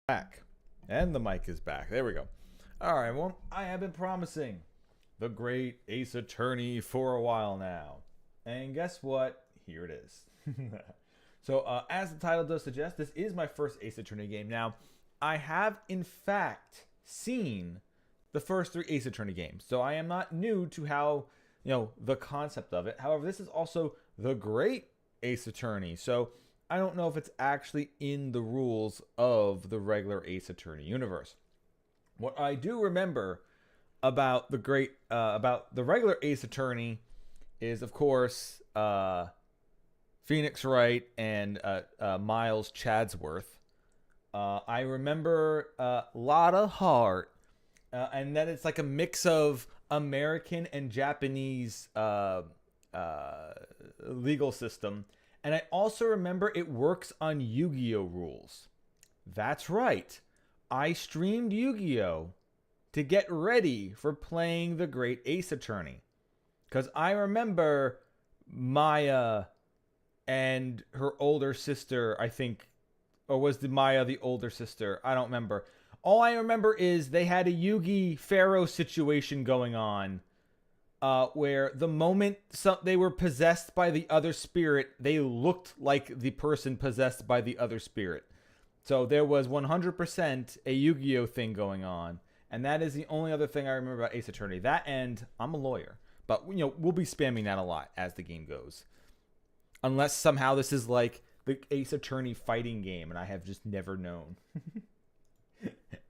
Back. And the mic is back. There we go. Alright, well, I have been promising the great Ace Attorney for a while now. And guess what? Here it is. So, as the title does suggest, this is my first Ace Attorney game. Now, I have, in fact, seen the first 3 Ace Attorney games. So, I am not new to how, the concept of it. However, this is also the great Ace Attorney. So, I don't know if it's actually in the rules of the regular Ace Attorney universe. What I do remember about the regular Ace Attorney is, of course, Phoenix Wright and Miles Chadsworth. I remember Lotta Hart, and then it's like a mix of American and Japanese legal system. And I also remember it works on Yu-Gi-Oh! Rules. That's right. I streamed Yu-Gi-Oh! To get ready for playing the great Ace Attorney. Because I remember Maya and her older sister, I think. Or was Maya the older sister? I don't remember. All I remember is they had a Yugi Pharaoh situation going on. Where the moment they were possessed by the other spirit, they looked like the person possessed by the other spirit. So there was 100% a Yu-Gi-Oh! Thing going on. And that is the only other thing I remember about Ace Attorney. That and I'm a lawyer. But, we'll be spamming that a lot as the game goes. Unless somehow this is like the Ace Attorney fighting game and I have just never known.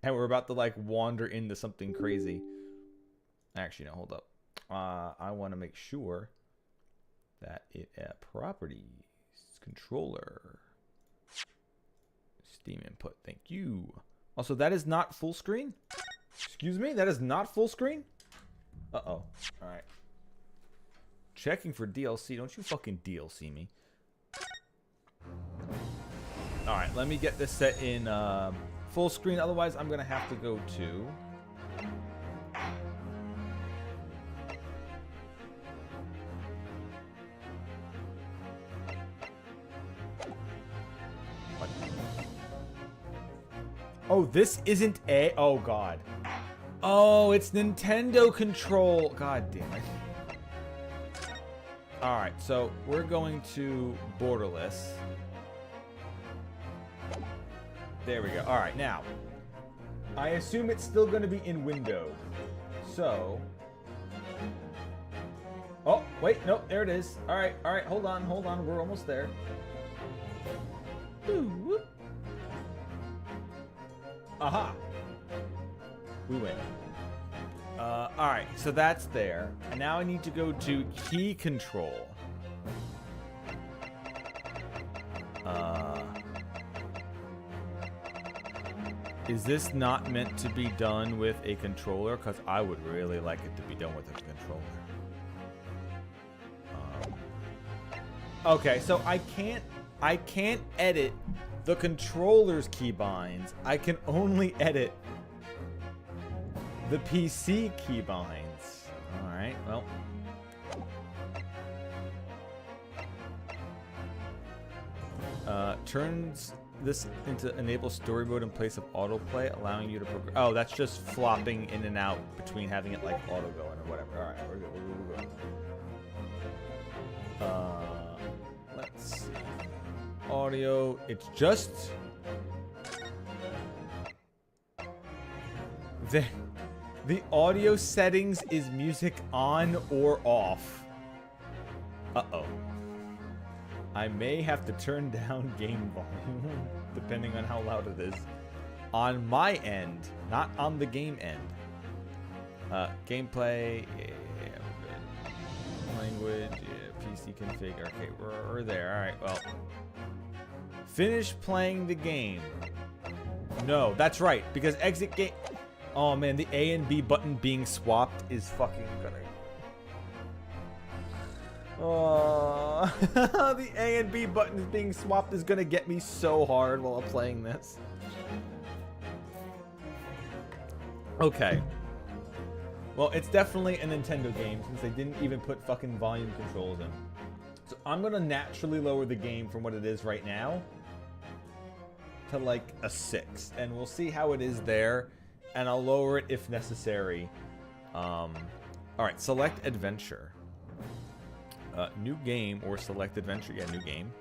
And we're about to, wander into something crazy. Actually, no, hold up. I want to make sure that properties, controller, Steam input. Thank you. Also, that is not full screen. Excuse me, that is not full screen. Uh-oh. All right. Checking for DLC. Don't you fucking DLC me. All right, let me get this set in full screen. Otherwise, I'm going to have to go to... Oh, this isn't a... Oh, God. Oh, it's Nintendo Control. God damn it. Alright, so we're going to Borderless. There we go. Alright, now. I assume it's still going to be in windowed. So... Oh, wait. Nope, there it is. Alright, hold on. We're almost there. Ooh. Aha! We win. Alright, so that's there. And now I need to go to key control. Is this not meant to be done with a controller? Because I would really like it to be done with a controller. Okay, so I can't edit the controller's keybinds. I can only edit the PC keybinds. Alright, well. Turns this into enable story mode in place of autoplay, allowing you to program. Oh, that's just flopping in and out between having it like auto going or whatever. Alright, we're good. Let's see. Audio, it's just the audio settings is music on or off. Uh-oh. I may have to turn down game volume depending on how loud it is on my end, not on the game end. Gameplay, yeah, language, yeah, PC config. Okay, we're there. All right, well. Finish playing the game. No, that's right, because exit game. Oh man, the A and B button being swapped is fucking gonna. Oh, the A and B buttons being swapped is gonna get me so hard while I'm playing this. Okay. Well, it's definitely a Nintendo game since they didn't even put fucking volume controls in. So I'm gonna naturally lower the game from what it is right now to like a 6, and we'll see how it is there, and I'll lower it if necessary. All right, select adventure. New game or select adventure. Yeah, new game.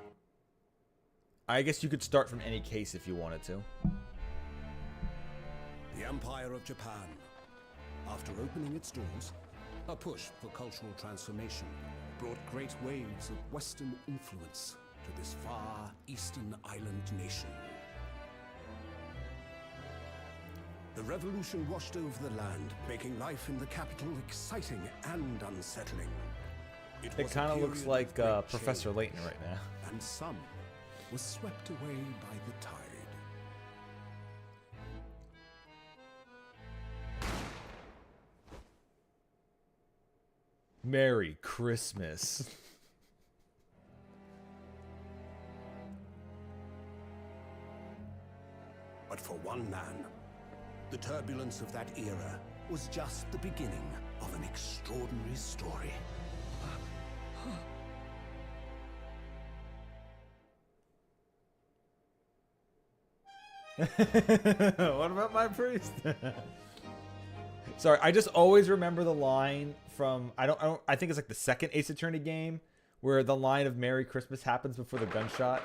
I guess you could start from any case if you wanted to. The Empire of Japan. After opening its doors, a push for cultural transformation brought great waves of Western influence to this far eastern island nation. The revolution washed over the land, making life in the capital exciting and unsettling. It kind of looks like Professor Layton right now. And some were swept away by the tide. Merry Christmas. But for one man, the turbulence of that era was just the beginning of an extraordinary story. What about my priest? Sorry, I just always remember the line from I think it's like the second Ace Attorney game where the line of Merry Christmas happens before the gunshot.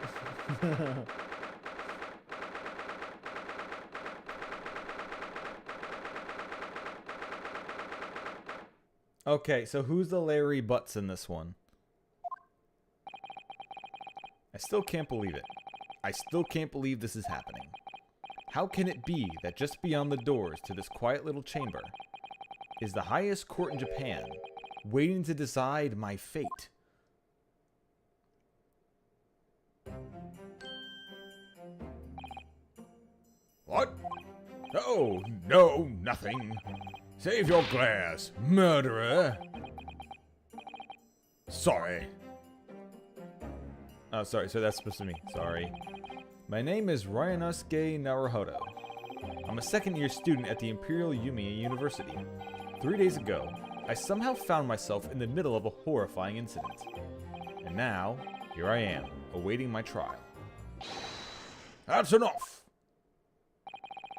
Okay, so who's the Larry Butts in this one? I still can't believe it. I still can't believe this is happening. How can it be that just beyond the doors to this quiet little chamber is the highest court in Japan, waiting to decide my fate? What? Oh, no, nothing. Save your glass, murderer. Sorry. Oh, sorry, so that's supposed to be me. Sorry. My name is Ryanosuke Naruhodo. I'm a second-year student at the Imperial Yumiya University. 3 days ago, I somehow found myself in the middle of a horrifying incident. And now, here I am, awaiting my trial. That's enough.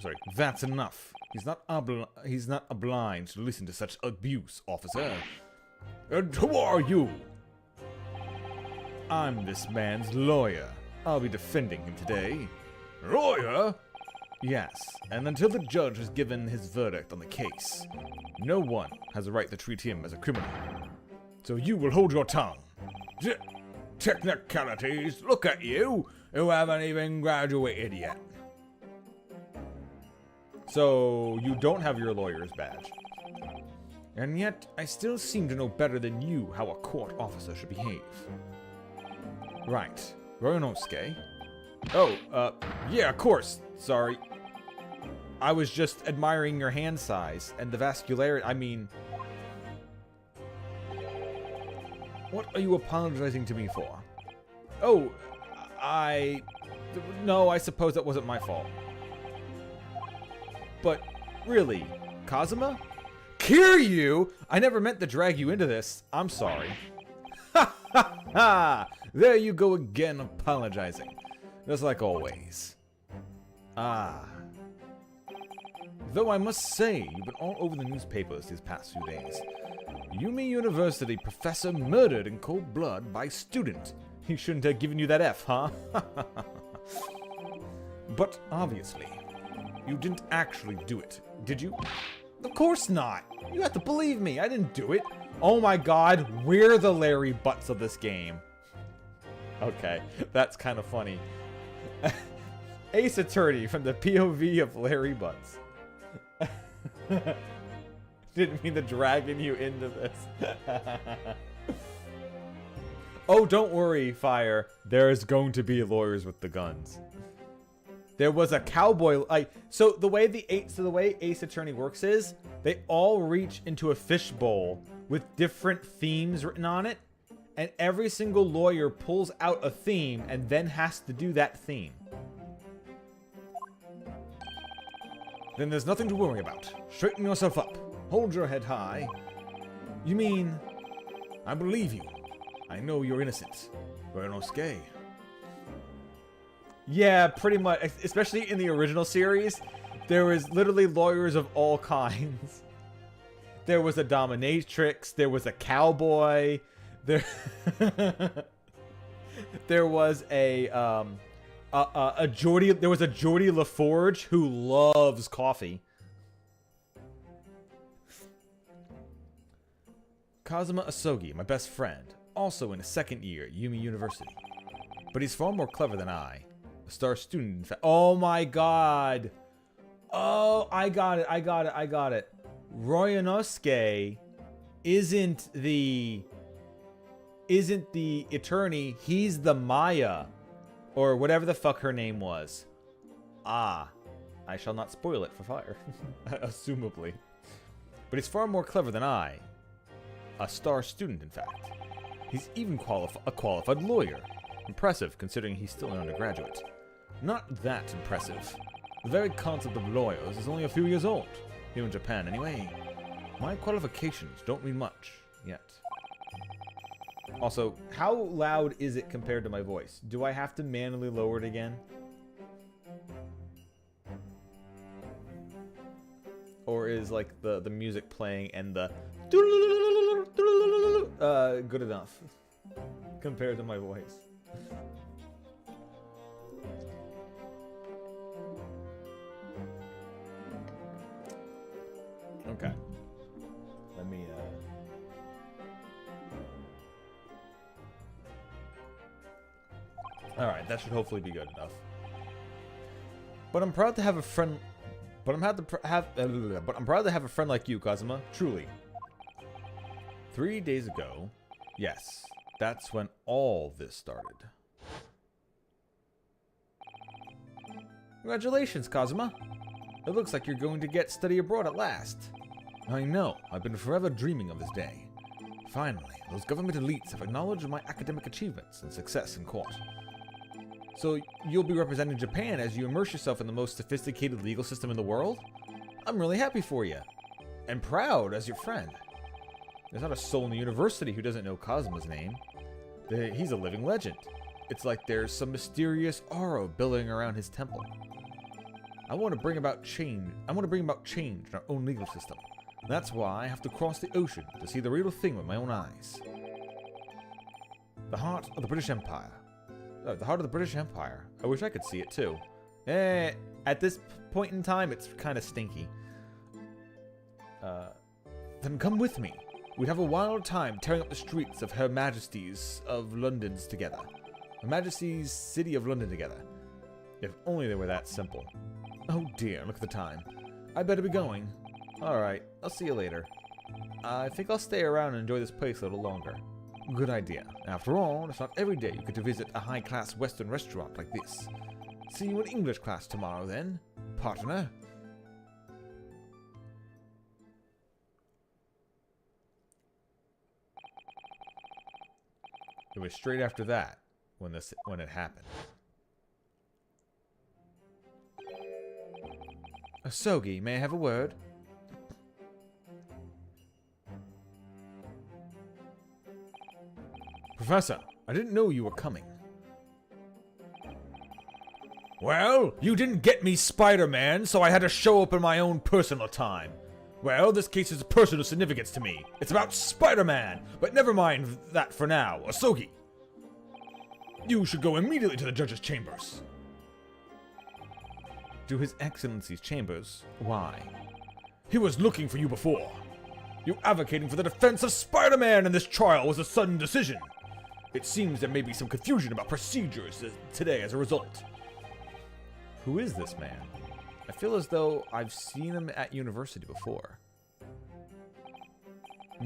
Sorry, that's enough. He's not obliged to listen to such abuse, officer. And who are you? I'm this man's lawyer. I'll be defending him today. Lawyer? Yes, and until the judge has given his verdict on the case, no one has a right to treat him as a criminal. So you will hold your tongue. Technicalities, look at you, who haven't even graduated yet. So you don't have your lawyer's badge. And yet, I still seem to know better than you how a court officer should behave. Right. Ryanosuke? Oh, yeah, of course. Sorry. I was just admiring your hand size and the vascularity. I mean... What are you apologizing to me for? Oh, No, I suppose that wasn't my fault. But, really, Kazuma? Kiryu? I never meant to drag you into this. I'm sorry. Ha ha ha! There you go again, apologizing. Just like always. Ah. Though I must say, you've been all over the newspapers these past few days. Yumi University professor murdered in cold blood by student. He shouldn't have given you that F, huh? But obviously, you didn't actually do it, did you? Of course not. You have to believe me. I didn't do it. Oh my god, we're the Larry Butts of this game. Okay, that's kind of funny. Ace Attorney from the POV of Larry Butts. Didn't mean to dragging you into this. Oh, don't worry, Fire. There's going to be lawyers with the guns. There was a cowboy, so the way Ace Attorney works is they all reach into a fishbowl with different themes written on it, and every single lawyer pulls out a theme and then has to do that theme. Then there's nothing to worry about. Straighten yourself up. Hold your head high. You mean... I believe you. I know you're innocent. Ryunosuke. Yeah, pretty much. Especially in the original series, there was literally lawyers of all kinds. There was a dominatrix. There was a cowboy. There was a Geordie. There was a Geordie LaForge who loves coffee. Kazuma Asogi, my best friend, also in his second year at Yumi University. But he's far more clever than I. A star student, in fact. Oh my god. Oh, I got it. Ryunosuke isn't the attorney, he's the Maya. Or whatever the fuck her name was. Ah. I shall not spoil it for fire. Assumably. But he's far more clever than I. A star student, in fact. He's even a qualified lawyer. Impressive, considering he's still an undergraduate. Not that impressive. The very concept of lawyers is only a few years old. Here in Japan, anyway. My qualifications don't mean much, yet. Also, how loud is it compared to my voice? Do I have to manually lower it again? Or is, like, the music playing and the... good enough compared to my voice? Okay. Let me, Alright, that should hopefully be good enough. But I'm proud to have a friend... But I'm proud to have a friend like you, Kazuma. Truly. 3 days ago, yes, that's when all this started. Congratulations, Kazuma. It looks like you're going to get study abroad at last. I know. I've been forever dreaming of this day. Finally, those government elites have acknowledged my academic achievements and success in court. So you'll be representing Japan as you immerse yourself in the most sophisticated legal system in the world? I'm really happy for you. And proud as your friend. There's not a soul in the university who doesn't know Kazuma's name. He's a living legend. It's like there's some mysterious aura billowing around his temple. I want to bring about change in our own legal system. That's why I have to cross the ocean to see the real thing with my own eyes. The heart of the British Empire. The heart of the British Empire. I wish I could see it too. At this point in time, it's kind of stinky. Then come with me. We'd have a wild time tearing up the streets of Her Majesty's of London's together. Her Majesty's City of London together. If only they were that simple. Oh dear, look at the time. I better be going. Alright, I'll see you later. I think I'll stay around and enjoy this place a little longer. Good idea. After all, it's not every day you get to visit a high-class Western restaurant like this. See you in English class tomorrow, then, partner. It was straight after that when it happened. Asogi, may I have a word? Professor, I didn't know you were coming. Well, you didn't get me Spider-Man, so I had to show up in my own personal time. Well, this case is of personal significance to me. It's about Spider-Man, but never mind that for now. Asogi, you should go immediately to the judge's chambers. To His Excellency's chambers? Why? He was looking for you before. You advocating for the defense of Spider-Man in this trial was a sudden decision. It seems there may be some confusion about procedures today as a result. Who is this man? I feel as though I've seen him at university before.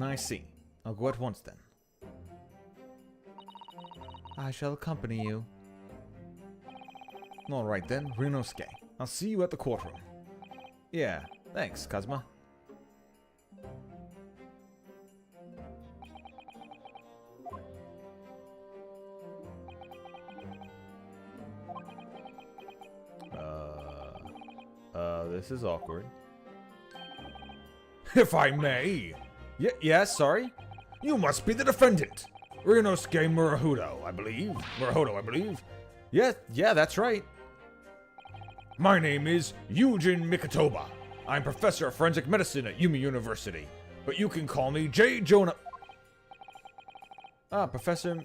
I see. I'll go at once then. I shall accompany you. All right then, Ryunosuke. I'll see you at the courtroom. Yeah, thanks, Kazuma. this is awkward. If I may, Yes, sorry? you must be the defendant. Ryunosuke Murahoto, I believe. Yeah, that's right. My name is Yujin Mikotoba. I'm professor of forensic medicine at Yumi University, but you can call me J. Jonah. Ah, Professor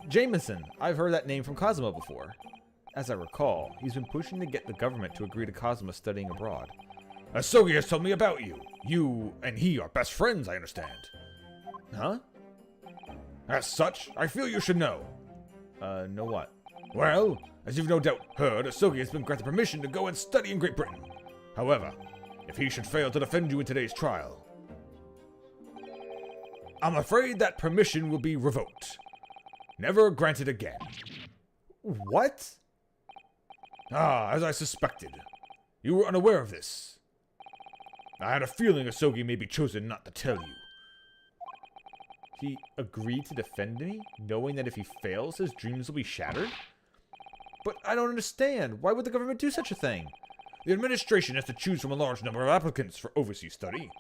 Jameson. I've heard that name from Cosmo before. As I recall, he's been pushing to get the government to agree to Cosmo studying abroad. Asogi has told me about you. You and he are best friends, I understand. Huh? As such, I feel you should know. Know what? Well, as you've no doubt heard, Asogi has been granted permission to go and study in Great Britain. However, if he should fail to defend you in today's trial, I'm afraid that permission will be revoked. Never granted again. What? Ah, as I suspected. You were unaware of this. I had a feeling Asogi may be chosen not to tell you. He agreed to defend me, knowing that if he fails, his dreams will be shattered? But I don't understand. Why would the government do such a thing? The administration has to choose from a large number of applicants for overseas study.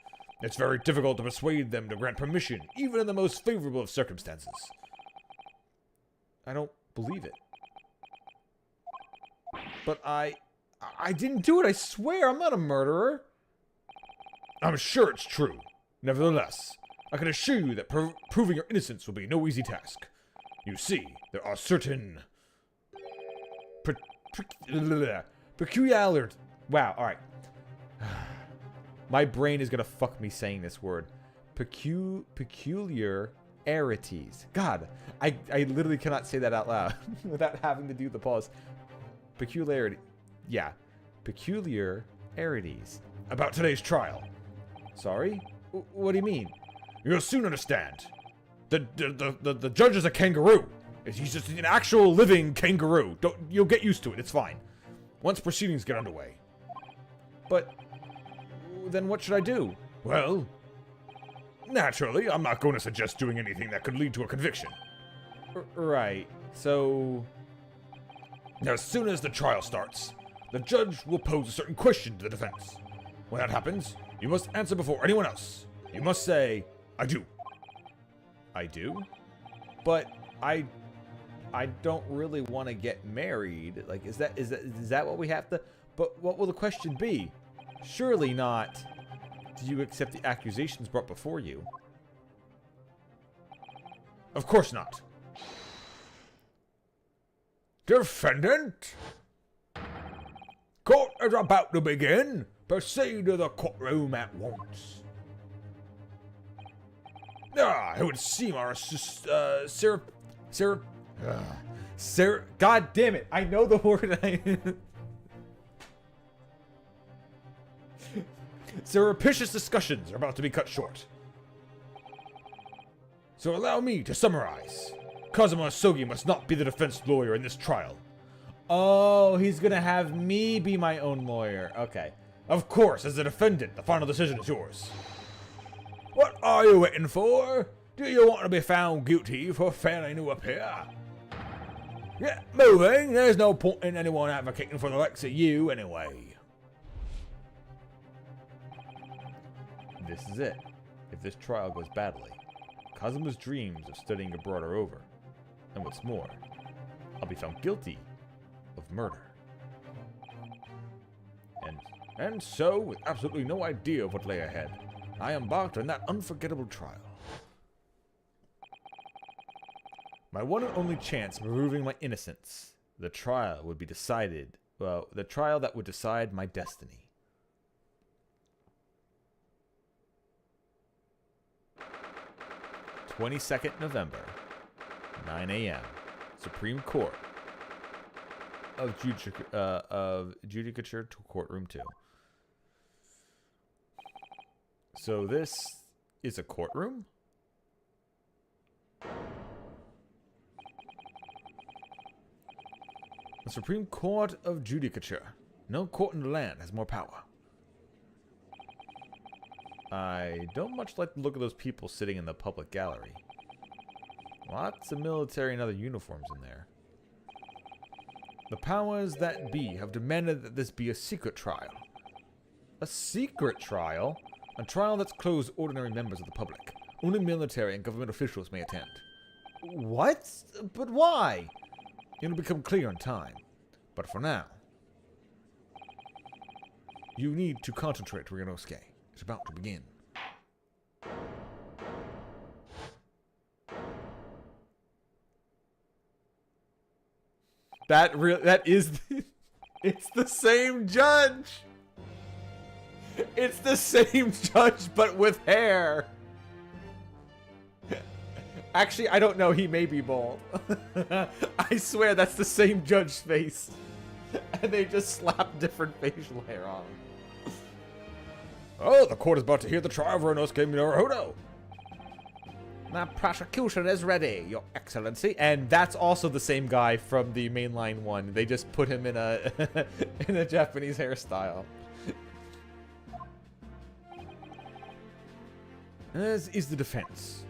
It's very difficult to persuade them to grant permission, even in the most favorable of circumstances. I don't believe it. But I didn't do it, I swear. I'm not a murderer. I'm sure it's true. Nevertheless, I can assure you that proving your innocence will be no easy task. You see, there are certain peculiar. Wow, alright. My brain is gonna fuck me saying this word. Peculiarities. God, I literally cannot say that out loud without having to do the pause. Peculiarity. Yeah. Peculiarities. about today's trial. Sorry? What do you mean? You'll soon understand. The judge is a kangaroo. He's just an actual living kangaroo. You'll get used to it. It's fine. Once proceedings get underway. But then what should I do? Well, naturally, I'm not going to suggest doing anything that could lead to a conviction. Right. So, as soon as the trial starts, the judge will pose a certain question to the defense. When that happens, you must answer before anyone else. You must say, "I do." I do? But I don't really want to get married. Like, is that what we have to? But what will the question be? Surely not. Do you accept the accusations brought before you? Of course not. Defendant, court is about to begin. Proceed to the courtroom at once. It would seem our God damn it! I know the word. Surreptitious discussions are about to be cut short. So allow me to summarize. Kazuma Asogi must not be the defense lawyer in this trial. Oh, he's gonna have me be my own lawyer. Okay. Of course, as the defendant, the final decision is yours. What are you waiting for? Do you want to be found guilty for failing to appear? Get moving. There's no point in anyone advocating for the likes of you anyway. This is it. If this trial goes badly, Kazuma's dreams of studying abroad are over. And what's more, I'll be found guilty of murder. And so, with absolutely no idea of what lay ahead, I embarked on that unforgettable trial. My one and only chance of proving my innocence. The trial would be decided. Well, the trial that would decide my destiny. 22nd November, 9 a.m. Supreme Court of Judicature to Courtroom 2. So this is a courtroom? The Supreme Court of Judicature. No court in the land has more power. I don't much like the look of those people sitting in the public gallery. Lots of military and other uniforms in there. The powers that be have demanded that this be a secret trial. A secret trial? A trial that's closed to ordinary members of the public. Only military and government officials may attend. What? But why? It'll become clear in time. But for now, you need to concentrate, Ryunosuke. It's about to begin. That is it's the same judge. It's the same judge but with hair. Actually, I don't know, he may be bald. I swear that's the same judge's face. And they just slap different facial hair on him. Oh, the court is about to hear the trial of Ryunosuke Naruhodo. The prosecution is ready, Your Excellency. And that's also the same guy from the mainline one. They just put him in a in a Japanese hairstyle. As is the defense.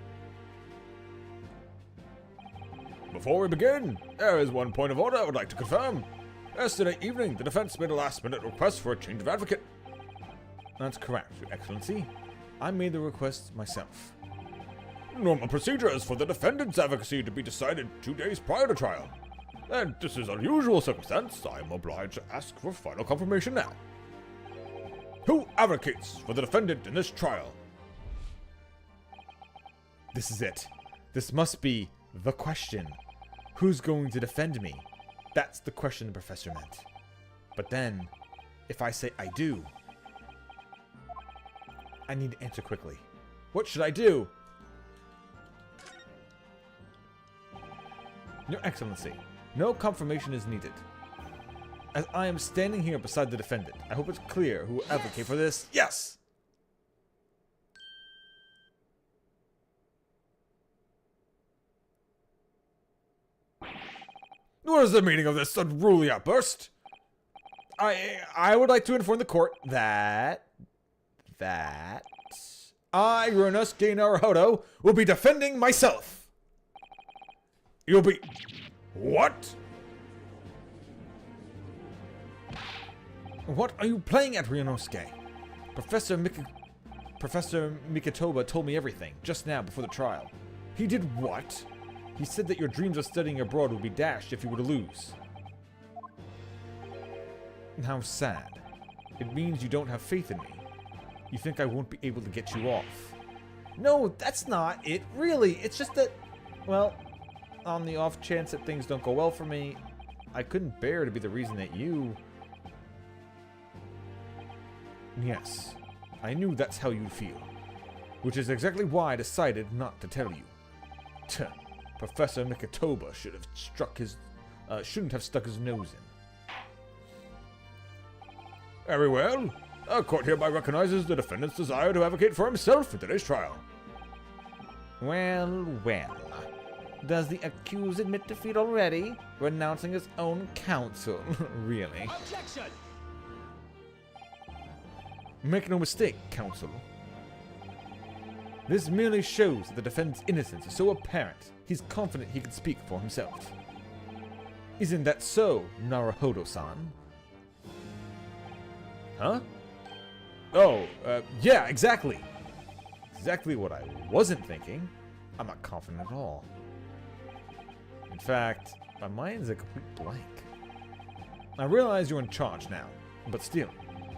Before we begin, there is one point of order I would like to confirm. Yesterday evening, the defense made a last-minute request for a change of advocate. That's correct, Your Excellency. I made the request myself. Normal procedure is for the defendant's advocacy to be decided 2 days prior to trial. And this is unusual circumstance. I am obliged to ask for final confirmation now. Who advocates for the defendant in this trial? This is it. This must be the question. Who's going to defend me? That's the question the professor meant. But then, if I say I do, I need to answer quickly. What should I do? Your Excellency, no confirmation is needed. As I am standing here beside the defendant, I hope it's clear who will advocate for this. Yes! What is the meaning of this unruly outburst? I would like to inform the court that I, Ryunosuke Naruhodo, will be defending myself. You'll be... What? What are you playing at, Ryunosuke? Professor Mikitoba told me everything, just now before the trial. He did what? He said that your dreams of studying abroad would be dashed if you were to lose. How sad. It means you don't have faith in me. You think I won't be able to get you off. No, that's not it, really. It's just that, well, on the off chance that things don't go well for me, I couldn't bear to be the reason that you... Yes, I knew that's how you'd feel. Which is exactly why I decided not to tell you. Tuh. Professor Mikitoba shouldn't have stuck his nose in. Very well. The court hereby recognizes the defendant's desire to advocate for himself in today's trial. Well, well. Does the accused admit defeat already? Renouncing his own counsel. Really? Objection! Make no mistake, counsel. This merely shows that the defendant's innocence is so apparent, he's confident he can speak for himself. Isn't that so, Naruhodo-san? Huh? Oh, yeah, exactly. Exactly what I wasn't thinking. I'm not confident at all. In fact, my mind's a complete blank. I realize you're in charge now, but still,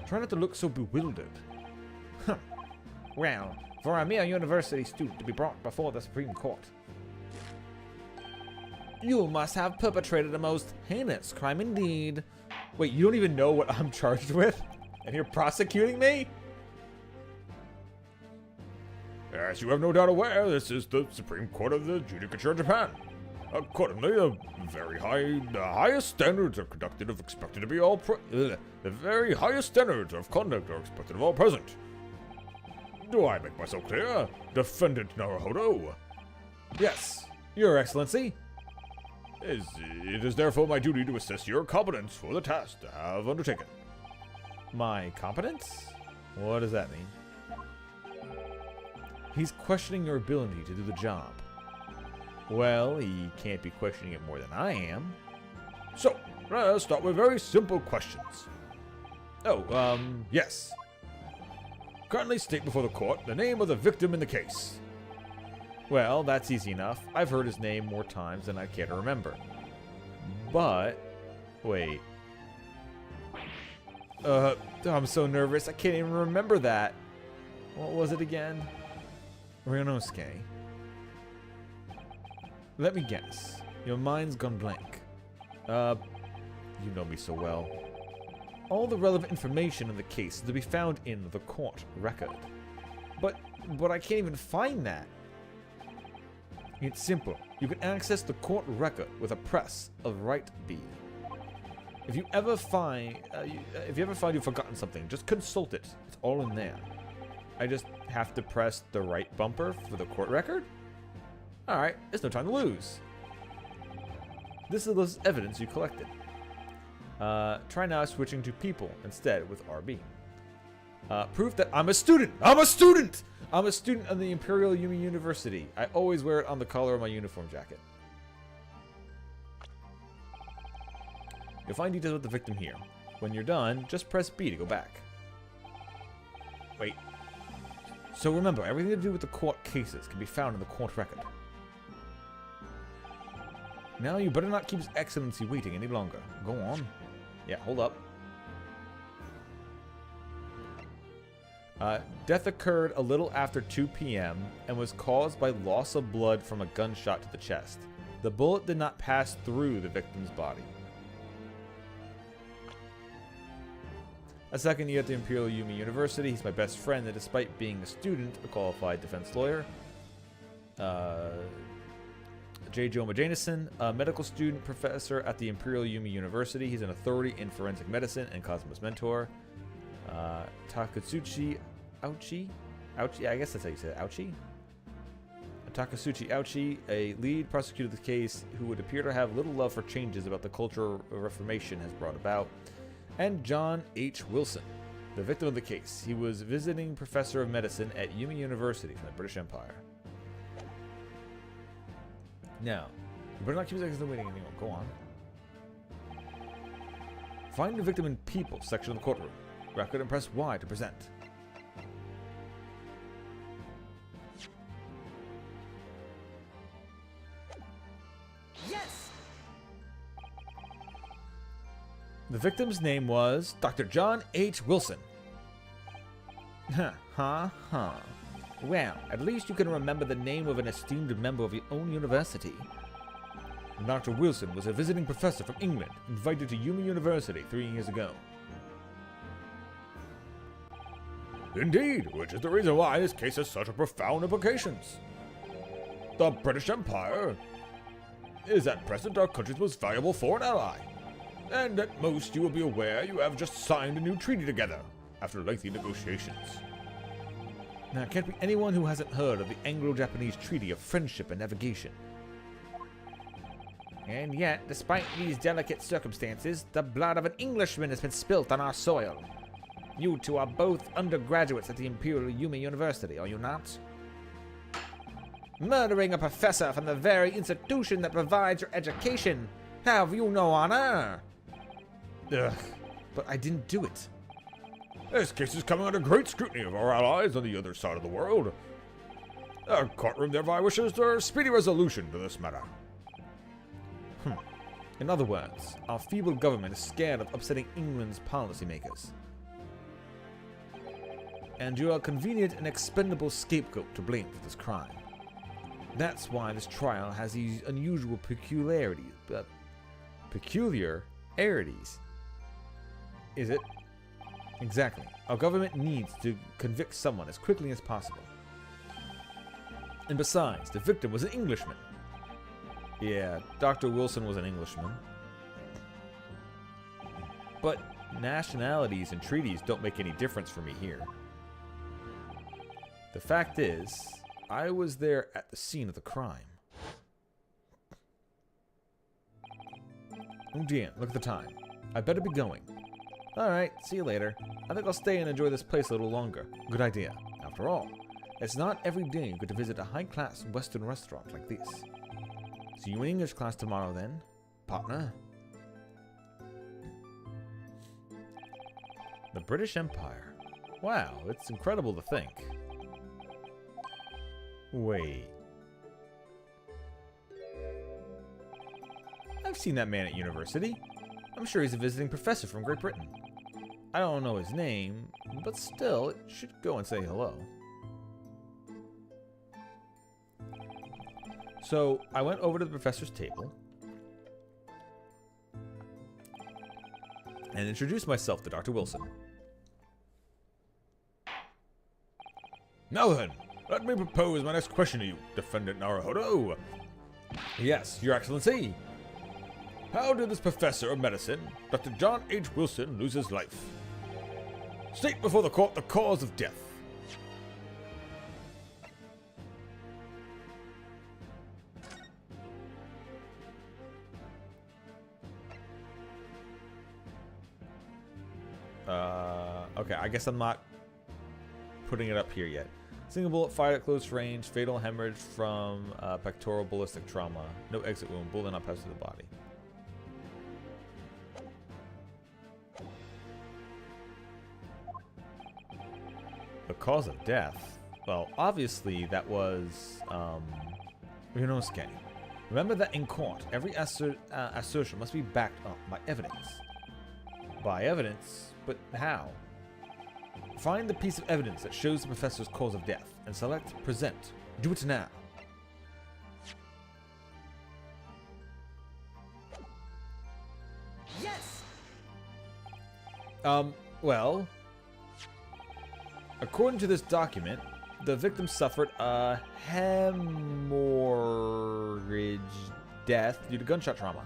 try not to look so bewildered. Huh. Well, for a mere university student to be brought before the Supreme Court, you must have perpetrated a most heinous crime indeed. Wait, you don't even know what I'm charged with? And you're prosecuting me? As you have no doubt aware, this is the Supreme Court of the Judicature of Japan. Accordingly, the highest standards are conducted of expected to be all the very highest standards of conduct are expected of all present. Do I make myself clear, Defendant Naruhodo? Yes, Your Excellency. It is therefore my duty to assess your competence for the task to have undertaken. My competence? What does that mean? He's questioning your ability to do the job. Well, he can't be questioning it more than I am. So, let's start with very simple questions. Oh, yes. Kindly state before the court the name of the victim in the case. Well, that's easy enough. I've heard his name more times than I care to remember. But, wait. I'm so nervous. I can't even remember that. What was it again? Ryunosuke. Let me guess. Your mind's gone blank. You know me so well. All the relevant information in the case is to be found in the court record. But I can't even find that. It's simple. You can access the court record with a press of right B. If you ever find you've forgotten something, just consult it. It's all in there. I just have to press the right bumper for the court record? Alright, there's no time to lose. This is the evidence you collected. Try now switching to people instead with RB. Proof that I'm a student! I'm a student! I'm a student of the Imperial Yumi University. I always wear it on the collar of my uniform jacket. You'll find details with the victim here. When you're done, just press B to go back. Wait. So remember, everything to do with the court cases can be found in the court record. Now you better not keep His Excellency waiting any longer. Go on. Yeah, hold up. Death occurred a little after 2 p.m. and was caused by loss of blood from a gunshot to the chest. The bullet did not pass through the victim's body. A second year at the Imperial Yumi University, he's my best friend, and despite being a student, a qualified defense lawyer. J. Jonah Jameson, a medical student professor at the Imperial Yumi University. He's an authority in forensic medicine and Cosmo's mentor. Takatsuchi Ouchi? Ouchi? I guess that's how you say it. Ouchi? Takatsuchi Ouchi, a lead prosecutor of the case who would appear to have little love for changes about the cultural reformation has brought about. And John H. Wilson, the victim of the case. He was visiting professor of medicine at Yumi University from the British Empire. Now, you better not keep seconds waiting anymore. Go on. Find the victim in People section of the courtroom. Record and press Y to present. Yes! The victim's name was Dr. John H. Wilson. Well, at least you can remember the name of an esteemed member of your own university. Dr. Wilson was a visiting professor from England, invited to Yumi University 3 years ago. Indeed, which is the reason why this case has such a profound implications. The British Empire is at present our country's most valuable foreign ally. And at most you will be aware you have just signed a new treaty together, after lengthy negotiations. There can't be anyone who hasn't heard of the Anglo-Japanese Treaty of Friendship and Navigation. And yet, despite these delicate circumstances, the blood of an Englishman has been spilt on our soil. You two are both undergraduates at the Imperial Yumi University, are you not? Murdering a professor from the very institution that provides your education. Have you no honor? Ugh, but I didn't do it. This case is coming under great scrutiny of our allies on the other side of the world. Our courtroom thereby wishes for a speedy resolution to this matter. In other words, our feeble government is scared of upsetting England's policymakers. And you are a convenient and expendable scapegoat to blame for this crime. That's why this trial has these unusual peculiarities. Peculiarities? Is it? Exactly. Our government needs to convict someone as quickly as possible. And besides, the victim was an Englishman. Yeah, Dr. Wilson was an Englishman. But nationalities and treaties don't make any difference for me here. The fact is, I was there at the scene of the crime. Oh dear, look at the time. I better be going. Alright, see you later. I think I'll stay and enjoy this place a little longer. Good idea. After all, it's not every day you get to visit a high-class Western restaurant like this. See you in English class tomorrow then, partner. The British Empire. Wow, it's incredible to think. Wait. I've seen that man at university. I'm sure he's a visiting professor from Great Britain. I don't know his name, but still, it should go and say hello. So, I went over to the professor's table and introduced myself to Dr. Wilson. Now then, let me propose my next question to you, Defendant Naruhodo. Yes, Your Excellency. How did this professor of medicine, Dr. John H. Wilson, lose his life? State before the court the cause of death. Okay, I guess I'm not putting it up here yet. Single bullet fired at close range, fatal hemorrhage from pectoral ballistic trauma. No exit wound, bullet not passed through the body. The cause of death? Well, obviously that was, Ryunosuke. Remember that in court, every assertion must be backed up by evidence. By evidence? But how? Find the piece of evidence that shows the professor's cause of death, and select Present. Do it now. Yes! Well, according to this document, the victim suffered a hemorrhage death due to gunshot trauma.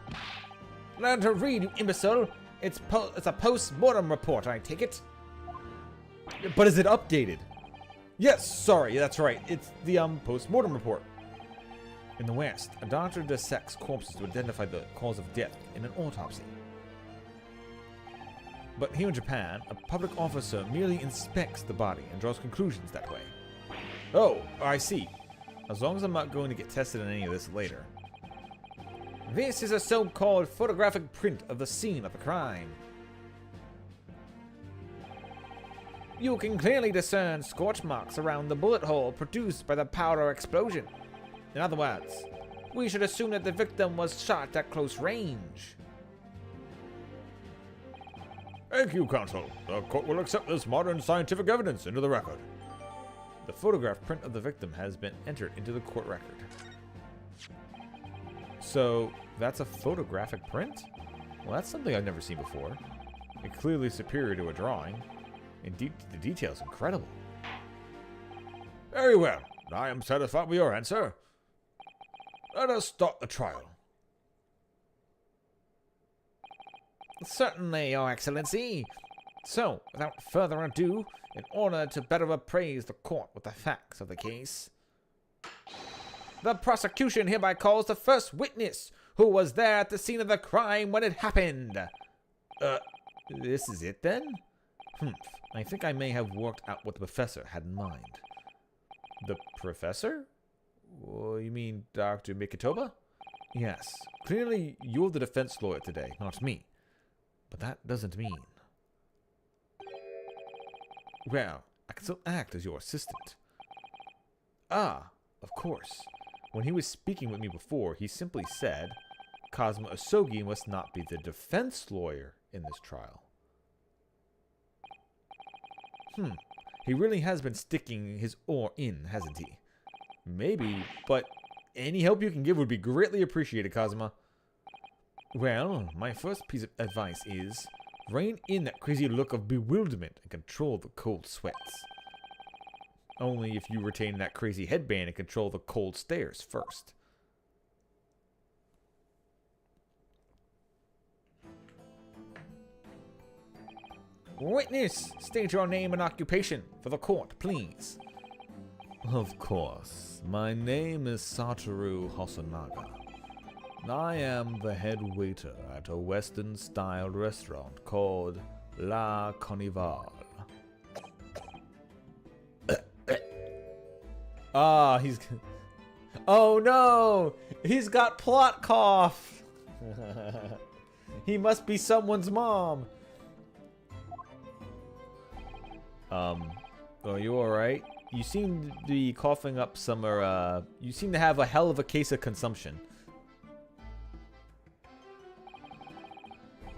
Learn to read, you imbecile! It's a post-mortem report, I take it. But is it updated? Yes, sorry, that's right. It's the post-mortem report. In the West, a doctor dissects corpses to identify the cause of death in an autopsy. But here in Japan, a public officer merely inspects the body and draws conclusions that way. Oh, I see. As long as I'm not going to get tested in any of this later. This is a so-called photographic print of the scene of the crime. You can clearly discern scorch marks around the bullet hole produced by the powder explosion. In other words, we should assume that the victim was shot at close range. Thank you, counsel. The court will accept this modern scientific evidence into the record. The photograph print of the victim has been entered into the court record. So, that's a photographic print? Well, that's something I've never seen before. It's clearly superior to a drawing. Indeed, the detail's incredible. Very well. I am satisfied with your answer. Let us start the trial. Certainly, Your Excellency. So, without further ado, in order to better appraise the court with the facts of the case, the prosecution hereby calls the first witness who was there at the scene of the crime when it happened. This is it then? I think I may have worked out what the professor had in mind. The professor? You mean Dr. Mikitoba? Yes. Clearly, you're the defense lawyer today, not me. But that doesn't mean... Well, I can still act as your assistant. Ah, of course. When he was speaking with me before, he simply said, Kazuma Asogi must not be the defense lawyer in this trial. He really has been sticking his oar in, hasn't he? Maybe, but any help you can give would be greatly appreciated, Kazuma. Well, my first piece of advice is, rein in that crazy look of bewilderment and control the cold sweats. Only if you retain that crazy headband and control the cold stares first. Witness, state your name and occupation for the court, please. Of course. My name is Satoru Hosonaga. I am the head waiter at a Western-style restaurant called La Carnival. He's... Oh no! He's got plot cough! He must be someone's mom. Are you alright? You seem to be coughing up some, you seem to have a hell of a case of consumption.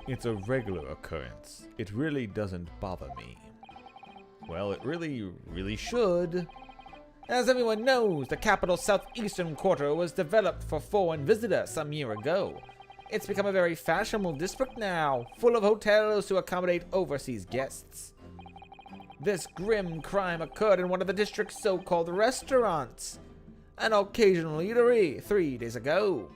It's a regular occurrence. It really doesn't bother me. Well, it really should. As everyone knows, the capital's southeastern quarter was developed for foreign visitors some year ago. It's become a very fashionable district now, full of hotels to accommodate overseas guests. This grim crime occurred in one of the district's so-called restaurants, an occasional eatery, 3 days ago.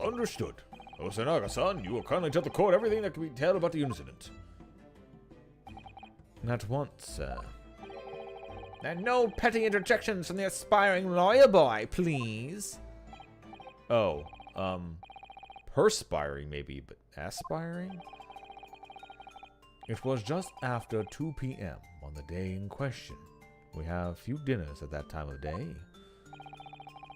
Understood. Osanaga-san, you will kindly tell the court everything that can be told about the incident. At once, sir. And no petty interjections from the aspiring lawyer boy, please. Oh, perspiring maybe, but aspiring? It was just after 2 p.m. on the day in question. We have few dinners at that time of day.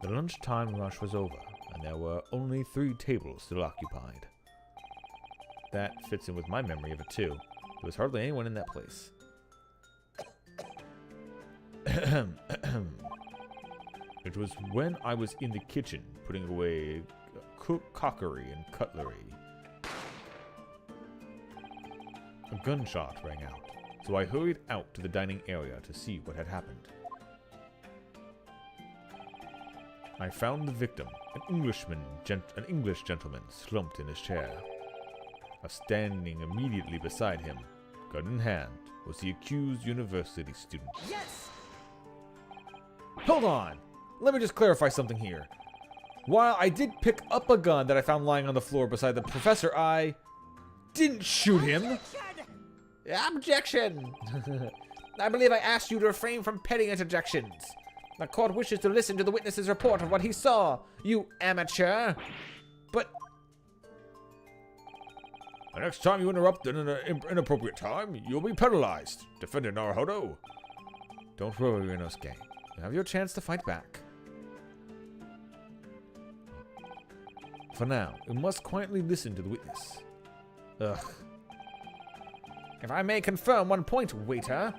The lunchtime rush was over, and there were only 3 tables still occupied. That fits in with my memory of it too. There was hardly anyone in that place. It was when I was in the kitchen putting away cookery and cutlery. A gunshot rang out, so I hurried out to the dining area to see what had happened. I found the victim, an English gentleman slumped in his chair. Standing immediately beside him, gun in hand, was the accused university student. Yes! Hold on! Let me just clarify something here. While I did pick up a gun that I found lying on the floor beside the professor, I didn't shoot him. Objection! I believe I asked you to refrain from petty interjections. The court wishes to listen to the witness's report of what he saw, you amateur. But the next time you interrupt at an inappropriate time, you'll be penalized. Defendant Naruhodo. don't worry, Inosuke. You have your chance to fight back. For now, we must quietly listen to the witness. Ugh. If I may confirm one point, waiter.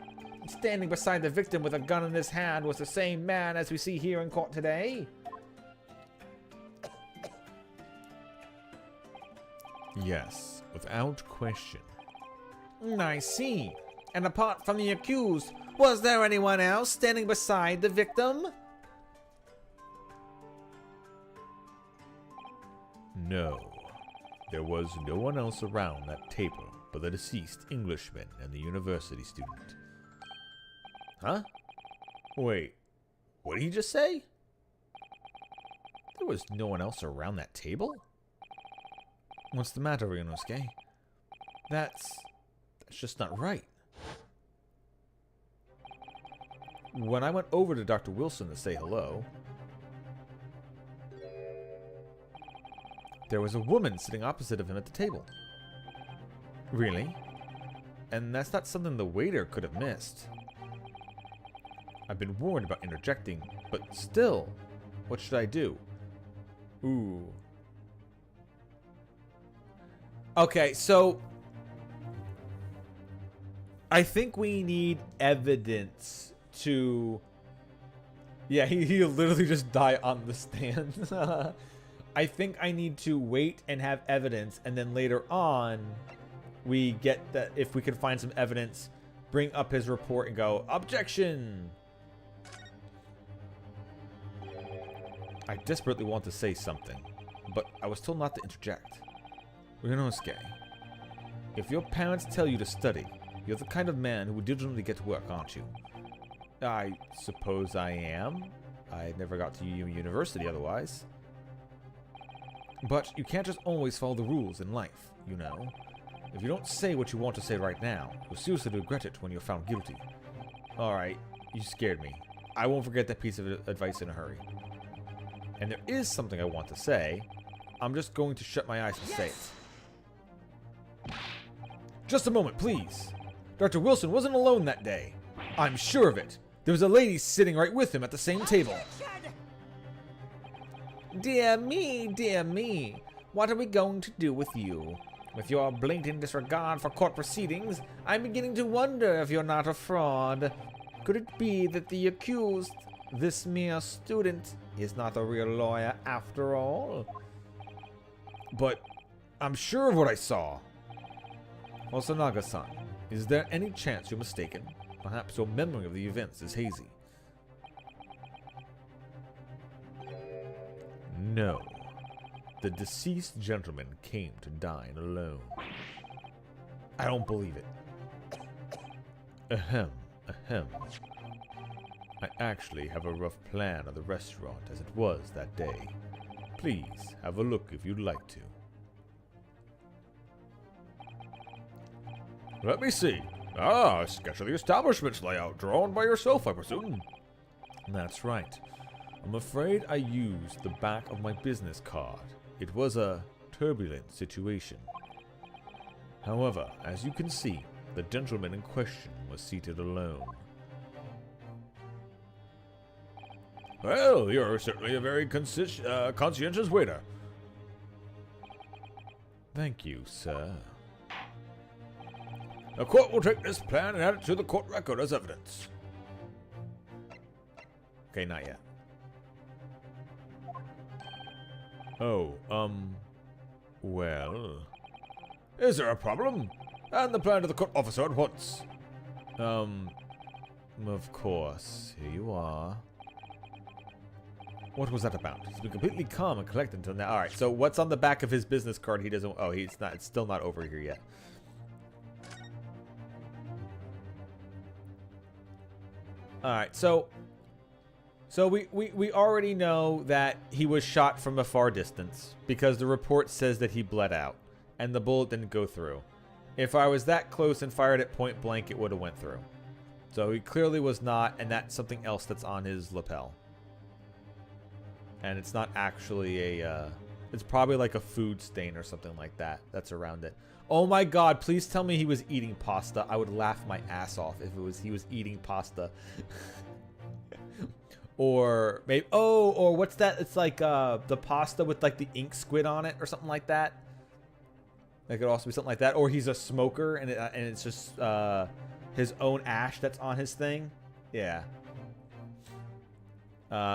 Standing beside the victim with a gun in his hand was the same man as we see here in court today. Yes, without question. I see. And apart from the accused, was there anyone else standing beside the victim? No. There was no one else around that table but the deceased Englishman and the university student. Huh? Wait, what did he just say? There was no one else around that table? What's the matter, Ryunosuke? That's just not right. When I went over to Dr. Wilson to say hello, there was a woman sitting opposite of him at the table. Really? And that's not something the waiter could have missed. I've been warned about interjecting, but still, what should I do? Ooh. Okay, so I think we need evidence to... Yeah, he literally just died on the stand. I think I need to wait and have evidence, and then later on, we get that if we can find some evidence, bring up his report and go, objection! I desperately want to say something, but I was told not to interject. Ryunosuke, if your parents tell you to study, you're the kind of man who would diligently get to work, aren't you? I suppose I am. I never got to university otherwise. But you can't just always follow the rules in life, you know. If you don't say what you want to say right now, you'll seriously regret it when you're found guilty. Alright, you scared me. I won't forget that piece of advice in a hurry. And there is something I want to say. I'm just going to shut my eyes and say it. Just a moment, please. Dr. Wilson wasn't alone that day. I'm sure of it. There was a lady sitting right with him at the same table. Dear me, dear me. What are we going to do with you? With your blatant disregard for court proceedings, I'm beginning to wonder if you're not a fraud. Could it be that the accused, this mere student, is not a real lawyer after all? But I'm sure of what I saw. Osanaga-san, is there any chance you're mistaken? Perhaps your memory of the events is hazy. No. The deceased gentleman came to dine alone. I don't believe it. Ahem, ahem. I actually have a rough plan of the restaurant as it was that day. Please, have a look if you'd like to. Let me see. Ah, a sketch of the establishment's layout, drawn by yourself, I presume. That's right. I'm afraid I used the back of my business card. It was a turbulent situation. However, as you can see, the gentleman in question was seated alone. Well, you're certainly a very conscientious waiter. Thank you, sir. The court will take this plan and add it to the court record as evidence. Okay, not yet. Oh, well... Is there a problem? And the plan to the court officer at once. Of course. Here you are. What was that about? He's been completely calm and collected until now. Alright, so what's on the back of his business card? He doesn't... Oh, he's not... It's still not over here yet. Alright, so we already know that he was shot from a far distance because the report says that he bled out and the bullet didn't go through. If I was that close and fired at point blank, it would have went through. So he clearly was not, and that's something else that's on his lapel. And it's not actually a, it's probably like a food stain or something like that that's around it. Oh my god, please tell me he was eating pasta. I would laugh my ass off if it was he was eating pasta. Or maybe, oh, or what's that? It's like the pasta with like the ink squid on it or something like that. That could also be something like that. Or he's a smoker and it's just his own ash that's on his thing. Yeah.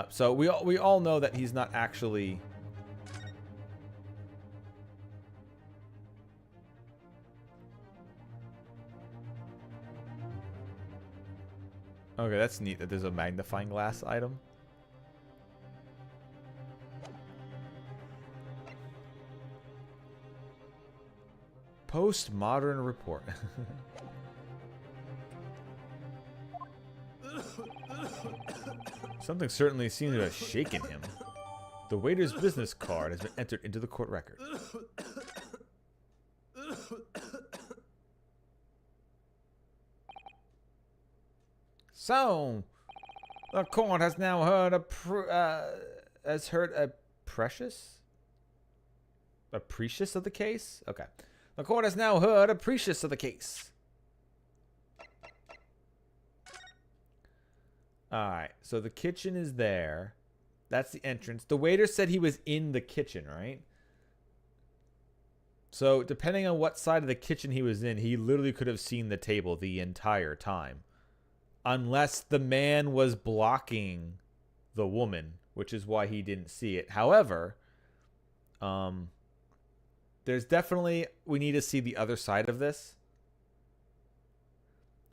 So we all know that he's not actually. Okay, that's neat that there's a magnifying glass item. Postmodern report. Something certainly seems to have shaken him. The waiter's business card has been entered into the court record. So, the court has now heard a precious of the case? Okay. The court has now heard a precious of the case. Alright, so the kitchen is there. That's the entrance. The waiter said he was in the kitchen, right? So, depending on what side of the kitchen he was in, he literally could have seen the table the entire time. Unless the man was blocking the woman, which is why he didn't see it. However, there's definitely, we need to see the other side of this.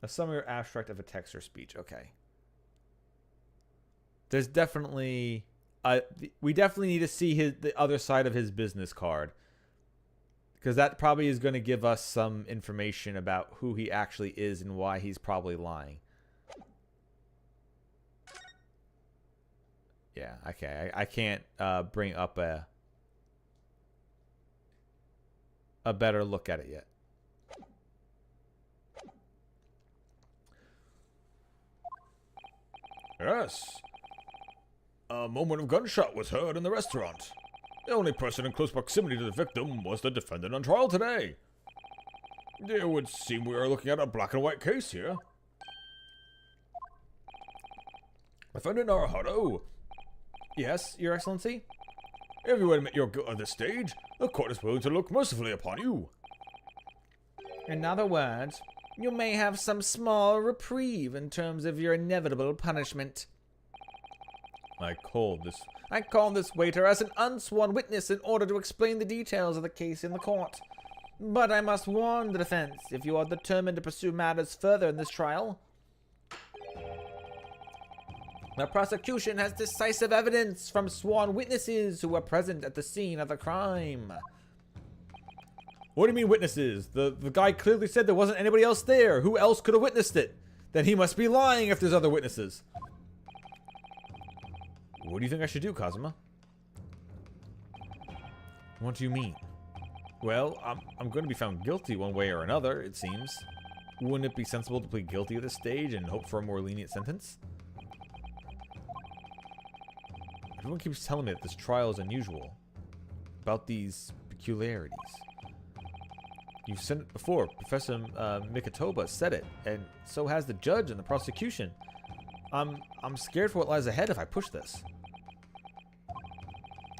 A summary or abstract of a text or speech. Okay. There's definitely, we definitely need to see the other side of his business card. Because that probably is going to give us some information about who he actually is and why he's probably lying. Yeah, okay. I can't bring up a better look at it yet. Yes. A moment of gunshot was heard in the restaurant. The only person in close proximity to the victim was the defendant on trial today. It would seem we are looking at a black and white case here. Defendant Naruhodo. Yes, Your Excellency? If you admit your guilt at this stage, the court is willing to look mercifully upon you. In other words, you may have some small reprieve in terms of your inevitable punishment. I call this waiter as an unsworn witness in order to explain the details of the case in the court. But I must warn the defense, if you are determined to pursue matters further in this trial, the prosecution has decisive evidence from sworn witnesses who were present at the scene of the crime. What do you mean witnesses? The guy clearly said there wasn't anybody else there. Who else could have witnessed it? Then he must be lying if there's other witnesses. What do you think I should do, Kazuma? What do you mean? Well, I'm going to be found guilty one way or another, it seems. Wouldn't it be sensible to plead guilty at this stage and hope for a more lenient sentence? Everyone keeps telling me that this trial is unusual. About these peculiarities. You've said it before. Professor Mikotoba said it, and so has the judge and the prosecution. I'm scared for what lies ahead if I push this.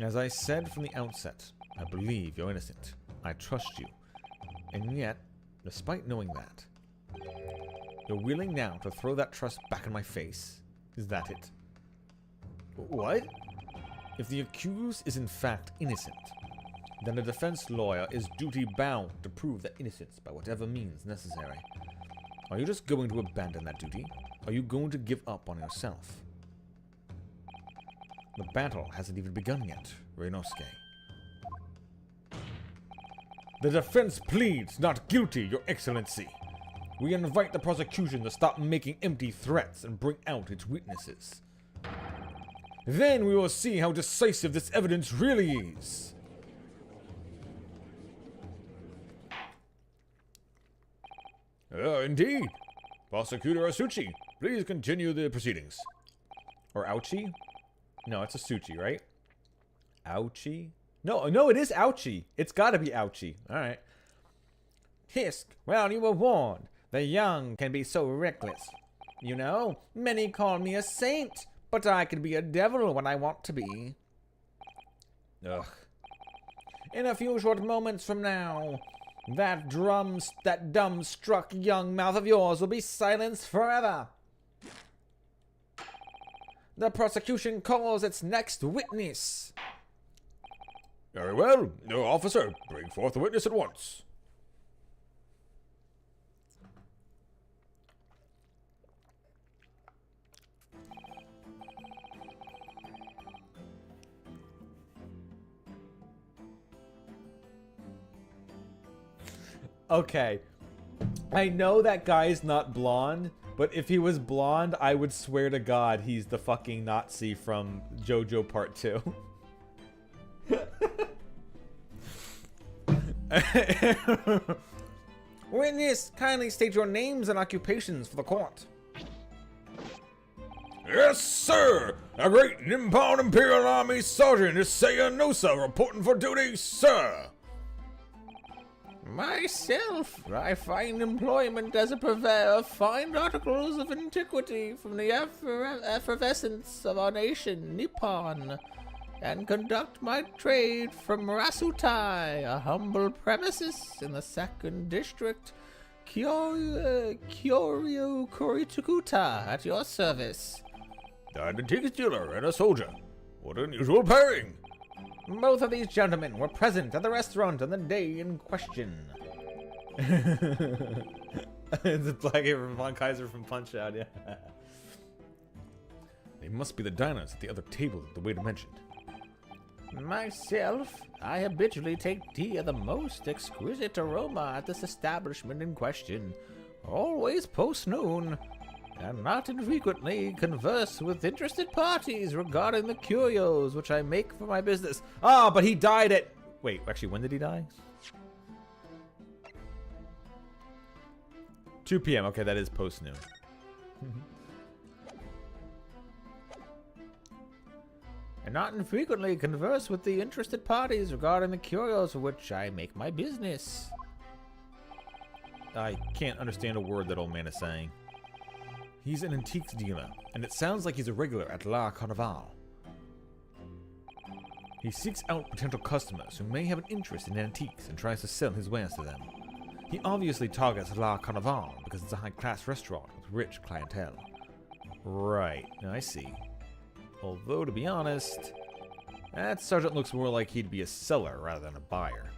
As I said from the outset, I believe you're innocent. I trust you. And yet, despite knowing that, you're willing now to throw that trust back in my face. Is that it? What? If the accused is in fact innocent, then a defense lawyer is duty-bound to prove that innocence by whatever means necessary. Are you just going to abandon that duty? Are you going to give up on yourself? The battle hasn't even begun yet, Reinosuke. The defense pleads not guilty, Your Excellency. We invite the prosecution to stop making empty threats and bring out its witnesses. Then we will see how decisive this evidence really is. Indeed. Prosecutor Asuchi, please continue the proceedings. Or Ouchie? No, it's Asuchi, right? Ouchie? No, it is Ouchie. It's gotta be Ouchie. Alright. Hisk, well, you were warned. The young can be so reckless. You know, many call me a saint, but I can be a devil when I want to be. Ugh. In a few short moments from now, that dumb-struck young mouth of yours will be silenced forever. The prosecution calls its next witness. Very well. No, officer, bring forth the witness at once. Okay. I know that guy's not blonde, but if he was blonde, I would swear to God he's the fucking Nazi from JoJo Part 2. Witness, kindly state your names and occupations for the court. Yes, sir! A great Nippon Imperial Army Sergeant Isaiah Nosa reporting for duty, sir! Myself, I find employment as a purveyor of fine articles of antiquity from the effervescence of our nation, Nippon, and conduct my trade from Rasutai, a humble premises in the 2nd District, Kyoryu Kuritukuta, at your service. An antique dealer and a soldier. What an unusual pairing! Both of these gentlemen were present at the restaurant on the day in question. It's Blackhair from Von Kaiser from Punch-Out, yeah. They must be the diners at the other table that the waiter mentioned. Myself, I habitually take tea of the most exquisite aroma at this establishment in question, always post-noon, and not infrequently converse with interested parties regarding the curios which I make for my business. Ah, but he died at... Wait, actually, when did he die? 2 p.m. Okay, that is post-noon. And not infrequently converse with the interested parties regarding the curios for which I make my business. I can't understand a word that old man is saying. He's an antiques dealer, and it sounds like he's a regular at La Carnival. He seeks out potential customers who may have an interest in antiques and tries to sell his wares to them. He obviously targets La Carnival because it's a high-class restaurant with rich clientele. Right, I see. Although, to be honest, that sergeant looks more like he'd be a seller rather than a buyer.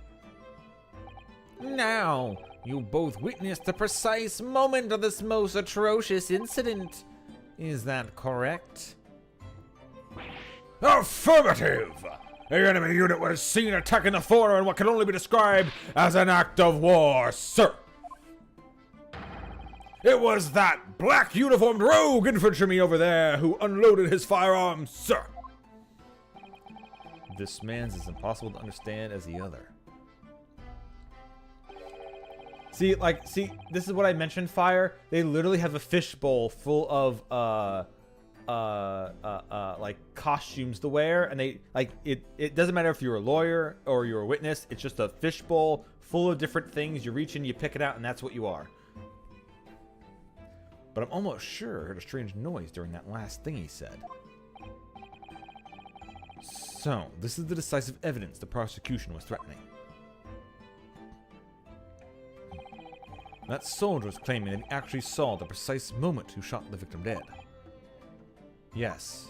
Now, you both witnessed the precise moment of this most atrocious incident. Is that correct? Affirmative! The enemy unit was seen attacking the fort in what can only be described as an act of war, sir. It was that black uniformed rogue infantryman over there who unloaded his firearms, sir. This man's as impossible to understand as the other. See, this is what I mentioned, Fire. They literally have a fishbowl full of, like, costumes to wear. And they, like, it doesn't matter if you're a lawyer or you're a witness. It's just a fishbowl full of different things. You reach in, you pick it out, and that's what you are. But I'm almost sure I heard a strange noise during that last thing he said. So, this is the decisive evidence the prosecution was threatening. That soldier was claiming that he actually saw the precise moment who shot the victim dead. Yes.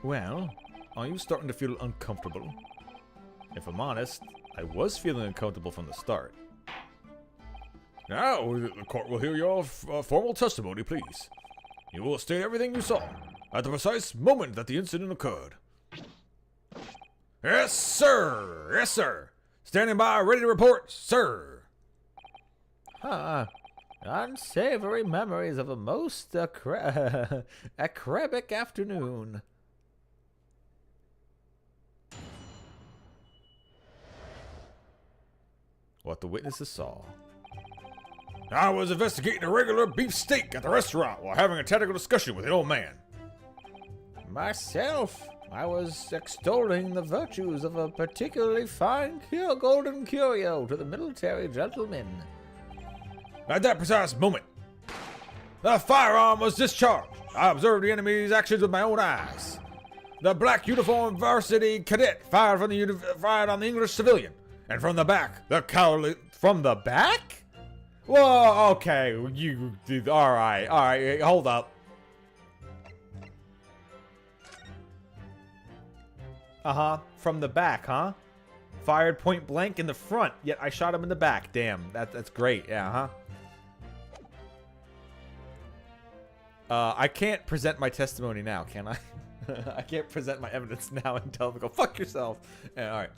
Well, are you starting to feel uncomfortable? If I'm honest, I was feeling uncomfortable from the start. Now, the court will hear your formal testimony, please. You will state everything you saw at the precise moment that the incident occurred. Yes, sir! Yes, sir! Standing by, ready to report, sir! Unsavory memories of a most acrabic afternoon. What the witnesses saw. I was investigating a regular beef steak at the restaurant while having a technical discussion with an old man. Myself, I was extolling the virtues of a particularly fine golden curio to the military gentleman. At that precise moment, the firearm was discharged. I observed the enemy's actions with my own eyes. The black uniformed varsity cadet fired on the English civilian, and from the back, the cowardly from the back. Whoa, okay, all right, hold up. From the back, huh? Fired point blank in the front, yet I shot him in the back. Damn, that's great, yeah, I can't present my testimony now, can I? I can't present my evidence now and tell them to go fuck yourself. Yeah, all right.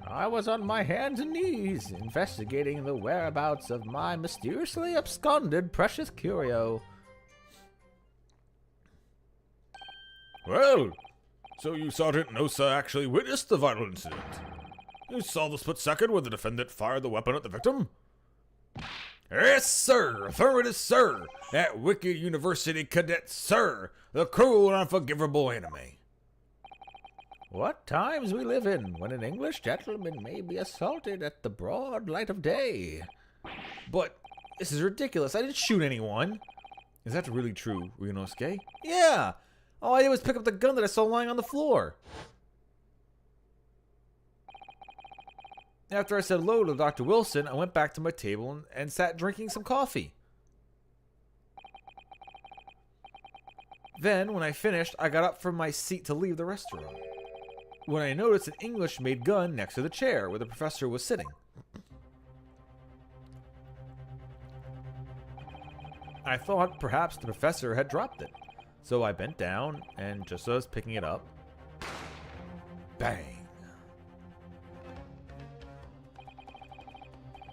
I was on my hands and knees investigating the whereabouts of my mysteriously absconded precious curio. Well, so you, Sergeant Nosa, actually witnessed the vital incident. You saw the split second when the defendant fired the weapon at the victim? Yes, sir. Affirmative, sir. That wicked university cadet, sir. The cruel and unforgivable enemy. What times we live in, when an English gentleman may be assaulted at the broad light of day. But this is ridiculous. I didn't shoot anyone. Is that really true, Ryunosuke? Yeah. All I did was pick up the gun that I saw lying on the floor. After I said hello to Dr. Wilson, I went back to my table and sat drinking some coffee. Then, when I finished, I got up from my seat to leave the restaurant, when I noticed an English-made gun next to the chair where the professor was sitting. I thought perhaps the professor had dropped it, so I bent down, and just as I was picking it up, bang.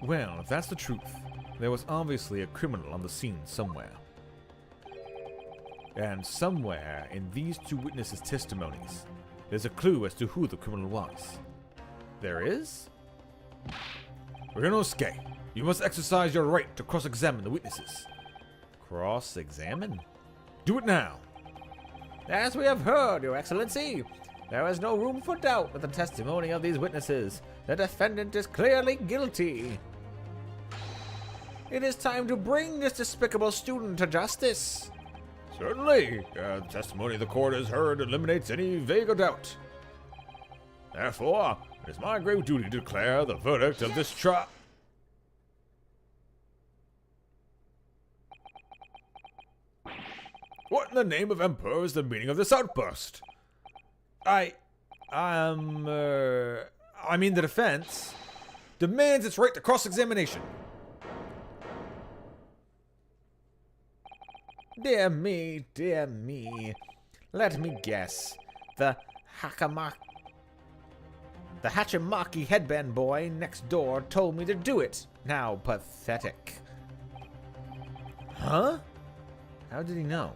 Well, if that's the truth, there was obviously a criminal on the scene somewhere. And somewhere in these two witnesses' testimonies, there's a clue as to who the criminal was. There is? Ryunosuke, you must exercise your right to cross-examine the witnesses. Cross-examine? Do it now. As we have heard, Your Excellency, there is no room for doubt with the testimony of these witnesses. The defendant is clearly guilty. It is time to bring this despicable student to justice. Certainly. The testimony the court has heard eliminates any vague doubt. Therefore, It is my grave duty to declare the verdict of this trial. What in the name of Emperor is the meaning of this outburst? I mean, the defense demands its right to cross-examination. Dear me, dear me. Let me guess. The Hachimaki headband boy next door told me to do it. Now pathetic. Huh? How did he know?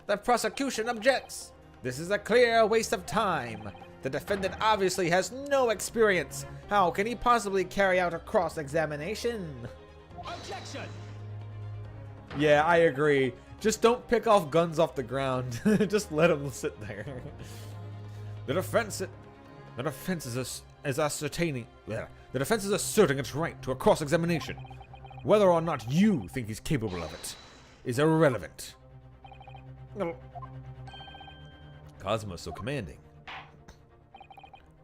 The prosecution objects. This is a clear waste of time. The defendant obviously has no experience. How can he possibly carry out a cross-examination? Objection! Yeah, I agree. Just don't pick off guns off the ground. Just let them sit there. The defense is asserting its right to a cross-examination. Whether or not you think he's capable of it is irrelevant. Cosmo's so commanding.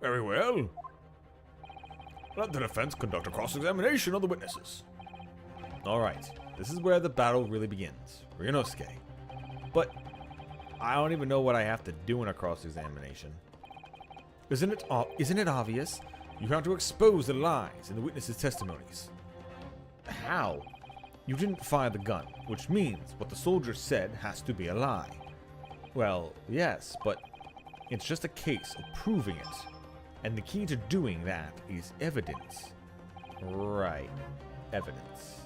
Very well. Let the defense conduct a cross-examination of the witnesses. Alright, this is where the battle really begins. Ryunosuke. But I don't even know what I have to do in a cross-examination. Isn't it obvious? You have to expose the lies in the witnesses' testimonies. How? You didn't fire the gun, which means what the soldier said has to be a lie. Well, yes, but It's just a case of proving it. And the key to doing that is evidence. right. Evidence.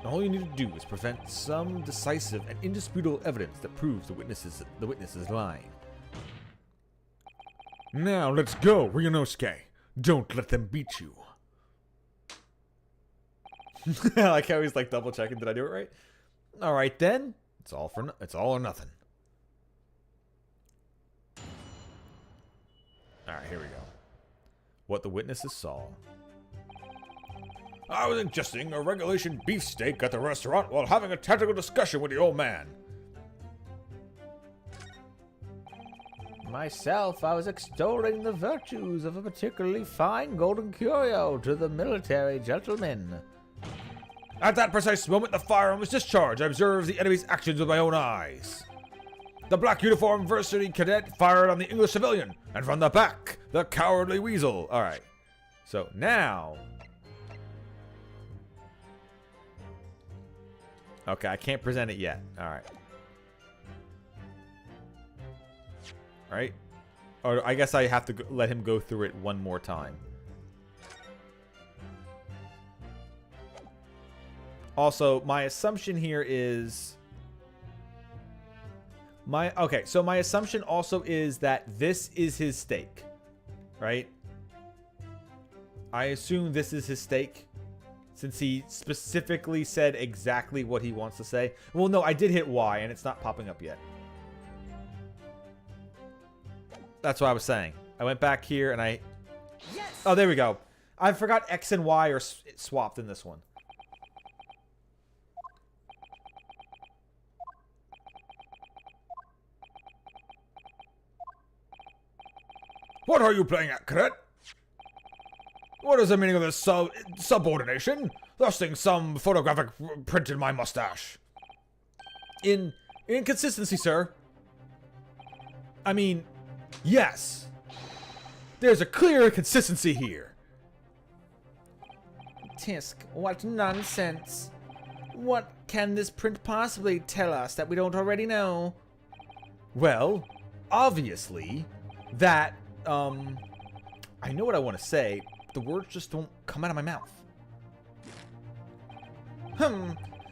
All you need to do is present some decisive and indisputable evidence that proves the witness is lying. Now let's go, Ryunosuke. Don't let them beat you. I like how he's like double checking. Did I do it right? All right then. It's all or nothing. All right, here we go. What the witnesses saw. I was ingesting a regulation beefsteak at the restaurant while having a technical discussion with the old man. Myself, I was extolling the virtues of a particularly fine golden curio to the military gentleman. At that precise moment, the firearm was discharged. I observed the enemy's actions with my own eyes. The black uniformed varsity cadet fired on the English civilian, and from the back, the cowardly weasel. All right. So now. Okay, I can't present it yet. All right. Right? Or I guess I have to let him go through it one more time. Also, my assumption here is... so my assumption also is that this is his stake. Right? I assume this is his stake. Since he specifically said exactly what he wants to say. Well, no, I did hit Y, and it's not popping up yet. That's what I was saying. I went back here, and I... Yes! Oh, there we go. I forgot X and Y are swapped in this one. What are you playing at, cadet? What is the meaning of this subordination? Thrusting some photographic print in my mustache. Inconsistency, sir. I mean, yes. There's a clear inconsistency here. Tisk, what nonsense. What can this print possibly tell us that we don't already know? Well, obviously, that, I know what I want to say, but the words just don't come out of my mouth.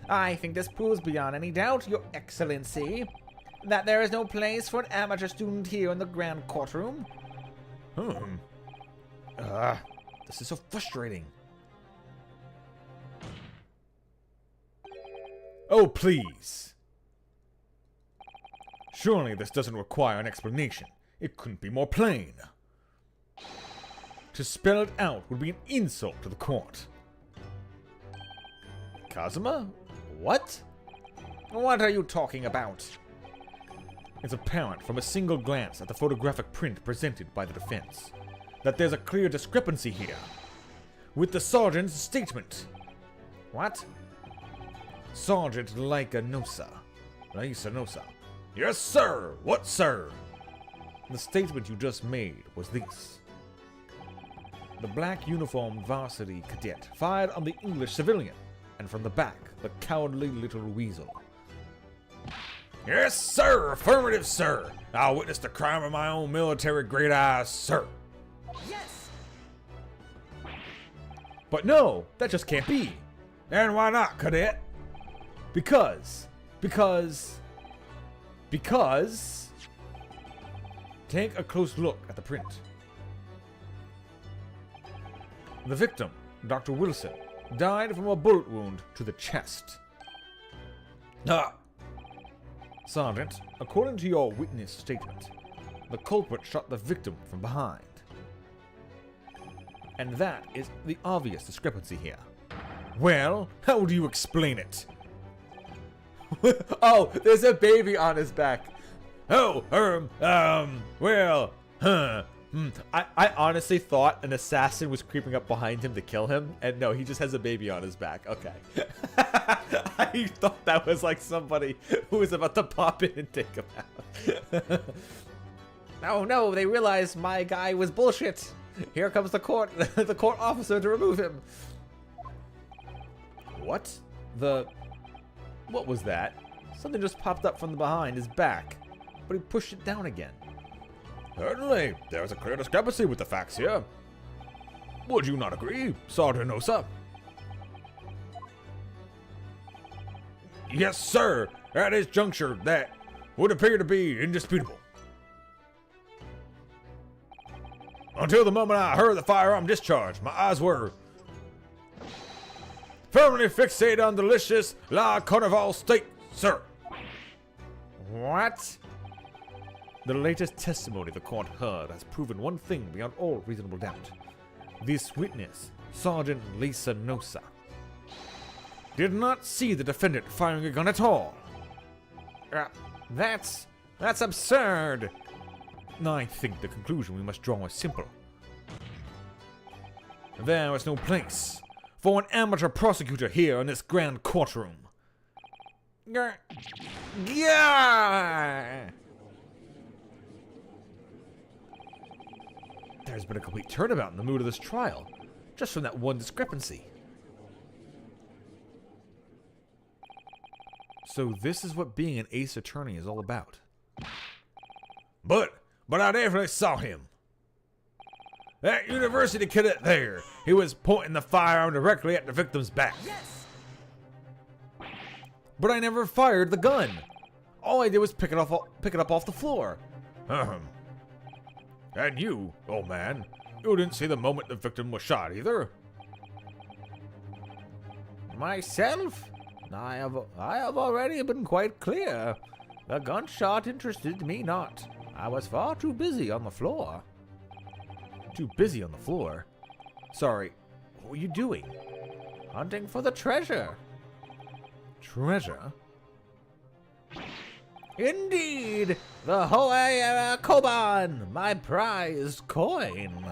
I think this proves beyond any doubt, Your Excellency, that there is no place for an amateur student here in the Grand Courtroom. This is so frustrating. Oh, please. Surely this doesn't require an explanation. It couldn't be more plain. To spell it out would be an insult to the court. Kazuma? What? What are you talking about? It's apparent from a single glance at the photographic print presented by the defense that there's a clear discrepancy here with the sergeant's statement. What? Sergeant Laika Nosa. Yes, sir. What, sir? The statement you just made was this. The black uniformed varsity cadet fired on the English civilian, and from the back, the cowardly little weasel. Yes, sir. Affirmative, sir. I witnessed the crime of my own military great eyes, sir. Yes! But no, that just can't be. And why not, cadet? Because. Take a close look at the print. The victim, Dr. Wilson, died from a bullet wound to the chest. Sergeant, according to your witness statement, the culprit shot the victim from behind. And that is the obvious discrepancy here. Well, how do you explain it? Oh, there's a baby on his back. Oh, well, I honestly thought an assassin was creeping up behind him to kill him, and no, he just has a baby on his back. Okay. I thought that was like somebody who was about to pop in and take him out. Oh no, they realized my guy was bullshit. Here comes the court officer to remove him. what? What was that? Something just popped up from the behind his back, but he pushed it down again. Certainly, there's a clear discrepancy with the facts here. Would you not agree, Sergeant Nosa? Yes, sir. At this juncture, that would appear to be indisputable. Until the moment I heard the firearm discharge, my eyes were firmly fixated on delicious La Carnival steak, sir. What? The latest testimony the court heard has proven one thing beyond all reasonable doubt. This witness, Sergeant Lisa Nosa, did not see the defendant firing a gun at all. That's absurd. I think the conclusion we must draw is simple. There is no place for an amateur prosecutor here in this grand courtroom. Yeah. There's been a complete turnabout in the mood of this trial, just from that one discrepancy. So this is what being an ace attorney is all about. But I definitely saw him. That university cadet there, he was pointing the firearm directly at the victim's back. Yes! But I never fired the gun. All I did was pick it up off the floor. And you, old man, you didn't see the moment the victim was shot either? Myself? I have already been quite clear. The gunshot interested me not. I was far too busy on the floor. Too busy on the floor? Sorry, what were you doing? Hunting for the treasure. Treasure? Indeed, the Hoei Koban, my prized coin.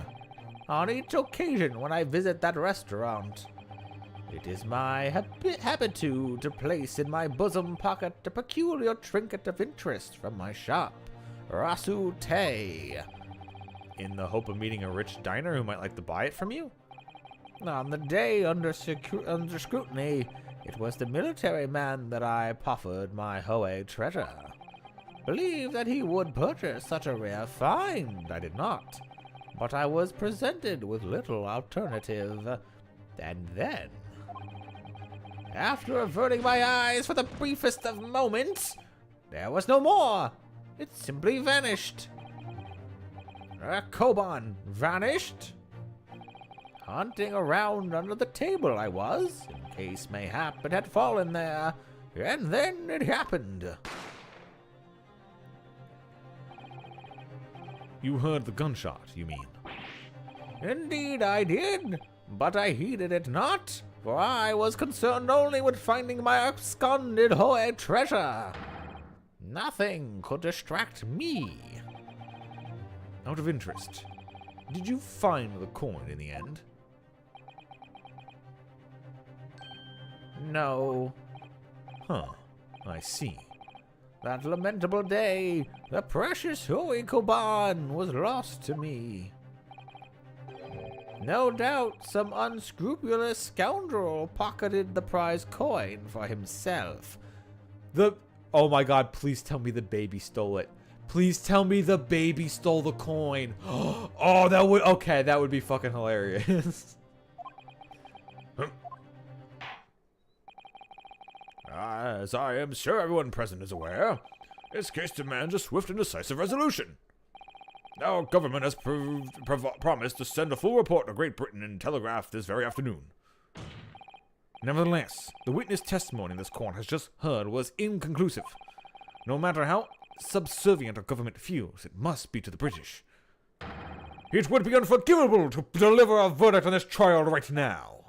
On each occasion when I visit that restaurant, it is my habit to place in my bosom pocket a peculiar trinket of interest from my shop, Rasu Te. In the hope of meeting a rich diner who might like to buy it from you? On the day under scrutiny, it was the military man that I proffered my Hoei treasure. Believed that he would purchase such a rare find, I did not. But I was presented with little alternative. And then, after averting my eyes for the briefest of moments, there was no more. It simply vanished. Koban vanished. Hunting around under the table I was, in case mayhap it had fallen there, and then it happened. You heard the gunshot, you mean? Indeed I did, but I heeded it not, for I was concerned only with finding my absconded Hoei treasure. Nothing could distract me. Out of interest, did you find the coin in the end? No. Huh, I see. That lamentable day, the precious Oikoban was lost to me. No doubt some unscrupulous scoundrel pocketed the prize coin for himself. Oh my god, please tell me the baby stole it. Please tell me the baby stole the coin. Oh, that would be fucking hilarious. As I am sure everyone present is aware, this case demands a swift and decisive resolution. Our government has promised to send a full report to Great Britain and telegraph this very afternoon. Nevertheless, the witness testimony this court has just heard was inconclusive. No matter how subservient our government feels, it must be to the British. It would be unforgivable to deliver a verdict on this trial right now.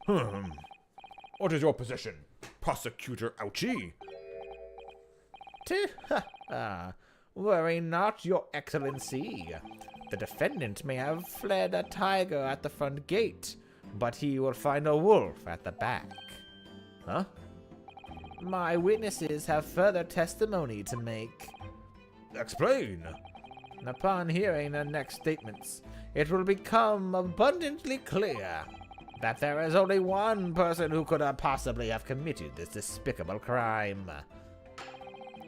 What is your position, Prosecutor Ouchie? Worry not, Your Excellency. The defendant may have fled a tiger at the front gate, but he will find a wolf at the back. Huh? My witnesses have further testimony to make. Explain. Upon hearing the next statements, it will become abundantly clear that there is only one person who could possibly have committed this despicable crime.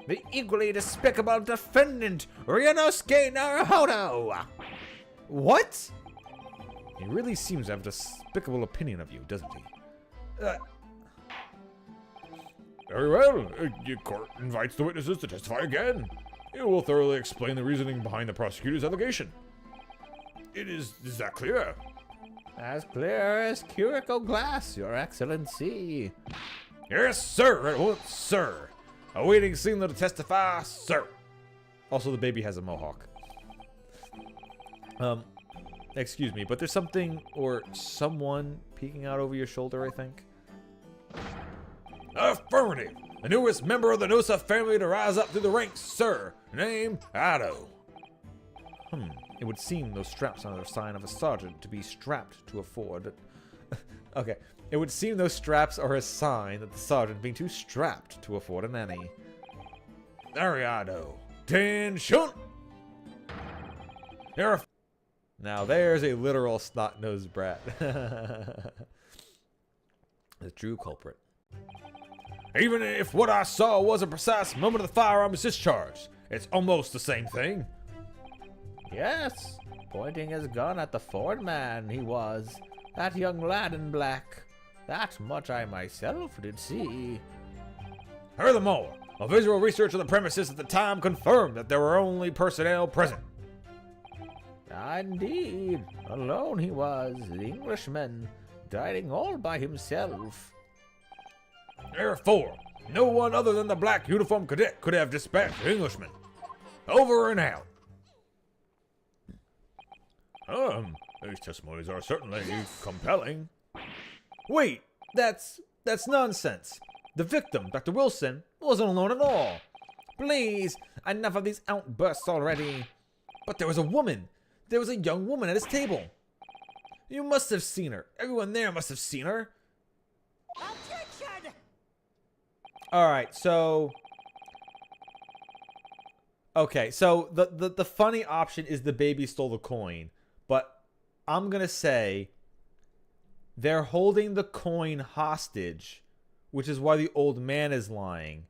The equally despicable defendant, Ryunosuke Naruhodo! What? He really seems to have a despicable opinion of you, doesn't he? Very well. Your court invites the witnesses to testify again. It will thoroughly explain the reasoning behind the prosecutor's allegation. Is that clear? As clear as curacle glass, Your Excellency. Yes, sir. At once, sir. Awaiting signal to testify, sir. Also, the baby has a mohawk. Excuse me, but there's something or someone peeking out over your shoulder, I think. Affirmative. The newest member of the Nosa family to rise up through the ranks, sir. Name, Ado. It would seem those straps are a sign of a sergeant to be strapped to afford. Okay. It would seem those straps are a sign that the sergeant being too strapped to afford a nanny. Ariado. Tension. Now there's a literal snot-nosed brat. The true culprit. Even if what I saw was a precise moment of the firearm's discharge, it's almost the same thing. Yes, pointing his gun at the Ford man, he was. That young lad in black. That much I myself did see. Furthermore, a visual research of the premises at the time confirmed that there were only personnel present. Indeed, alone he was, the Englishman, dining all by himself. Therefore, no one other than the black uniformed cadet could have dispatched the Englishman. Over and out. These testimonies are certainly compelling. Wait, that's nonsense. The victim, Dr. Wilson, wasn't alone at all. Please, enough of these outbursts already. But there was a woman. There was a young woman at his table. You must have seen her. Everyone there must have seen her. Objection! Alright, so... Okay, so the funny option is the baby stole the coin. But I'm gonna say they're holding the coin hostage, which is why the old man is lying.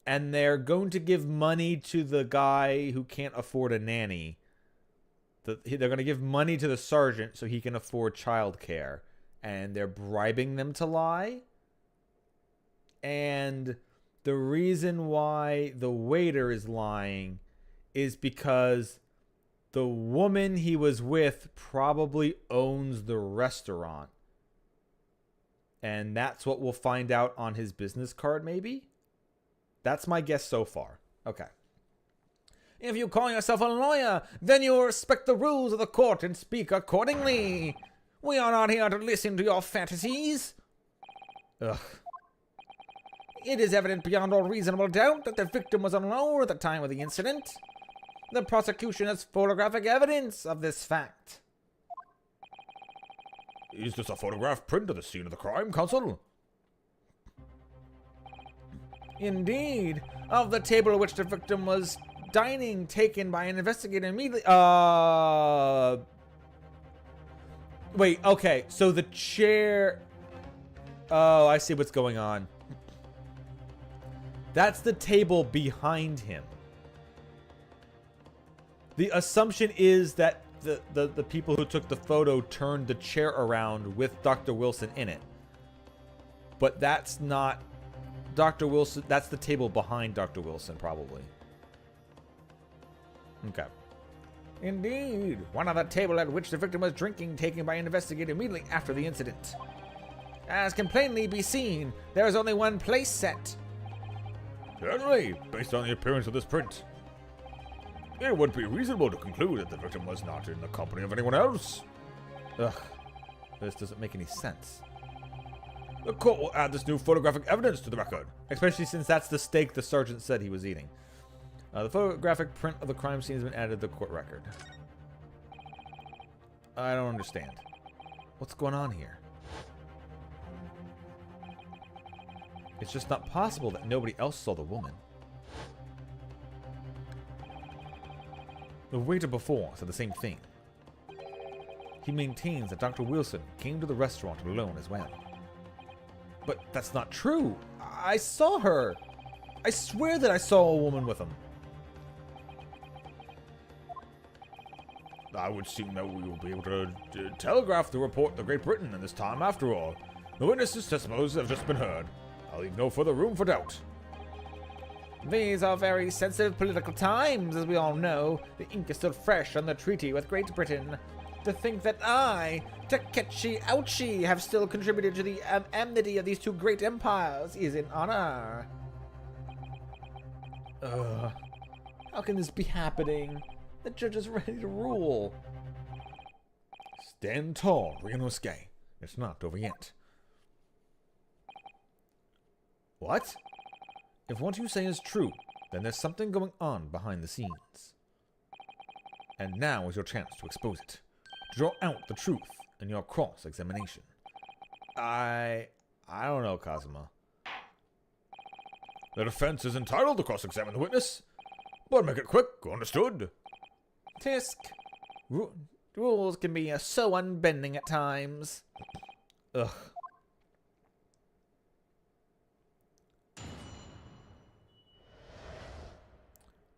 And they're going to give money to the guy who can't afford a nanny. They're going to give money to the sergeant so he can afford childcare. And they're bribing them to lie. And the reason why the waiter is lying is because the woman he was with probably owns the restaurant. And that's what we'll find out on his business card, maybe? That's my guess so far. Okay. If you call yourself a lawyer, then you respect the rules of the court and speak accordingly. We are not here to listen to your fantasies. Ugh. It is evident beyond all reasonable doubt that the victim was alone at the time of the incident. The prosecution has photographic evidence of this fact. Is this a photograph print of the scene of the crime, Consul? Indeed, of the table at which the victim was dining, taken by an investigator immediately. Wait, okay, so the chair. Oh, I see what's going on. That's the table behind him. The assumption is that the people who took the photo turned the chair around with Dr. Wilson in it. But that's not Dr. Wilson. That's the table behind Dr. Wilson, probably. Okay. Indeed, one of the table at which the victim was drinking, taken by an investigator immediately after the incident. As can plainly be seen, there is only one place set. Certainly, based on the appearance of this print, it would be reasonable to conclude that the victim was not in the company of anyone else. Ugh. This doesn't make any sense. The court will add this new photographic evidence to the record. Especially since that's the steak the sergeant said he was eating. The photographic print of the crime scene has been added to the court record. I don't understand. What's going on here? It's just not possible that nobody else saw the woman. The waiter before said the same thing. He maintains that Dr. Wilson came to the restaurant alone as well. But that's not true. I saw her. I swear that I saw a woman with him. I would assume that we will be able to telegraph the report to Great Britain in this time after all. The witnesses' testimonies have just been heard. I'll leave no further room for doubt. These are very sensitive political times, as we all know. The ink is still fresh on the treaty with Great Britain. To think that I, Takeshi Ouchi, have still contributed to the enmity of these two great empires is an honor. How can this be happening? The judge is ready to rule. Stand tall, Ryunosuke. It's not over yet. What? If what you say is true, then there's something going on behind the scenes. And now is your chance to expose it. To draw out the truth in your cross-examination. I don't know, Kazuma. The defense is entitled to cross-examine the witness, but make it quick, understood? Tisk. Rules can be so unbending at times. Ugh.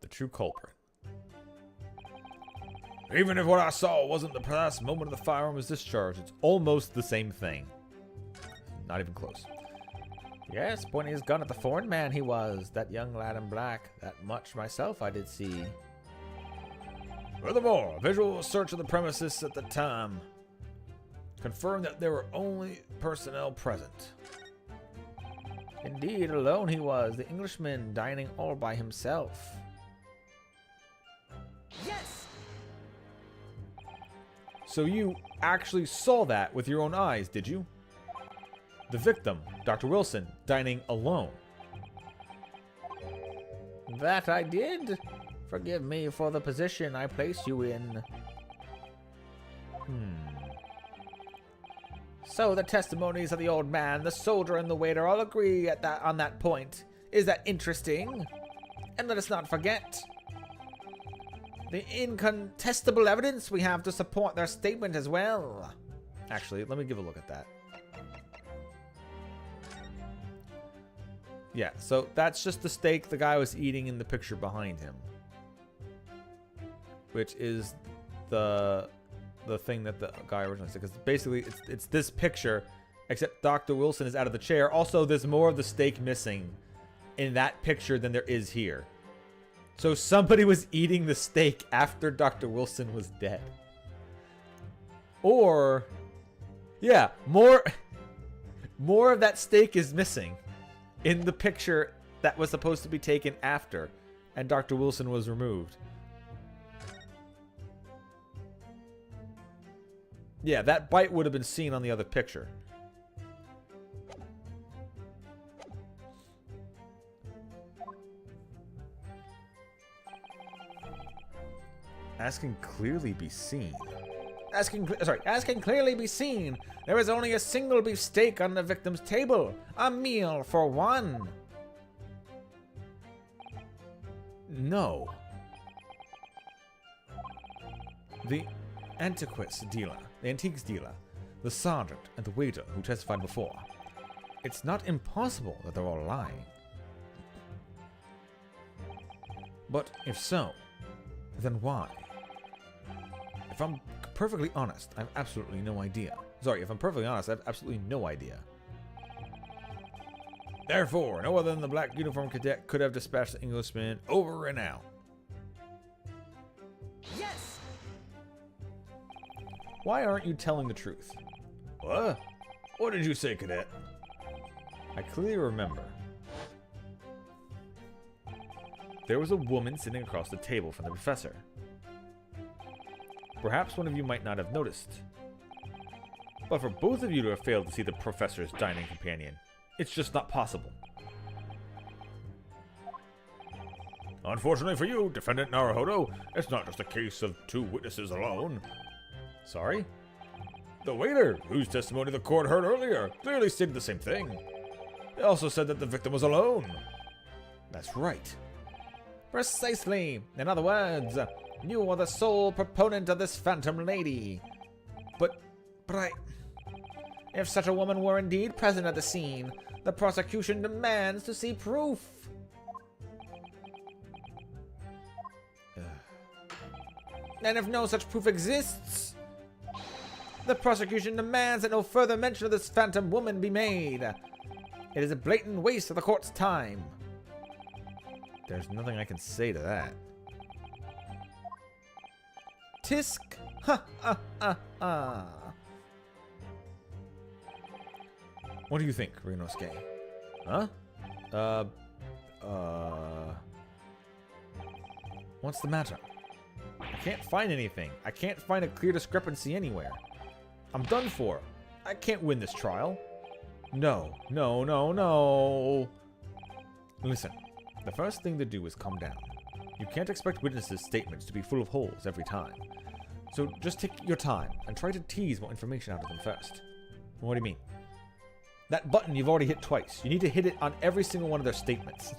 The true culprit. Even if what I saw wasn't the precise moment of the firearm was discharged, it's almost the same thing. Not even close. Yes, pointing his gun at the foreign man he was, that young lad in black. That much myself I did see. Furthermore, a visual search of the premises at the time confirmed that there were only personnel present. Indeed, alone he was, the Englishman dining all by himself. Yes! So you actually saw that with your own eyes, did you? The victim, Dr. Wilson, dining alone. That I did. Forgive me for the position I place you in. So the testimonies of the old man, the soldier, and the waiter all agree on that point. Is that interesting? And let us not forget the incontestable evidence we have to support their statement as well. Actually, let me give a look at that. Yeah, so that's just the steak the guy was eating in the picture behind him. Which is the thing that the guy originally said. Because basically, it's this picture, except Dr. Wilson is out of the chair. Also, there's more of the steak missing in that picture than there is here. So somebody was eating the steak after Dr. Wilson was dead. Or, yeah, more of that steak is missing in the picture that was supposed to be taken after, and Dr. Wilson was removed. Yeah, that bite would have been seen on the other picture. As can clearly be seen. As can clearly be seen, there is only a single beefsteak on the victim's table. A meal for one. No. The antiques dealer, the sergeant, and the waiter who testified before. It's not impossible that they're all lying. But if so, then why? If I'm perfectly honest, I have absolutely no idea. If I'm perfectly honest, I have absolutely no idea. Therefore, no other than the black uniform cadet could have dispatched the Englishman over and out. Yes! Why aren't you telling the truth? What? What did you say, cadet? I clearly remember. There was a woman sitting across the table from the professor. Perhaps one of you might not have noticed. But for both of you to have failed to see the professor's dining companion, it's just not possible. Unfortunately for you, Defendant Naruhodo, it's not just a case of two witnesses alone. Sorry? The waiter, whose testimony the court heard earlier, clearly stated the same thing. He also said that the victim was alone. That's right. Precisely. In other words, you are the sole proponent of this phantom lady. But If such a woman were indeed present at the scene, the prosecution demands to see proof. And if no such proof exists, the prosecution demands that no further mention of this phantom woman be made. It is a blatant waste of the court's time. There's nothing I can say to that. Tisk. Ha ha ha ha. What do you think, Ryunosuke? Huh? What's the matter? I can't find anything. I can't find a clear discrepancy anywhere. I'm done for. I can't win this trial. No. Listen, the first thing to do is calm down. You can't expect witnesses' statements to be full of holes every time. So just take your time and try to tease more information out of them first. What do you mean? That button you've already hit twice. You need to hit it on every single one of their statements.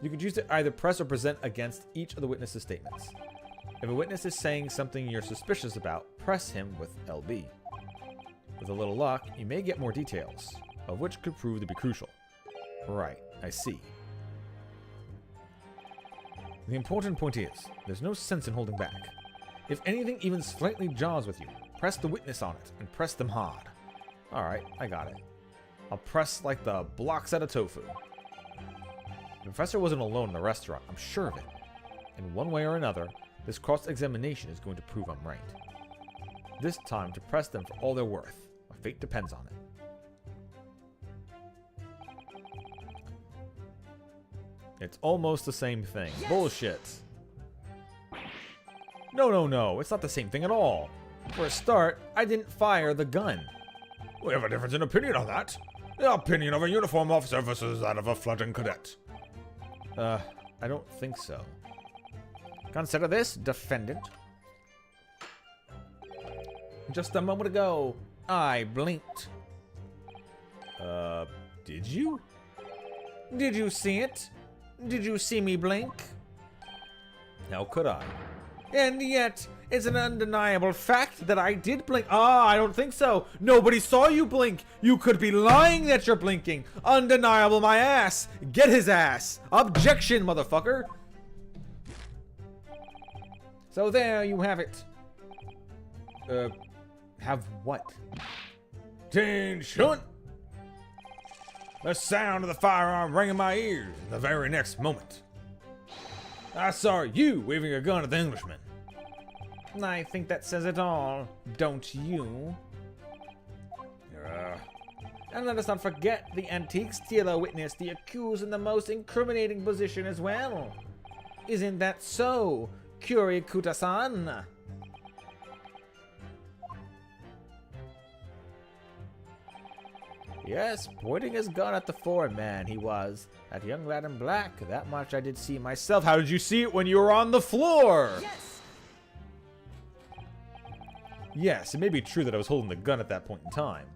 You could use to either press or present against each of the witnesses' statements. If a witness is saying something you're suspicious about, press him with LB. With a little luck, you may get more details, of which could prove to be crucial. Right, I see. The important point is, there's no sense in holding back. If anything even slightly jars with you, press the witness on it, and press them hard. Alright, I got it. I'll press like the blocks out of tofu. The professor wasn't alone in the restaurant, I'm sure of it. In one way or another, this cross-examination is going to prove I'm right. This time to press them for all they're worth. My fate depends on it. It's almost the same thing. Yes! Bullshit. No, it's not the same thing at all. For a start, I didn't fire the gun. We have a difference in opinion on that. The opinion of a uniformed officer versus that of a fledgling cadet. I don't think so. Consider this, defendant. Just a moment ago, I blinked. Did you? Did you see it? Did you see me blink? How could I? And yet, it's an undeniable fact that I did blink. I don't think so. Nobody saw you blink. You could be lying that you're blinking. Undeniable my ass. Get his ass. Objection, motherfucker. So there you have it. Have what? Attention! The sound of the firearm rang in my ears the very next moment. I saw you waving a gun at the Englishman. I think that says it all, don't you? And let us not forget the antique stealer witnessed the accused in the most incriminating position as well. Isn't that so, Kurikuta-san? Yes, pointing his gun at the foreign man, he was. That young lad in black, that much I did see myself. How did you see it when you were on the floor? Yes! Yes, it may be true that I was holding the gun at that point in time.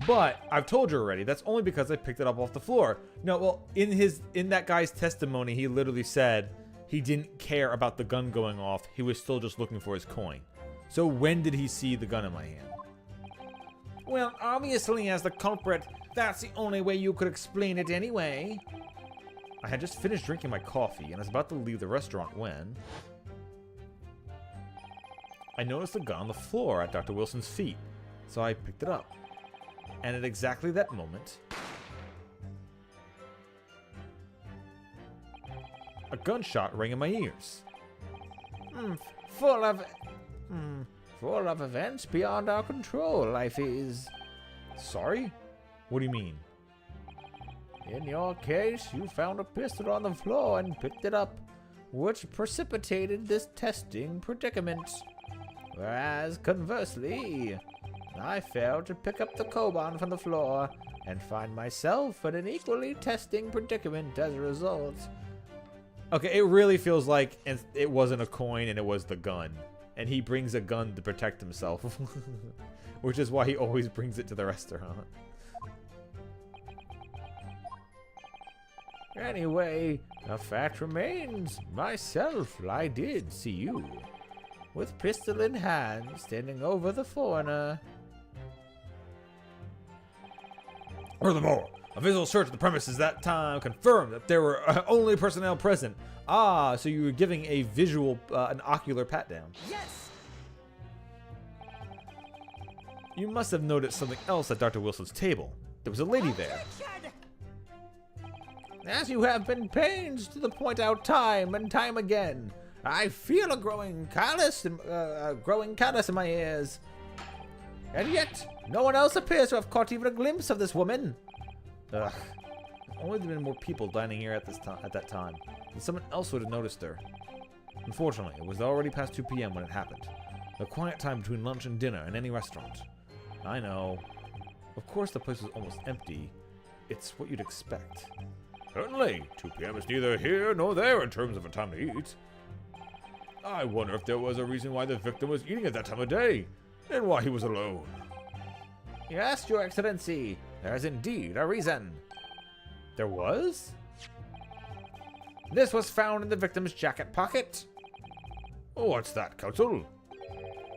But I've told you already, that's only because I picked it up off the floor. No, well, in that guy's testimony, he literally said he didn't care about the gun going off. He was still just looking for his coin. So when did he see the gun in my hand? Well, obviously as the culprit, that's the only way you could explain it anyway. I had just finished drinking my coffee and I was about to leave the restaurant when I noticed a gun on the floor at Dr. Wilson's feet, so I picked it up. And at exactly that moment, a gunshot rang in my ears. Full of events beyond our control, life is. Sorry? What do you mean? In your case, you found a pistol on the floor and picked it up, which precipitated this testing predicament. Whereas, conversely, I failed to pick up the Koban from the floor and find myself in an equally testing predicament as a result. Okay, it really feels like it wasn't a coin and it was the gun. And he brings a gun to protect himself. Which is why he always brings it to the restaurant. Anyway, the fact remains, myself, I did see you, with pistol in hand, standing over the foreigner. Furthermore, a visual search of the premises that time confirmed that there were only personnel present. Ah, so you were giving a visual, an ocular pat-down. Yes! You must have noticed something else at Dr. Wilson's table. There was a lady there. As you have been pains to point out time and time again, I feel a growing callus in my ears. And yet, no one else appears to have caught even a glimpse of this woman. Ugh. Only there been more people dining here at that time, and someone else would have noticed her. Unfortunately, it was already past 2 p.m. when it happened. A quiet time between lunch and dinner in any restaurant. I know. Of course the place was almost empty. It's what you'd expect. Certainly. 2 p.m. is neither here nor there in terms of a time to eat. I wonder if there was a reason why the victim was eating at that time of day, and why he was alone. Yes, Your Excellency. There is indeed a reason. There was? This was found in the victim's jacket pocket. What's that, Counsel?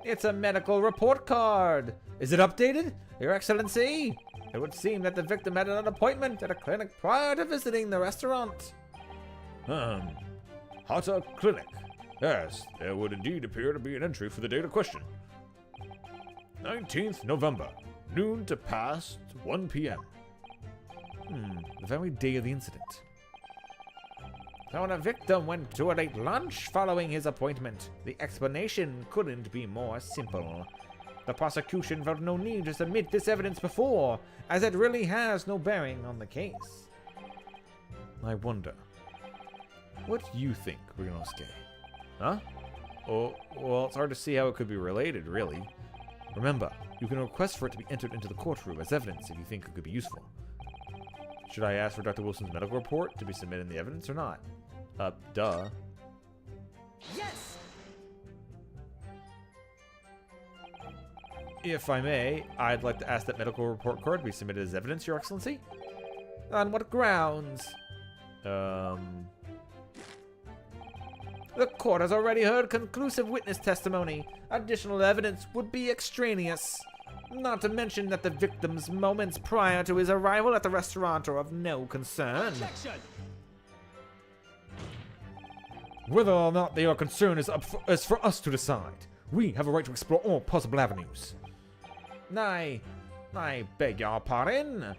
It's a medical report card. Is it updated, Your Excellency? It would seem that the victim had an appointment at a clinic prior to visiting the restaurant. Hata Clinic. Yes, there would indeed appear to be an entry for the date of question. 19th November, noon to past 1 p.m. The very day of the incident. So the victim went to a late lunch following his appointment. The explanation couldn't be more simple. The prosecution felt no need to submit this evidence before, as it really has no bearing on the case. I wonder, what do you think, Ryunosuke? Huh? Oh, well, it's hard to see how it could be related, really. Remember, you can request for it to be entered into the courtroom as evidence if you think it could be useful. Should I ask for Dr. Wilson's medical report to be submitted in the evidence or not? Duh. Yes! If I may, I'd like to ask that medical report card be submitted as evidence, Your Excellency. On what grounds? The court has already heard conclusive witness testimony. Additional evidence would be extraneous. Not to mention that the victim's moments prior to his arrival at the restaurant are of no concern. Objection! Whether or not they are concerned is for us to decide. We have a right to explore all possible avenues. I beg your pardon?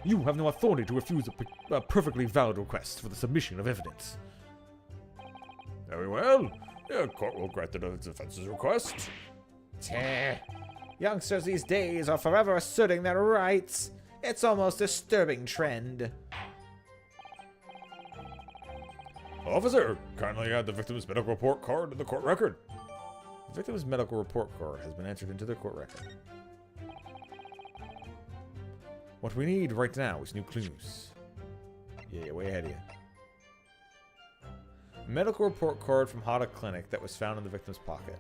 You have no authority to refuse a perfectly valid request for the submission of evidence. Very well. The court will grant the defense's request. Youngsters these days are forever asserting their rights. It's almost a disturbing trend. Officer, kindly add the victim's medical report card to the court record. The victim's medical report card has been entered into the court record. What we need right now is new clues. Yeah, way ahead of you. Medical report card from Hata Clinic that was found in the victim's pocket.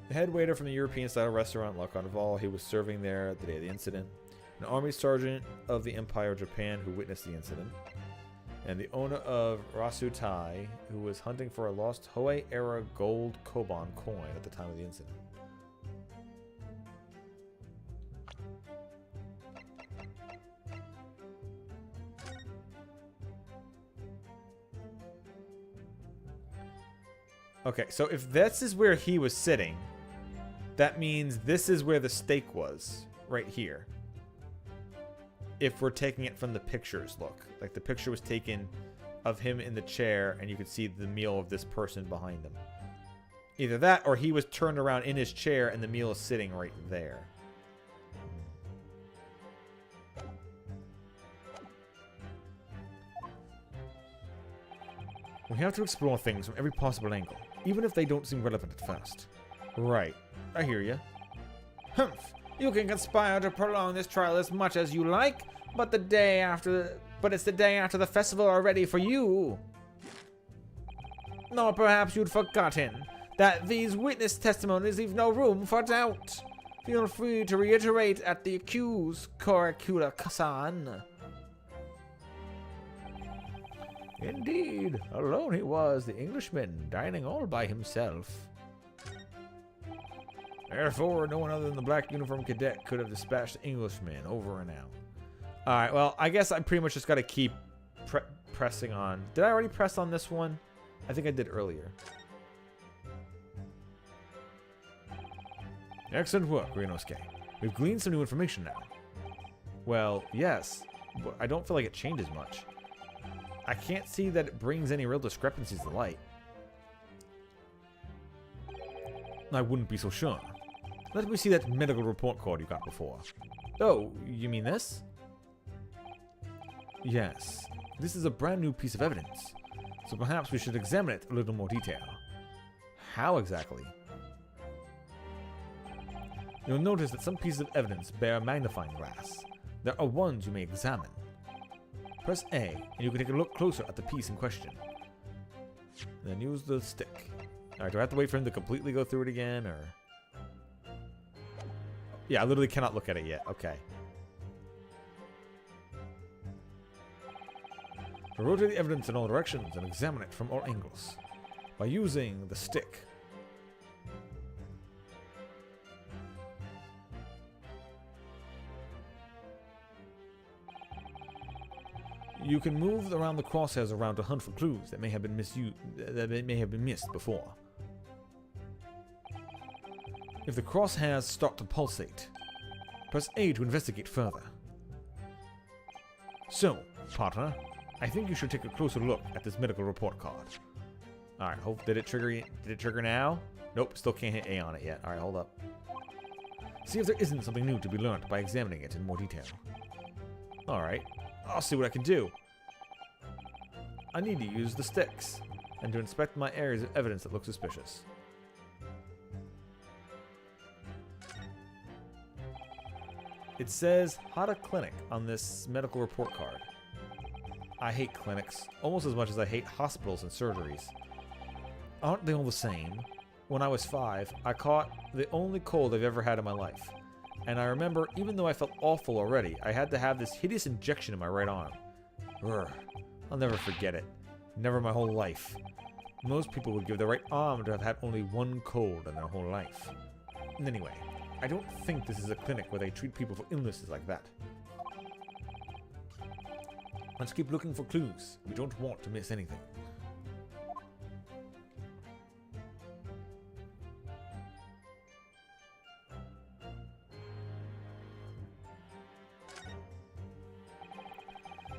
The head waiter from the European-style restaurant La Carnival, he was serving there the day of the incident. An army sergeant of the Empire of Japan who witnessed the incident. And the owner of Rasutai, who was hunting for a lost Hoei-era gold Koban coin at the time of the incident. Okay, so if this is where he was sitting, that means this is where the steak was, right here. If we're taking it from the pictures look. Like the picture was taken of him in the chair and you could see the meal of this person behind him. Either that or he was turned around in his chair and the meal is sitting right there. We have to explore things from every possible angle, even if they don't seem relevant at first. Right. I hear you. Humph! You can conspire to prolong this trial as much as you like, but it's the day after the festival already for you. Or perhaps you'd forgotten that these witness testimonies leave no room for doubt. Feel free to reiterate at the accused, Korakura-san. Indeed, alone he was, the Englishman, dining all by himself. Therefore, no one other than the black uniform cadet could have dispatched the Englishman over and out. Alright, well, I guess I pretty much just gotta keep pressing on. Did I already press on this one? I think I did earlier. Excellent work, Ryunosuke. We've gleaned some new information now. Well, yes, but I don't feel like it changes much. I can't see that it brings any real discrepancies to light. I wouldn't be so sure. Let me see that medical report card you got before. Oh, you mean this? Yes. This is a brand new piece of evidence, so perhaps we should examine it in a little more detail. How exactly? You'll notice that some pieces of evidence bear a magnifying glass. There are ones you may examine. Press A, and you can take a look closer at the piece in question. Then use the stick. Alright, do I have to wait for him to completely go through it again, or...? Yeah, I literally cannot look at it yet. Okay. To rotate the evidence in all directions and examine it from all angles. By using the stick. You can move around the crosshairs around to hunt for clues that may have been missed before. If the crosshairs start to pulsate, press A to investigate further. So, partner, I think you should take a closer look at this medical report card. Alright, did it trigger now? Nope, still can't hit A on it yet. Alright, hold up. See if there isn't something new to be learned by examining it in more detail. Alright, I'll see what I can do. I need to use the sticks, and to inspect my areas of evidence that look suspicious. It says Hata Clinic on this medical report card. I hate clinics, almost as much as I hate hospitals and surgeries. Aren't they all the same? When I was 5, I caught the only cold I've ever had in my life. And I remember, even though I felt awful already, I had to have this hideous injection in my right arm. Urgh. I'll never forget it. Never my whole life. Most people would give their right arm to have had only one cold in their whole life. And anyway, I don't think this is a clinic where they treat people for illnesses like that. Let's keep looking for clues. We don't want to miss anything.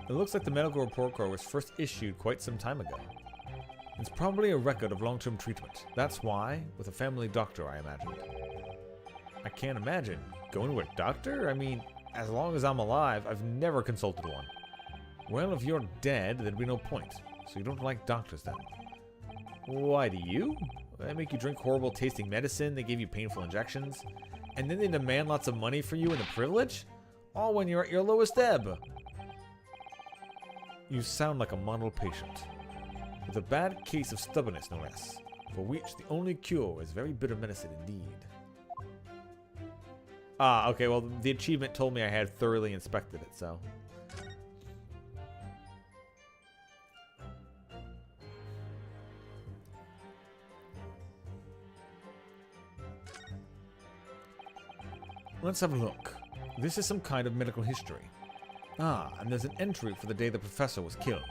It looks like the medical report card was first issued quite some time ago. It's probably a record of long-term treatment. That's why, with a family doctor, I imagined. I can't imagine. Going to a doctor? I mean, as long as I'm alive, I've never consulted one. Well, if you're dead, there'd be no point. So you don't like doctors then. Why do you? They make you drink horrible tasting medicine, they give you painful injections, and then they demand lots of money for you and the privilege? All when you're at your lowest ebb. You sound like a model patient. With a bad case of stubbornness, no less. for which the only cure is very bitter medicine indeed. Ah, okay, well, the achievement told me I had thoroughly inspected it, so... Let's have a look. This is some kind of medical history. Ah, and there's an entry for the day the professor was killed.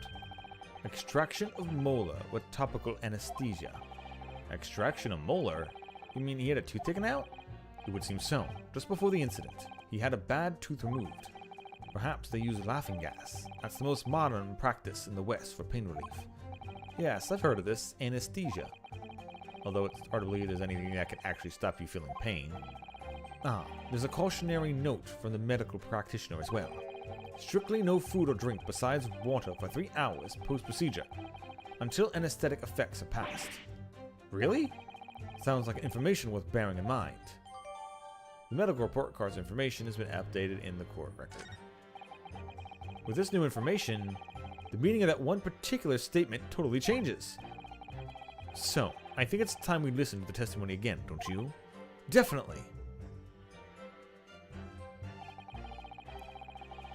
Extraction of molar with topical anesthesia. Extraction of molar? You mean he had a tooth taken out? It would seem so. Just before the incident, he had a bad tooth removed. Perhaps they use laughing gas. That's the most modern practice in the West for pain relief. Yes, I've heard of this, anesthesia. Although it's hard to believe there's anything that can actually stop you feeling pain. Ah, there's a cautionary note from the medical practitioner as well. Strictly no food or drink besides water for 3 hours post-procedure, until anesthetic effects are passed. Really? Sounds like information worth bearing in mind. The medical report card's information has been updated in the court record. With this new information, the meaning of that one particular statement totally changes. So, I think it's time we listen to the testimony again, don't you? Definitely!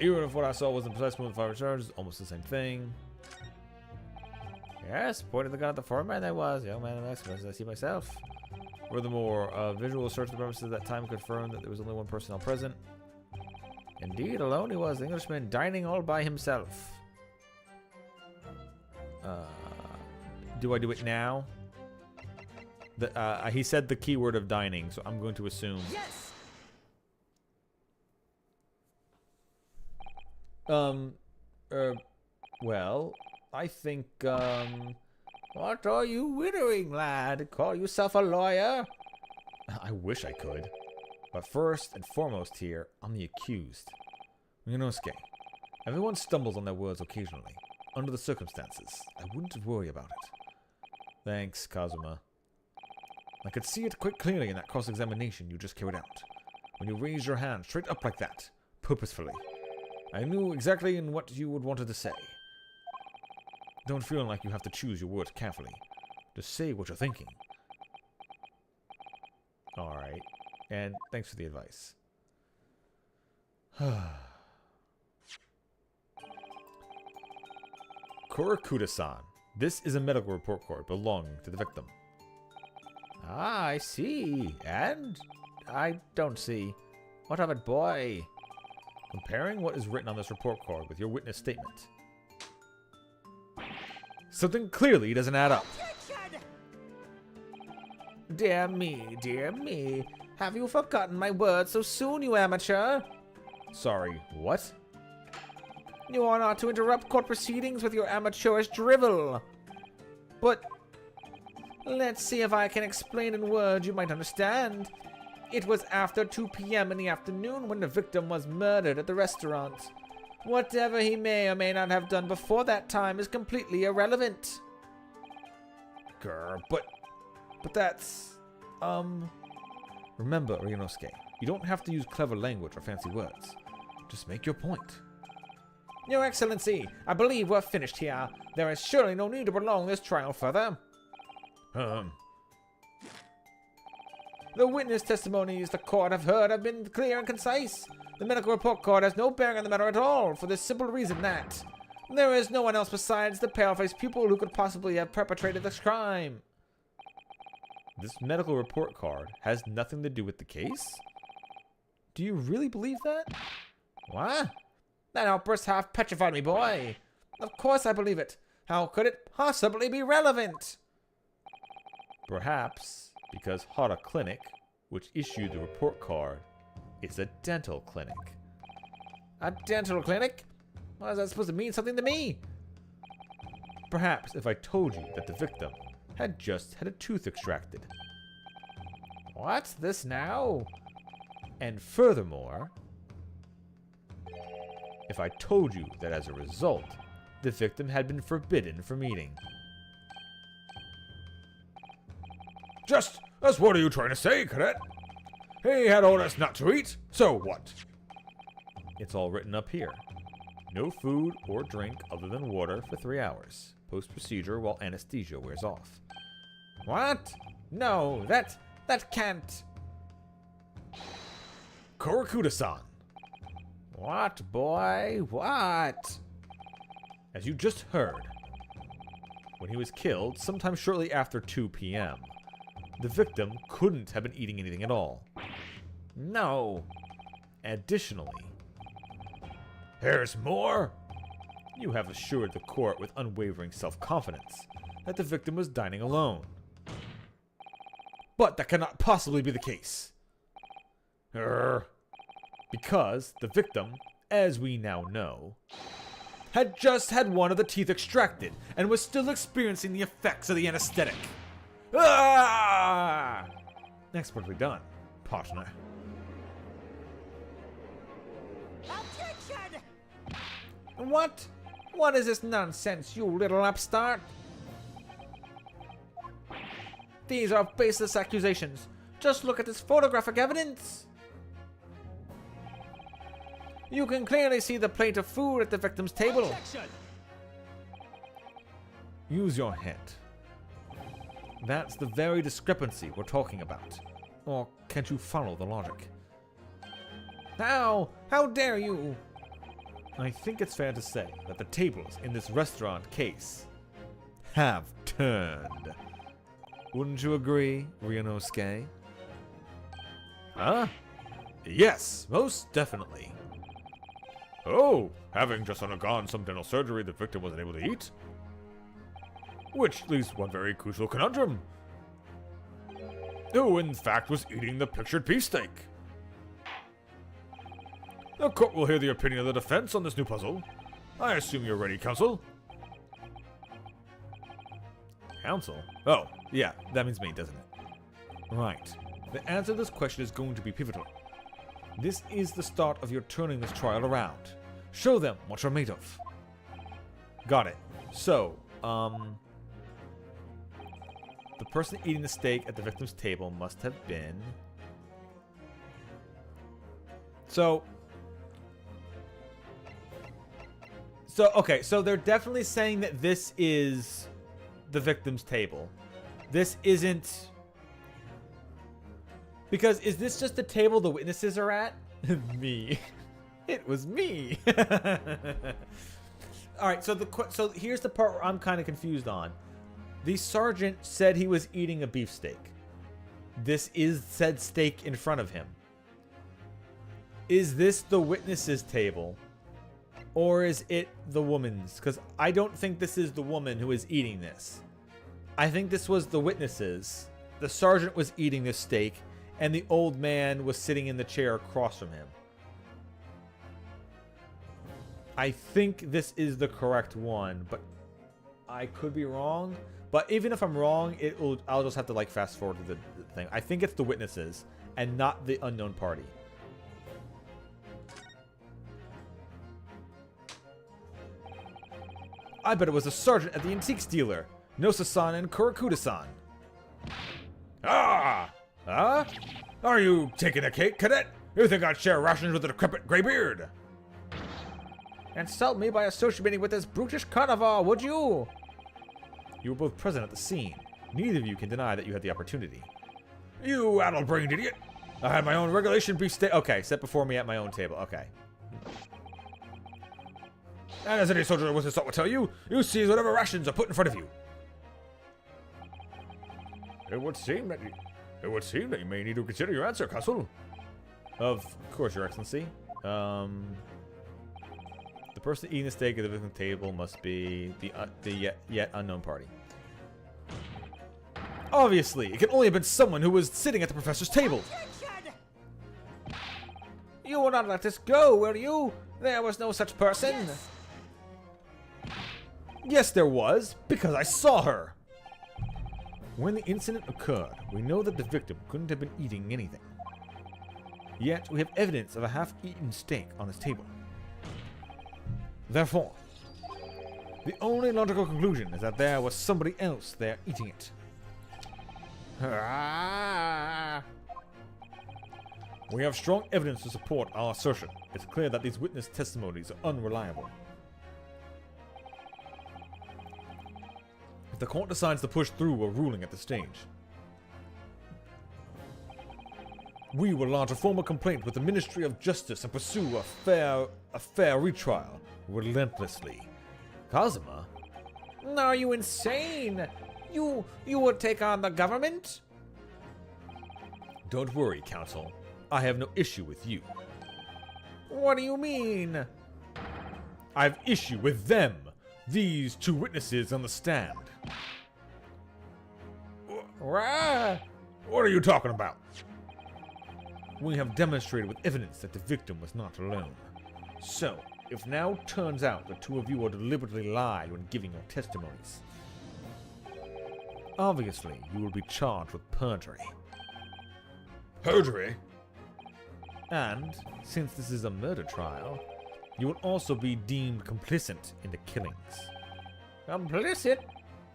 Even if what I saw wasn't precise with 5 charges, it's almost the same thing. Yes, pointed the gun at the foreman I was. Young man, as I see myself. Furthermore, a visual search of the premises at that time confirmed that there was only one personnel present. Indeed, alone he was, the Englishman dining all by himself. Do I do it now? He said the keyword of dining, so I'm going to assume. Yes! Well, I think, What are you wittering, lad? Call yourself a lawyer? I wish I could. But first and foremost here, I'm the accused. Ryunosuke, everyone stumbles on their words occasionally. Under the circumstances, I wouldn't worry about it. Thanks, Kazuma. I could see it quite clearly in that cross-examination you just carried out. When you raised your hand straight up like that, purposefully. I knew exactly in what you would wanted to say. Don't feel like you have to choose your words carefully. Just say what you're thinking. Alright. And thanks for the advice. Kurakuda-san. This is a medical report card belonging to the victim. Ah, I see. And? I don't see. What of it, boy? Comparing what is written on this report card with your witness statement. Something clearly doesn't add up. Dear me. Have you forgotten my words so soon, you amateur? Sorry, what? You are not to interrupt court proceedings with your amateurish drivel. But let's see if I can explain in words you might understand. It was after 2 p.m. in the afternoon when the victim was murdered at the restaurant. Whatever he may or may not have done before that time is completely irrelevant. Grr, but that's... Remember, Ryunosuke, you don't have to use clever language or fancy words. Just make your point. Your Excellency, I believe we're finished here. There is surely no need to prolong this trial further. The witness testimonies the court have heard have been clear and concise. The medical report card has no bearing on the matter at all, for the simple reason that there is no one else besides the pale-faced pupil who could possibly have perpetrated this crime. This medical report card has nothing to do with the case? Do you really believe that? What? That outburst half petrified me, boy. Of course I believe it. How could it possibly be relevant? Perhaps because Hara Clinic, which issued the report card, is a dental clinic. A dental clinic? Why is that supposed to mean something to me? Perhaps if I told you that the victim had just had a tooth extracted. What? This now? And furthermore, if I told you that as a result, the victim had been forbidden from eating. Just as what are you trying to say, cadet? He had orders not to eat, so what? It's all written up here. No food or drink other than water for 3 hours, post-procedure while anesthesia wears off. What? No, that can't. Korakuda-san. What, boy? What? As you just heard, when he was killed sometime shortly after 2 p.m., the victim couldn't have been eating anything at all. No. Additionally, there's more! You have assured the court with unwavering self-confidence that the victim was dining alone. But that cannot possibly be the case. Because the victim, as we now know, had just had one of the teeth extracted and was still experiencing the effects of the anesthetic. Ah! Expertly done, partner. Objection! What? What is this nonsense, you little upstart? These are baseless accusations. Just look at this photographic evidence. You can clearly see the plate of food at the victim's table. Objection! Use your head. That's the very discrepancy we're talking about. Or can't you follow the logic? How? How dare you? I think it's fair to say that the tables in this restaurant case have turned. Wouldn't you agree, Ryunosuke? Huh? Yes, most definitely. Oh, having just undergone some dental surgery, the victim wasn't able to eat? Which leaves one very crucial conundrum. Who, in fact, was eating the pictured beefsteak? The court will hear the opinion of the defense on this new puzzle. I assume you're ready, counsel? Counsel? Oh, yeah, that means me, doesn't it? Right. The answer to this question is going to be pivotal. This is the start of your turning this trial around. Show them what you're made of. Got it. So, the person eating the steak at the victim's table must have been... Okay, so they're definitely saying that this is the victim's table. This isn't... Because is this just the table the witnesses are at? Me. It was me. Alright, so here's the part where I'm kind of confused on. The sergeant said he was eating a beefsteak. This is said steak in front of him. Is this the witness's table? Or is it the woman's? Because I don't think this is the woman who is eating this. I think this was the witness's. The sergeant was eating this steak, and the old man was sitting in the chair across from him. I think this is the correct one, but I could be wrong. But even if I'm wrong, I'll just have to like fast forward to the thing. I think it's the witnesses and not the unknown party. I bet it was the sergeant at the antiques dealer, Nosa-san and Korakuda-san. Ah! Huh? Are you taking a cake, cadet? You think I'd share rations with a decrepit graybeard? Insult me by associating with this brutish carnivore, would you? You were both present at the scene. Neither of you can deny that you had the opportunity. You addle-brained idiot! I had my own regulation beefsteak. Okay, set before me at my own table. Okay. And as any soldier with assault will tell you, you seize whatever rations are put in front of you. It would seem that you may need to consider your answer, Consul. Of course, Your Excellency. The person eating the steak at the victim table must be the yet unknown party. Obviously, it can only have been someone who was sitting at the professor's table. Objection! You will not let this go, will you? There was no such person. Yes. Yes, there was, because I saw her. When the incident occurred, we know that the victim couldn't have been eating anything. Yet, we have evidence of a half-eaten steak on his table. Therefore, the only logical conclusion is that there was somebody else there eating it. Ah. We have strong evidence to support our assertion. It's clear that these witness testimonies are unreliable. If the court decides to push through a ruling at this stage, we will lodge a formal complaint with the Ministry of Justice and pursue a fair retrial relentlessly. Kazuma? Are you insane? You would take on the government? Don't worry, Counsel. I have no issue with you. What do you mean? I have issue with them. These two witnesses on the stand. Rah! What are you talking about? We have demonstrated with evidence that the victim was not alone. So, if now turns out the two of you are deliberately lied when giving your testimonies, obviously you will be charged with perjury. Perjury? And, since this is a murder trial, you will also be deemed complicit in the killings. Complicit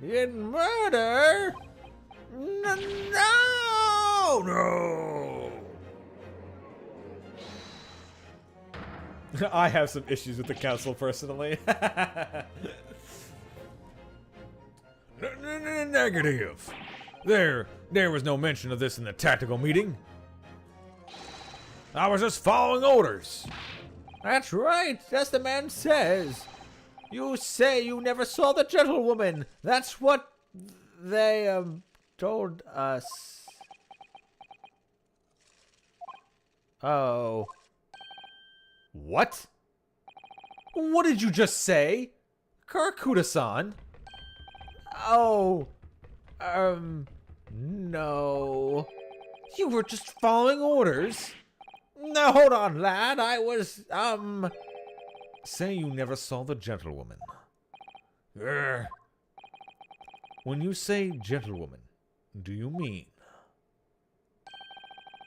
in murder? No! No! I have some issues with the council personally. Negative. There was no mention of this in the tactical meeting. I was just following orders. That's right, as the man says. You say you never saw the gentlewoman. That's what they, told us. Oh. What? What did you just say? Karakuda-san? Oh. No. You were just following orders? Now, hold on, lad. I was, Say you never saw the gentlewoman. When you say gentlewoman, do you mean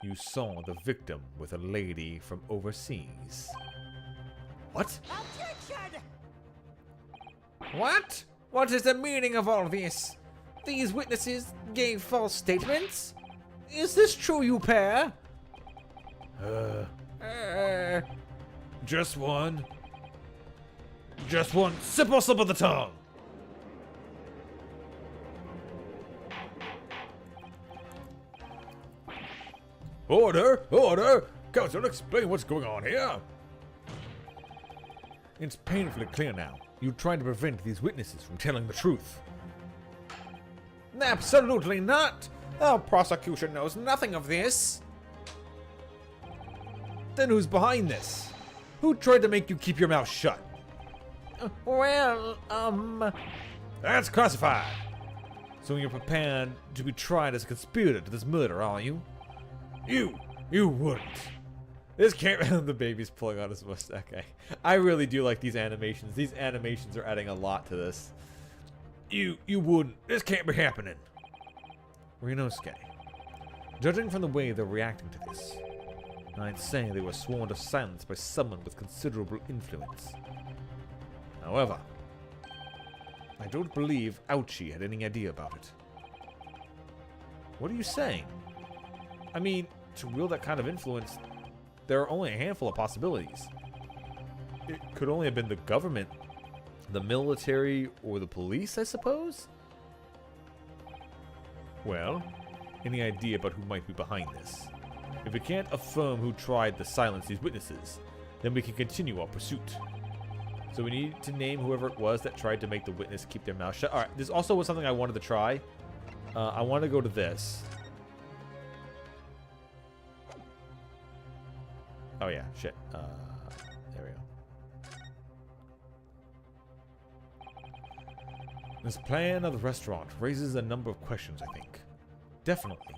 you saw the victim with a lady from overseas? What? Objection! What? What is the meaning of all this? These witnesses gave false statements? Is this true, you pair? Just one. Just one simple slip of the tongue. Order! Order! Counsel, explain what's going on here. It's painfully clear now. You tried to prevent these witnesses from telling the truth. Absolutely not! Our prosecution knows nothing of this. Then who's behind this? Who tried to make you keep your mouth shut? Well, That's classified. So you're prepared to be tried as a conspirator to this murder, are you? You wouldn't. This can't. The baby's pulling on his mustache. Okay. I really do like these animations. These animations are adding a lot to this. You wouldn't. This can't be happening. Ryunosuke, judging from the way they're reacting to this, I'd say they were sworn to silence by someone with considerable influence. However, I don't believe Ouchi had any idea about it. What are you saying? I mean, to wield that kind of influence, there are only a handful of possibilities. It could only have been the government, the military, or the police, I suppose? Well, any idea about who might be behind this? If we can't affirm who tried to silence these witnesses, then we can continue our pursuit. So we need to name whoever it was that tried to make the witness keep their mouth shut. Alright, this also was something I wanted to try. I want to go to this. Oh yeah, shit. There we go. This plan of the restaurant raises a number of questions, I think. Definitely.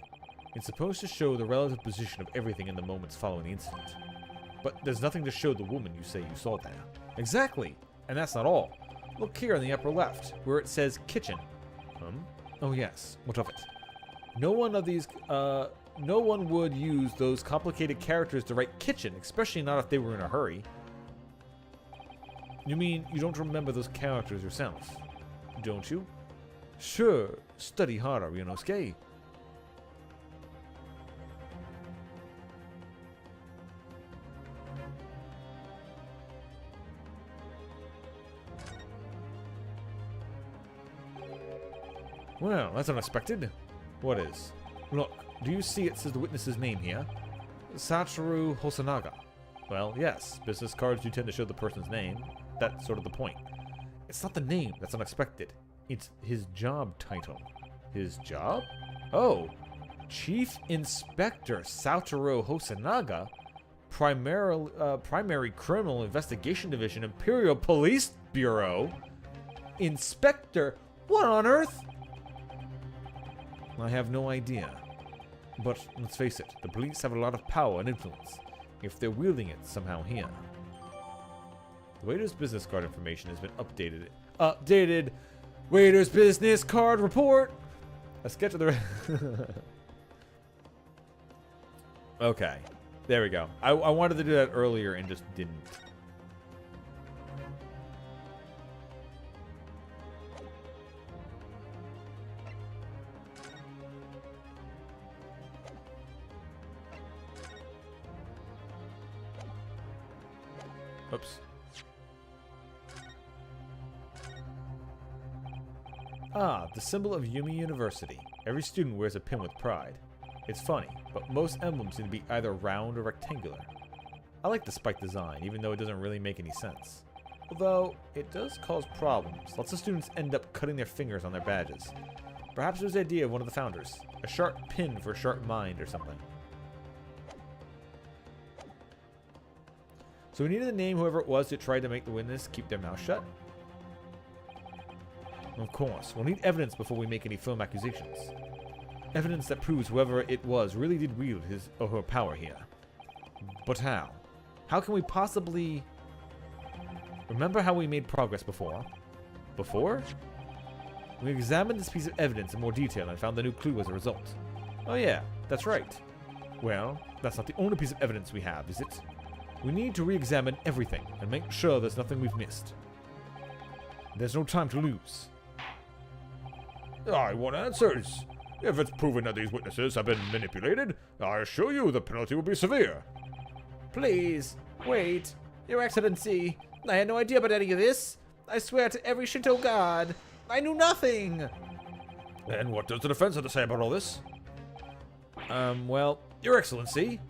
It's supposed to show the relative position of everything in the moments following the incident. But there's nothing to show the woman you say you saw there. Exactly! And that's not all. Look here in the upper left, where it says kitchen. Oh yes, what of it? No one would use those complicated characters to write kitchen, especially not if they were in a hurry. You mean you don't remember those characters yourself, don't you? Sure, study harder, Ryunosuke. Well, that's unexpected. What is? Look, do you see it says the witness's name here? Satoru Hosonaga. Well, yes, business cards do tend to show the person's name. That's sort of the point. It's not the name that's unexpected. It's his job title. His job? Oh, Chief Inspector Satoru Hosonaga, Primary Criminal Investigation Division, Imperial Police Bureau. Inspector? What on earth? I have no idea. But let's face it, the police have a lot of power and influence, if they're wielding it somehow here. The waiter's business card information has been updated. Updated! Waiter's business card report! A sketch of the... Okay. There we go. I wanted to do that earlier and just didn't. Oops. Ah, the symbol of Yumi University. Every student wears a pin with pride. It's funny, but most emblems seem to be either round or rectangular. I like the spike design, even though it doesn't really make any sense. Although, it does cause problems. Lots of students end up cutting their fingers on their badges. Perhaps it was the idea of one of the founders. A sharp pin for a sharp mind or something. So we needed to name whoever it was that tried to make the witness keep their mouth shut? Of course, we'll need evidence before we make any firm accusations. Evidence that proves whoever it was really did wield his or her power here. But how? How can we possibly... Remember how we made progress before? Before? We examined this piece of evidence in more detail and found the new clue as a result. Oh yeah, that's right. Well, that's not the only piece of evidence we have, is it? We need to re-examine everything and make sure there's nothing we've missed. There's no time to lose. I want answers. If it's proven that these witnesses have been manipulated, I assure you the penalty will be severe. Please, wait. Your Excellency, I had no idea about any of this. I swear to every Shinto god, I knew nothing. And what does the defense have to say about all this? Well, Your Excellency.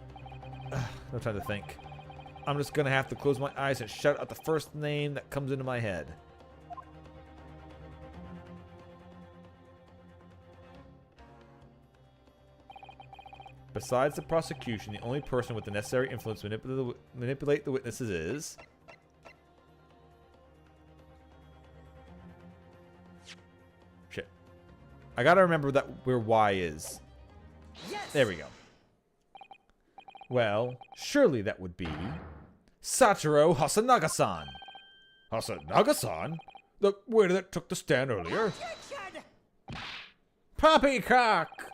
No time to think. I'm just gonna have to close my eyes and shout out the first name that comes into my head. Besides the prosecution, the only person with the necessary influence to manipulate the witnesses is... Shit. I gotta remember that where Y is. Yes! There we go. Well, surely that would be... Satoru Hosonaga-san! Hosonaga-san? The waiter that took the stand earlier? Poppycock!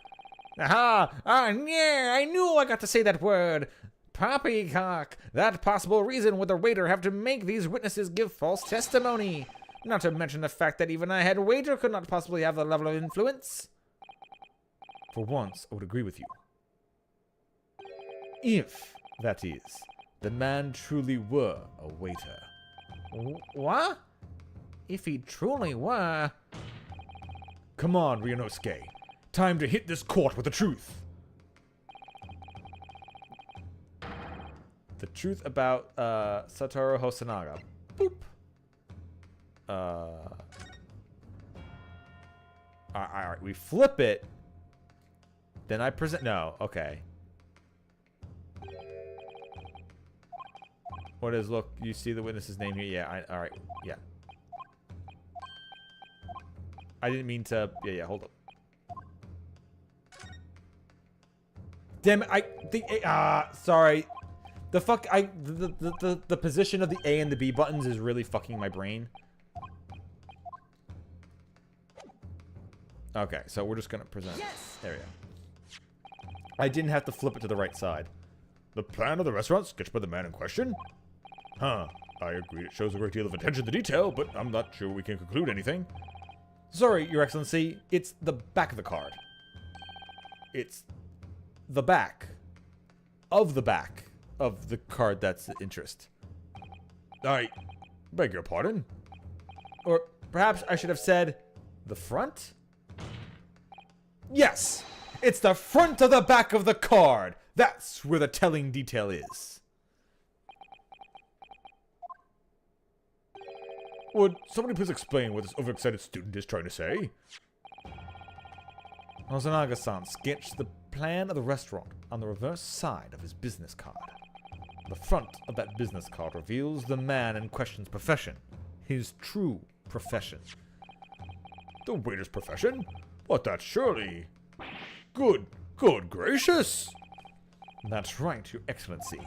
Aha! Yeah, I knew I got to say that word. Poppycock. That possible reason would the waiter have to make these witnesses give false testimony. Not to mention the fact that even a head waiter could not possibly have the level of influence. For once, I would agree with you. If, that is, the man truly were a waiter. What? If he truly were... Come on, Ryunosuke. Time to hit this court with the truth. The truth about Satoru Hosonaga. Boop. Alright, we flip it. Then I present... No, okay. What is, look, you see the witness's name here? Yeah, alright, yeah. I didn't mean to... Yeah, hold up. Damn it, sorry. The position of the A and the B buttons is really fucking my brain. Okay, so we're just gonna present. Yes! There we go. I didn't have to flip it to the right side. The plan of the restaurant sketched by the man in question? Huh, I agree it shows a great deal of attention to detail, but I'm not sure we can conclude anything. Sorry, Your Excellency, it's the back of the card. It's the back of the card that's the interest. I beg your pardon? Or perhaps I should have said the front? Yes! It's the front of the back of the card! That's where the telling detail is. Would somebody please explain what this overexcited student is trying to say? Hosonaga-san sketched the plan of the restaurant on the reverse side of his business card. The front of that business card reveals the man in question's profession. His true profession. The waiter's profession? But that's surely... Good gracious! That's right, Your Excellency.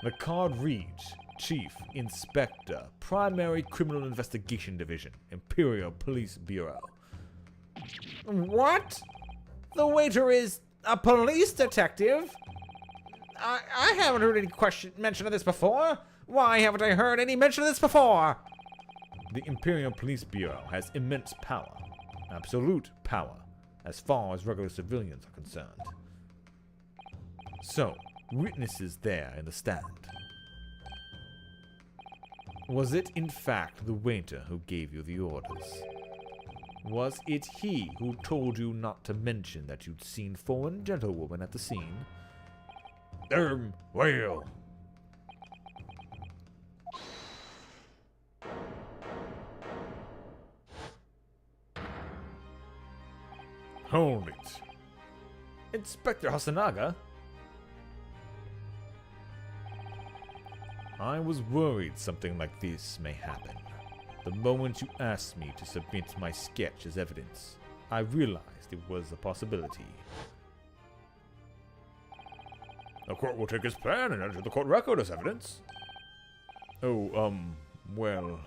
The card reads, Chief Inspector, Primary Criminal Investigation Division, Imperial Police Bureau. What? The waiter is a police detective? I haven't heard any mention of this before. Why haven't I heard any mention of this before? The Imperial Police Bureau has immense power. Absolute power, as far as regular civilians are concerned. So, witnesses there in the stand. Was it in fact the waiter who gave you the orders? Was it he who told you not to mention that you'd seen foreign gentlewoman at the scene? Well... Hold it. Inspector Hosonaga? I was worried something like this may happen. The moment you asked me to submit my sketch as evidence, I realized it was a possibility. The court will take his plan and enter the court record as evidence. Oh, well...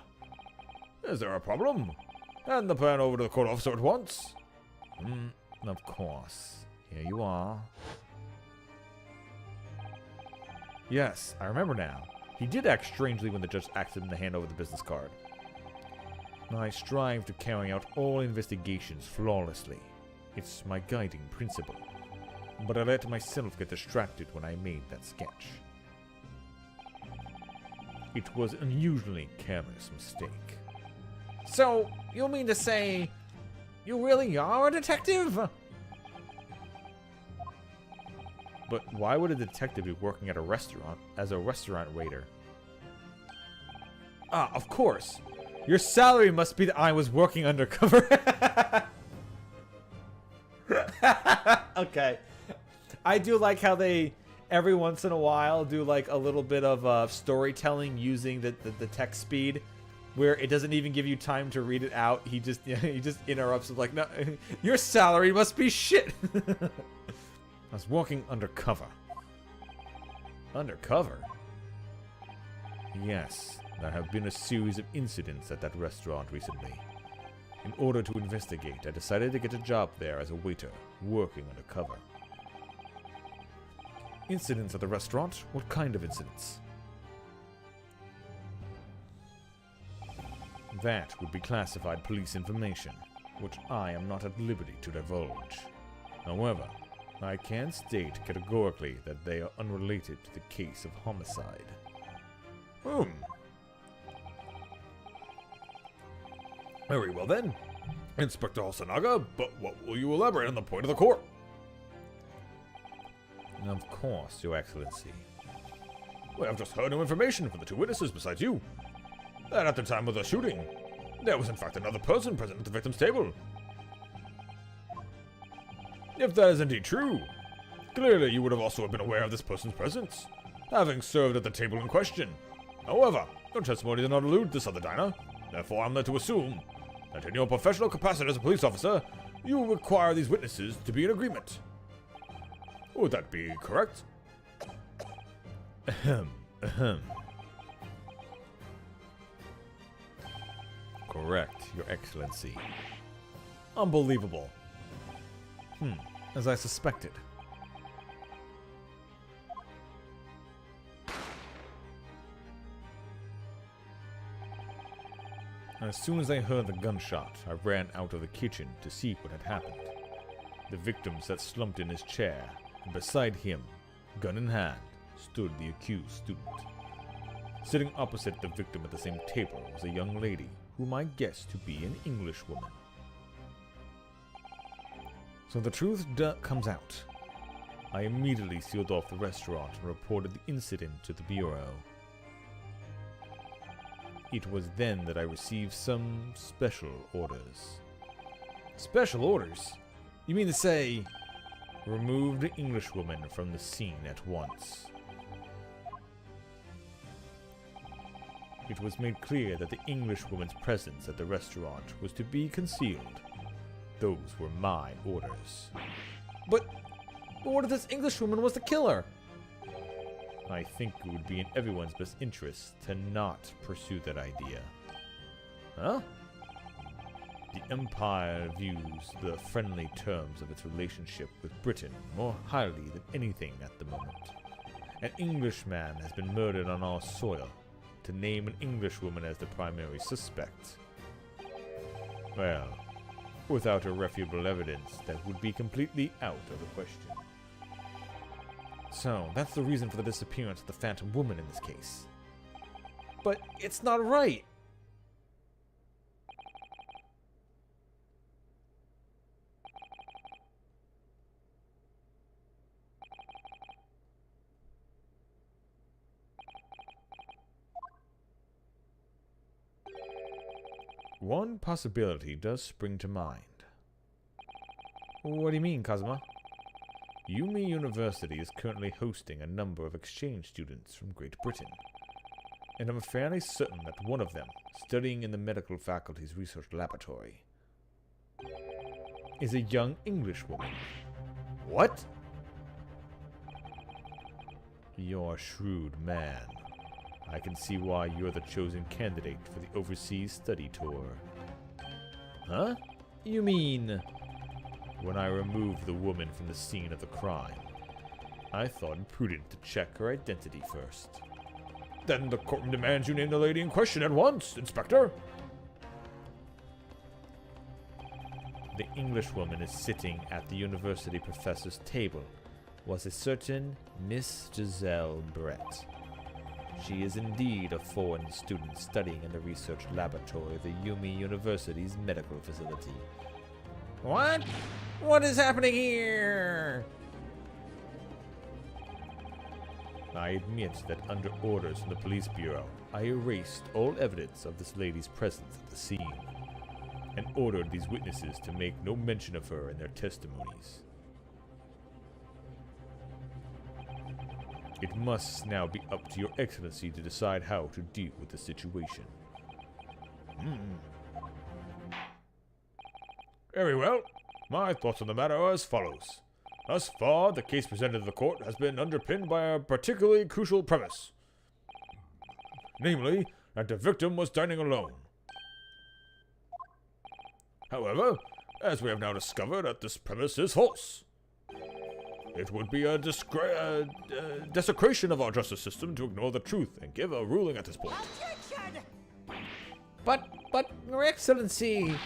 Is there a problem? Hand the plan over to the court officer at once. Of course. Here you are. Yes, I remember now. He did act strangely when the judge asked him to hand over the business card. I strive to carry out all investigations flawlessly. It's my guiding principle. But I let myself get distracted when I made that sketch. It was an unusually careless mistake. So, you mean to say you really are a detective? But why would a detective be working at a restaurant as a restaurant waiter? Ah, of course. Your salary must be that I was working undercover. Okay. I do like how they, every once in a while, do like a little bit of storytelling using the text speed, where it doesn't even give you time to read it out. He just interrupts with like, no, your salary must be shit. I was working undercover. Undercover? Yes, there have been a series of incidents at that restaurant recently. In order to investigate, I decided to get a job there as a waiter, working undercover. Incidents at the restaurant? What kind of incidents? That would be classified police information, which I am not at liberty to divulge. However, I can state categorically that they are unrelated to the case of homicide. Very well then. Inspector Hosonaga, but what will you elaborate on the point of the court? Of course, Your Excellency. We have just heard new information from the two witnesses besides you. That at the time of the shooting, there was in fact another person present at the victim's table. If that is indeed true, clearly you would have also been aware of this person's presence, having served at the table in question. However, your testimony did not allude to this other diner, therefore I'm led to assume that in your professional capacity as a police officer, you require these witnesses to be in agreement. Would that be correct? Correct, Your Excellency. Unbelievable. As I suspected. As soon as I heard the gunshot, I ran out of the kitchen to see what had happened. The victim sat slumped in his chair, and beside him, gun in hand, stood the accused student. Sitting opposite the victim at the same table was a young lady, whom I guessed to be an English woman. So the truth comes out. I immediately sealed off the restaurant and reported the incident to the Bureau. It was then that I received some special orders. Special orders? You mean to say... Remove the Englishwoman from the scene at once. It was made clear that the Englishwoman's presence at the restaurant was to be concealed. Those were my orders. But what if this Englishwoman was the killer? I think it would be in everyone's best interest to not pursue that idea. Huh? The Empire views the friendly terms of its relationship with Britain more highly than anything at the moment. An Englishman has been murdered on our soil. To name an Englishwoman as the primary suspect, well, without irrefutable evidence, that would be completely out of the question. So, that's the reason for the disappearance of the Phantom Woman in this case. But it's not right! One possibility does spring to mind. What do you mean, Kazuma? Yumi University is currently hosting a number of exchange students from Great Britain, and I'm fairly certain that one of them, studying in the medical faculty's research laboratory, is a young Englishwoman. What? You're a shrewd man. I can see why you're the chosen candidate for the overseas study tour. Huh? You mean... When I removed the woman from the scene of the crime, I thought it prudent to check her identity first. Then the courtroom demands you name the lady in question at once, Inspector! The Englishwoman is sitting at the university professor's table was a certain Miss Giselle Brett. She is indeed a foreign student studying in the research laboratory of the Yumi University's medical facility. What? What is happening here? I admit that under orders from the police bureau, I erased all evidence of this lady's presence at the scene, and ordered these witnesses to make no mention of her in their testimonies. It must now be up to your excellency to decide how to deal with the situation. Very well. My thoughts on the matter are as follows. Thus far, the case presented to the court has been underpinned by a particularly crucial premise. Namely, that the victim was dining alone. However, as we have now discovered that this premise is false. It would be a desecration of our justice system to ignore the truth and give a ruling at this point. But, Your Excellency,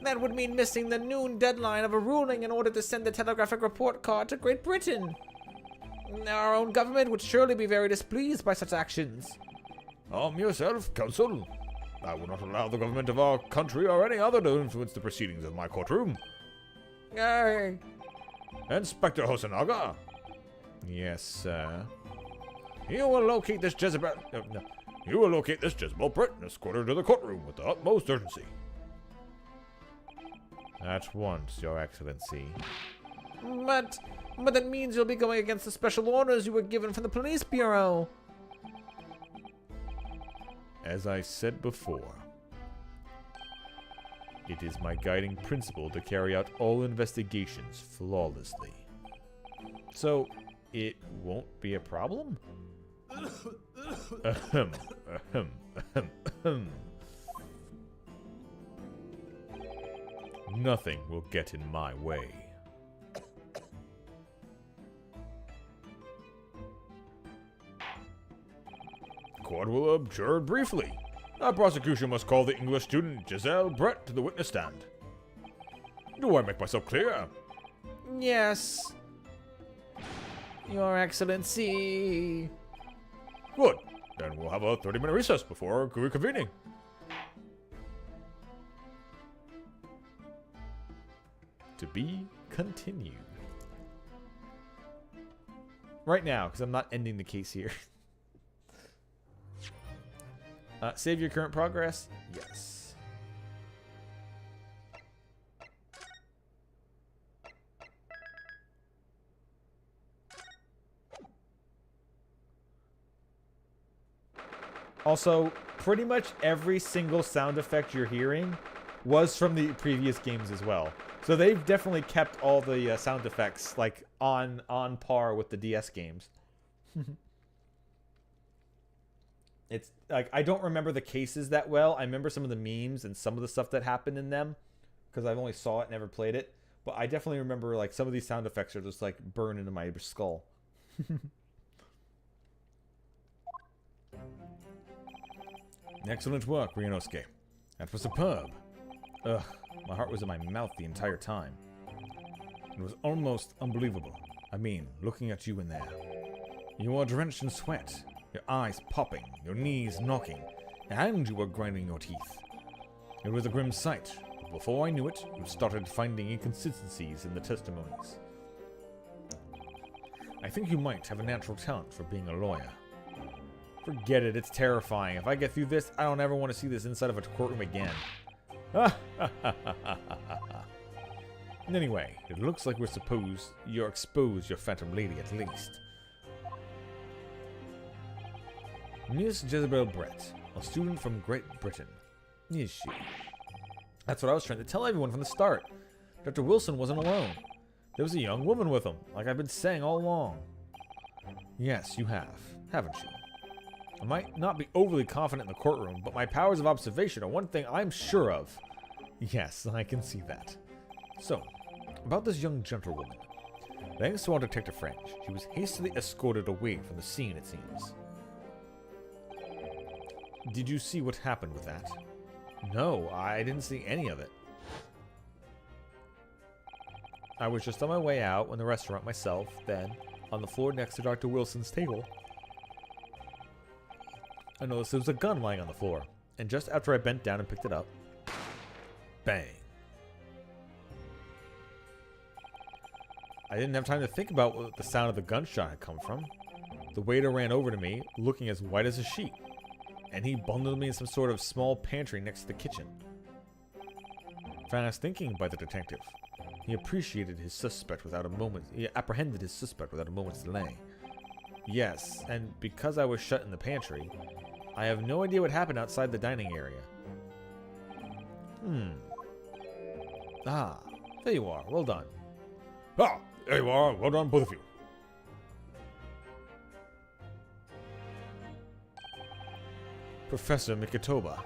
that would mean missing the noon deadline of a ruling in order to send the telegraphic report card to Great Britain. Our own government would surely be very displeased by such actions. Yourself, counsel. I will not allow the government of our country or any other to influence the proceedings of my courtroom. Aye. Inspector Hosonaga. Yes, sir. You will locate this Jezebel... You will locate this Jezebel Britt and escort her to the courtroom with the utmost urgency. At once, Your Excellency. But that means you'll be going against the special orders you were given from the police bureau. As I said before, it is my guiding principle to carry out all investigations flawlessly. So, it won't be a problem? Ahem, ahem, ahem, ahem. Nothing will get in my way. Court will adjourn briefly. Our prosecution must call the English student Giselle Brett to the witness stand. Do I make myself clear? Yes. Your Excellency. Good. Then we'll have a 30-minute recess before reconvening. To be continued. Right now, because I'm not ending the case here. Save your current progress? Yes. Also, pretty much every single sound effect you're hearing was from the previous games as well. So they've definitely kept all the sound effects like on par with the DS games. It's like I don't remember the cases that well. I remember some of the memes and some of the stuff that happened in them because I've only saw it, never played it. But I definitely remember like some of these sound effects are just like burned into my skull. Excellent work, Ryunosuke. That was superb. Ugh, my heart was in my mouth the entire time. It was almost unbelievable. I mean, looking at you in there. You were drenched in sweat, your eyes popping, your knees knocking, and you were grinding your teeth. It was a grim sight, but before I knew it, you started finding inconsistencies in the testimonies. I think you might have a natural talent for being a lawyer. Forget it, it's terrifying. If I get through this, I don't ever want to see this inside of a courtroom again. Anyway, it looks like you're exposed your Phantom Lady at least. Miss Jezebel Brett, a student from Great Britain. Is she? That's what I was trying to tell everyone from the start. Dr. Wilson wasn't alone. There was a young woman with him, like I've been saying all along. Yes, you have, haven't you? I might not be overly confident in the courtroom, but my powers of observation are one thing I'm sure of. Yes, I can see that. So, about this young gentlewoman. Thanks to our detective friend, she was hastily escorted away from the scene, it seems. Did you see what happened with that? No, I didn't see any of it. I was just on my way out when the restaurant myself, then, on the floor next to Dr. Wilson's table, I noticed there was a gun lying on the floor, and just after I bent down and picked it up, bang. I didn't have time to think about what the sound of the gunshot had come from. The waiter ran over to me, looking as white as a sheet, and he bundled me in some sort of small pantry next to the kitchen. Fast thinking by the detective. He apprehended his suspect without a moment's delay. Yes, and because I was shut in the pantry, I have no idea what happened outside the dining area. Ah, there you are. Well done. Ah, there you are. Well done, both of you. Professor Mikotoba.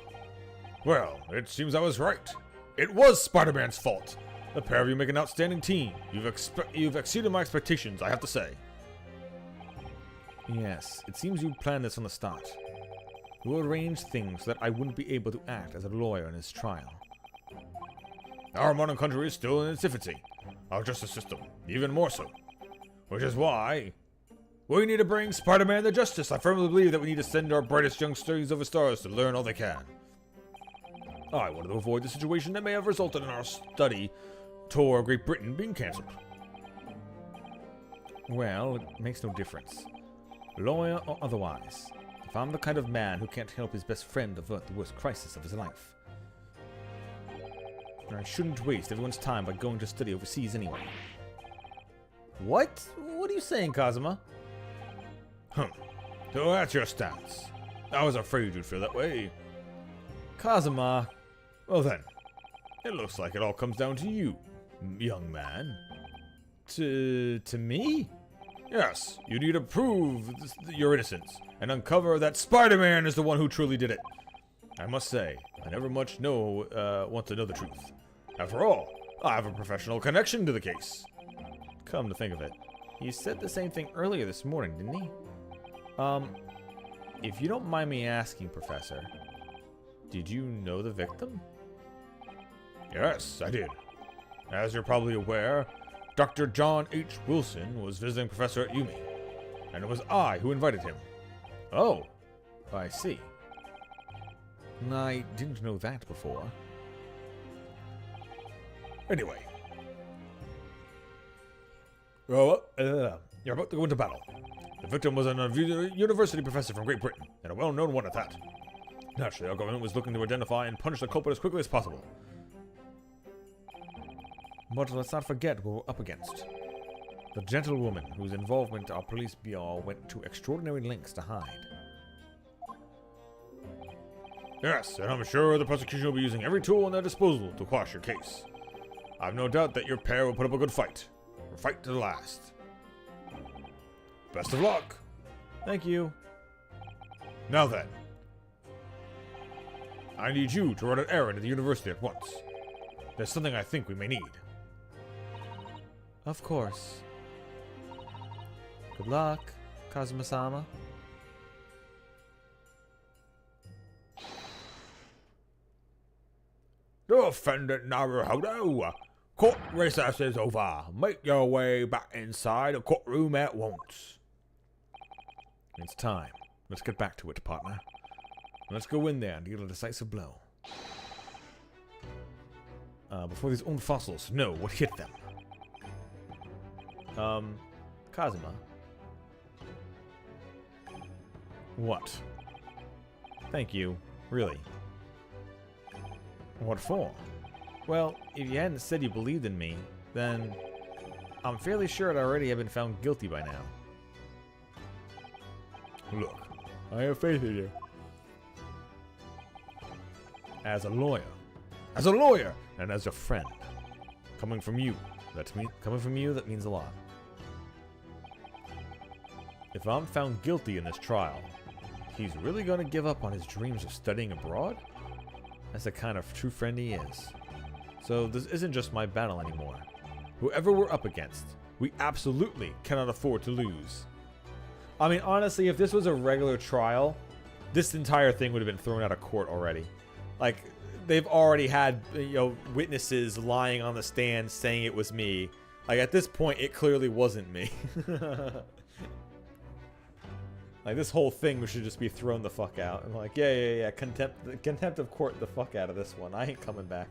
Well, it seems I was right. It was Spider-Man's fault. The pair of you make an outstanding team. You've exceeded my expectations, I have to say. Yes, it seems you planned this from the start. You arranged things so that I wouldn't be able to act as a lawyer in his trial. Our modern country is still in its infancy. Our justice system, even more so. Which is why we need to bring Spider-Man to justice. I firmly believe that we need to send our brightest young studies over stars to learn all they can. I wanted to avoid the situation that may have resulted in our study tour of Great Britain being cancelled. Well, it makes no difference. Lawyer or otherwise. If I'm the kind of man who can't help his best friend avert the worst crisis of his life, I shouldn't waste everyone's time by going to study overseas anyway. What? What are you saying, Kazuma? So that's your stance. I was afraid you'd feel that way. Kazuma. Well then, it looks like it all comes down to you, young man. To me? Yes, you need to prove your innocence and uncover that Spider-Man is the one who truly did it. I must say, I never much want to know the truth. After all, I have a professional connection to the case. Come to think of it, he said the same thing earlier this morning, didn't he? If you don't mind me asking, Professor, did you know the victim? Yes, I did. As you're probably aware, Dr. John H. Wilson was visiting Professor at Yumi, and it was I who invited him. Oh, I see. I didn't know that before. Anyway, You're about to go into battle. The victim was a university professor from Great Britain, and a well-known one at that. Naturally, our government was looking to identify and punish the culprit as quickly as possible. But let's not forget what we're up against. The gentlewoman whose involvement our police bureau went to extraordinary lengths to hide. Yes, and I'm sure the prosecution will be using every tool at their disposal to quash your case. I've no doubt that your pair will put up a good fight. Or fight to the last. Best of luck. Thank you. Now then. I need you to run an errand at the university at once. There's something I think we may need. Of course. Good luck, Kazuma-sama. Defendant Naruhodo, court recess is over. Make your way back inside the courtroom at once. It's time. Let's get back to it, partner. Let's go in there and deal a decisive blow. Before these own fossils know what hit them. Kazuma. What? Thank you. Really. What for? Well, if you hadn't said you believed in me, then I'm fairly sure I'd already have been found guilty by now. Look, I have faith in you. As a lawyer, and as a friend. Coming from you, that means a lot. If I'm found guilty in this trial, he's really gonna give up on his dreams of studying abroad? That's the kind of true friend he is. So this isn't just my battle anymore. Whoever we're up against, we absolutely cannot afford to lose. I mean, honestly, if this was a regular trial, this entire thing would have been thrown out of court already. Like, they've already had, witnesses lying on the stand saying it was me. Like, at this point, it clearly wasn't me. Like, this whole thing should just be thrown the fuck out. I'm like, yeah, contempt of court the fuck out of this one. I ain't coming back.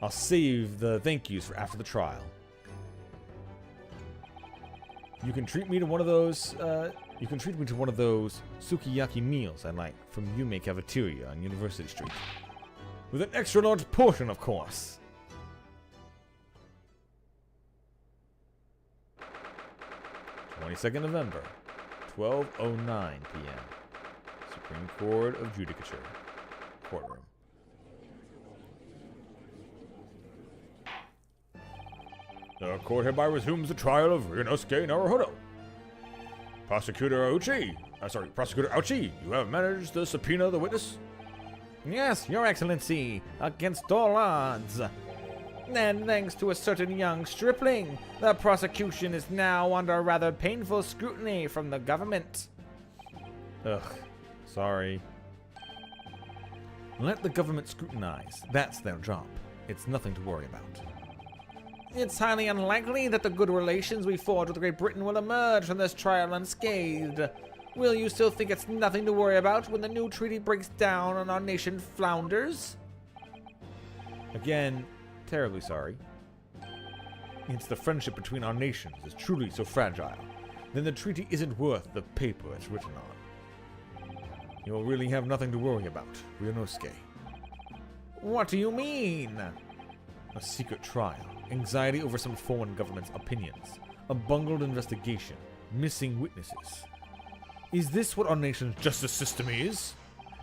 I'll save the thank yous for after the trial. You can treat me to one of those, sukiyaki meals I like from Yume Cafeteria on University Street. With an extra large portion, of course. 22nd November, 12:09 p.m. Supreme Court of Judicature. Courtroom. The court hereby resumes the trial of Ryunosuke Naruhodo. Prosecutor Aochi, you have managed to subpoena the witness? Yes, Your Excellency, against all odds. And thanks to a certain young stripling, the prosecution is now under rather painful scrutiny from the government. Ugh, sorry. Let the government scrutinize. That's their job. It's nothing to worry about. It's highly unlikely that the good relations we forge with Great Britain will emerge from this trial unscathed. Will you still think it's nothing to worry about when the new treaty breaks down and our nation flounders? Again, terribly sorry. It's the friendship between our nations is truly so fragile. Then the treaty isn't worth the paper it's written on. You'll really have nothing to worry about, Ryunosuke. What do you mean? A secret trial, anxiety over some foreign government's opinions, a bungled investigation, missing witnesses. Is this what our nation's justice system is?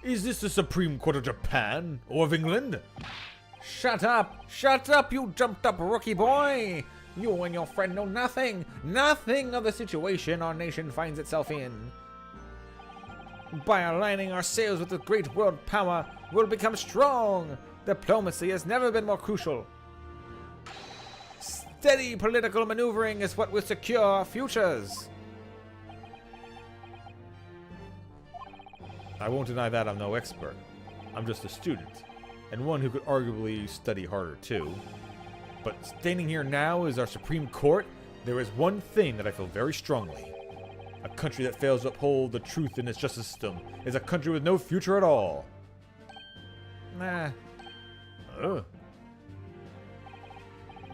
Is this the Supreme Court of Japan or of England? Shut up! Shut up, you jumped-up rookie boy! You and your friend know nothing of the situation our nation finds itself in. By aligning our sails with the great world power, we'll become strong. Diplomacy has never been more crucial. Steady political maneuvering is what will secure our futures. I won't deny that I'm no expert. I'm just a student, and one who could arguably study harder too. But standing here now as our Supreme Court, there is one thing that I feel very strongly. A country that fails to uphold the truth in its justice system is a country with no future at all. Nah.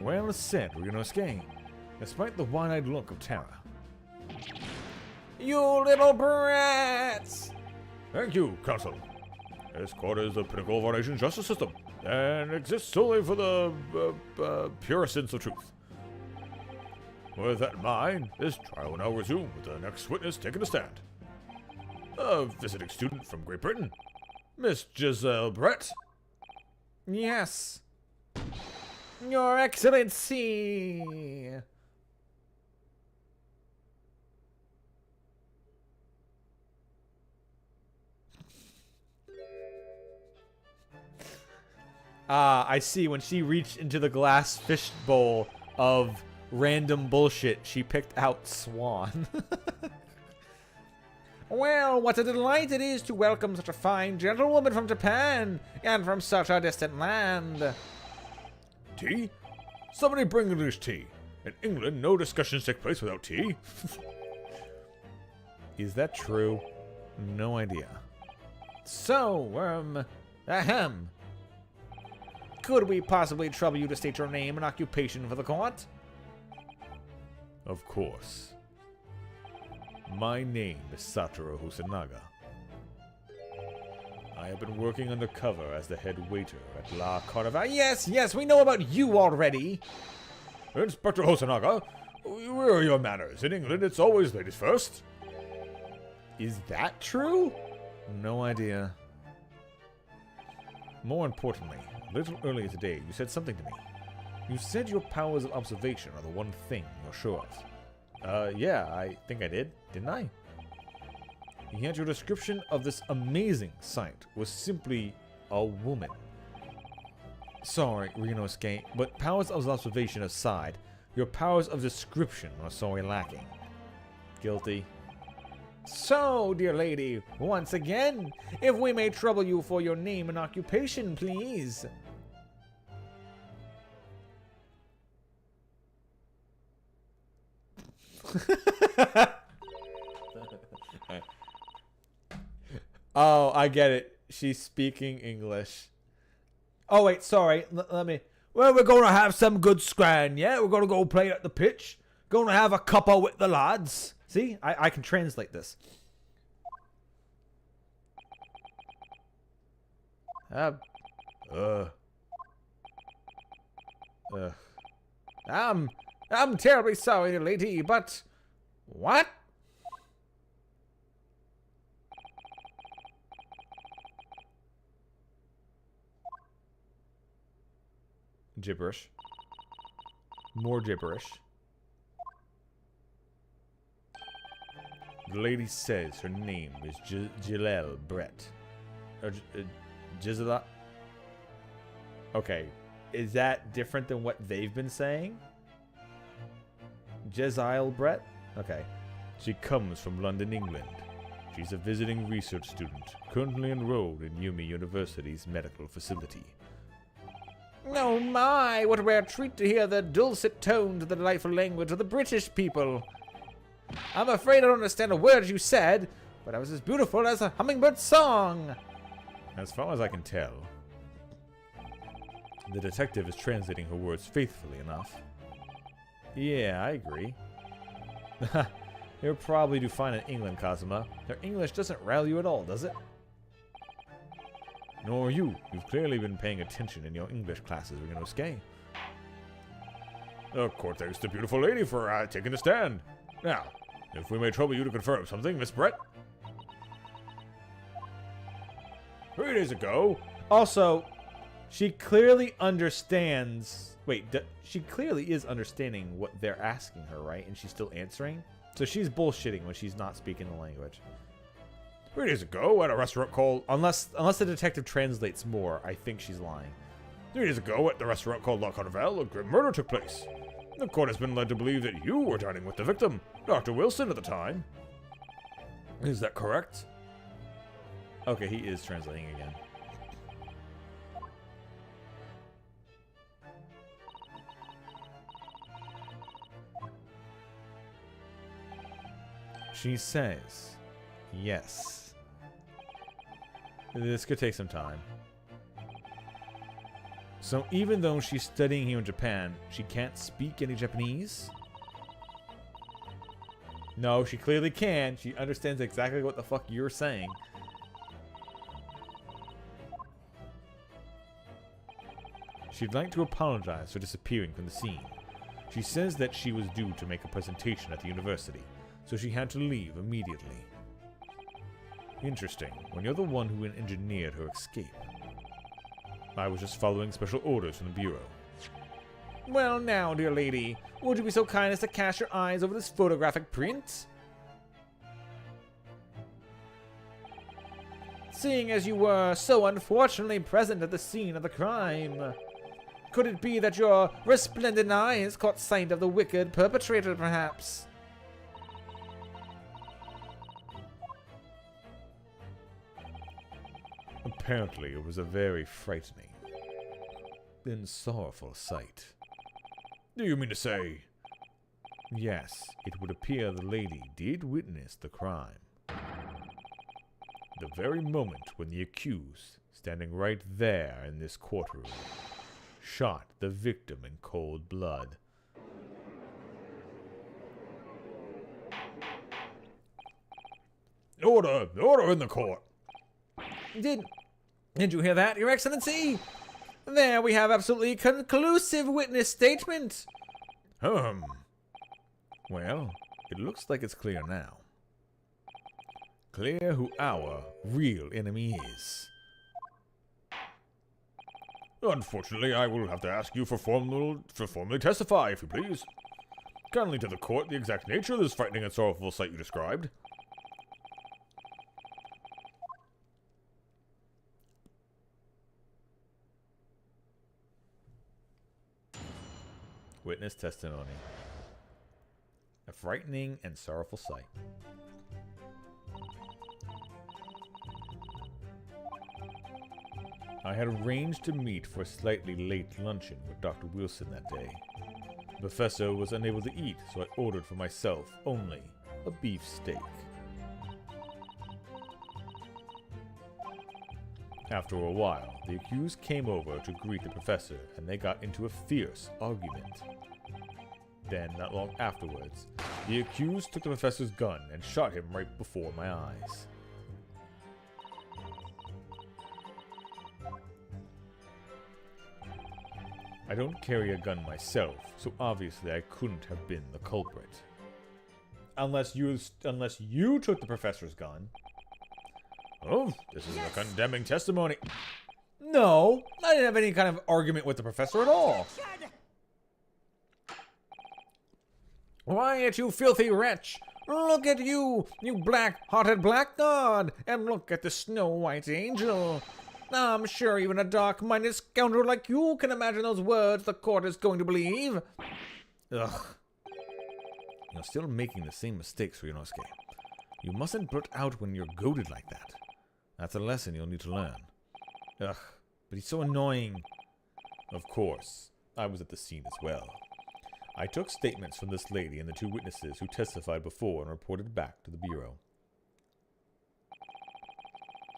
Well said, Ryunosuke. despite the wide-eyed look of terror. You little brats! Thank you, Council. This court is the pinnacle of our nation's justice system, and exists solely for the pure sense of truth. With that in mind, this trial will now resume with the next witness taking a stand. A visiting student from Great Britain, Miss Giselle Brett. Yes. Your Excellency! Ah, I see. When she reached into the glass fish bowl of random bullshit, she picked out Swan. Well, what a delight it is to welcome such a fine gentlewoman from Japan, and from such a distant land. Tea? Somebody bring English tea. In England, no discussions take place without tea. Is that true? No idea. So, ahem. Could we possibly trouble you to state your name and occupation for the court? Of course. My name is Satoru Hosonaga. I have been working undercover as the head waiter at La Carnival. Yes, we know about you already. Inspector Hosonaga, where are your manners? In England, it's always ladies first. Is that true? No idea. More importantly, a little earlier today, you said something to me. You said your powers of observation are the one thing you're sure of. Yeah, I think I did, didn't I? Yet your description of this amazing sight was simply a woman. Sorry, Ryunosuke, but powers of observation aside, your powers of description are sorely lacking. Guilty. So, dear lady, once again, if we may trouble you for your name and occupation, please. Oh, I get it. She's speaking English. Oh, wait, sorry. Let me... Well, we're going to have some good scran, yeah? We're going to go play at the pitch. Going to have a cuppa with the lads. See? I can translate this. I'm terribly sorry, lady, but... What? Gibberish. More gibberish. The lady says her name is Giselle Brett. Or Gisela. Okay. Is that different than what they've been saying? Giselle Brett? Okay. She comes from London, England. She's a visiting research student, currently enrolled in Yumi University's medical facility. Oh my, what a rare treat to hear the dulcet tones of the delightful language of the British people. I'm afraid I don't understand a word you said, but it was as beautiful as a hummingbird's song. As far as I can tell, the detective is translating her words faithfully enough. Yeah, I agree. You're probably do fine in England, Kazuma. Their English doesn't rile you at all, does it? Nor you. You've clearly been paying attention in your English classes, Ryunosuke. The court thanks the beautiful lady for taking a stand. Now, if we may trouble you to confirm something, Miss Brett. 3 days ago... Also, she clearly understands... Wait, she clearly is understanding what they're asking her, right? And she's still answering? So she's bullshitting when she's not speaking the language. 3 days ago, at a restaurant called... Unless the detective translates more, I think she's lying. 3 days ago, at the restaurant called La Carnival, a grim murder took place. The court has been led to believe that you were dining with the victim, Dr. Wilson, at the time. Is that correct? Okay, he is translating again. She says, yes. This could take some time. So even though she's studying here in Japan, she can't speak any Japanese? No, she clearly can. She understands exactly what the fuck you're saying. She'd like to apologize for disappearing from the scene. She says that she was due to make a presentation at the university, so she had to leave immediately. Interesting, when you're the one who engineered her escape. I was just following special orders from the Bureau. Well now, dear lady, would you be so kind as to cast your eyes over this photographic print? Seeing as you were so unfortunately present at the scene of the crime, could it be that your resplendent eyes caught sight of the wicked perpetrator, perhaps? Apparently, it was a very frightening and sorrowful sight. Do you mean to say? Yes, it would appear the lady did witness the crime. The very moment when the accused, standing right there in this courtroom, shot the victim in cold blood. Order! Order in the court! Did you hear that, Your Excellency? There we have absolutely conclusive witness statement. Well, it looks like it's clear now. Clear who our real enemy is. Unfortunately, I will have to ask you for formally testify, if you please. Kindly to the court the exact nature of this frightening and sorrowful sight you described. Witness testimony. A frightening and sorrowful sight. I had arranged to meet for a slightly late luncheon with Dr. Wilson that day. The professor was unable to eat, so I ordered for myself only a beef steak. After a while, the accused came over to greet the professor, and they got into a fierce argument. Then, not long afterwards, the accused took the professor's gun and shot him right before my eyes. I don't carry a gun myself, so obviously I couldn't have been the culprit. Unless you took the professor's gun. Oh, this is a condemning testimony. No, I didn't have any kind of argument with the professor at all. Quiet, you filthy wretch! Look at you, you black-hearted blackguard! And look at the Snow-White Angel! I'm sure even a dark-minded scoundrel like you can imagine those words the court is going to believe. Ugh. You're still making the same mistakes, Ryunosuke. You mustn't blurt out when you're goaded like that. That's a lesson you'll need to learn. Ugh, but he's so annoying. Of course, I was at the scene as well. I took statements from this lady and the two witnesses who testified before and reported back to the Bureau.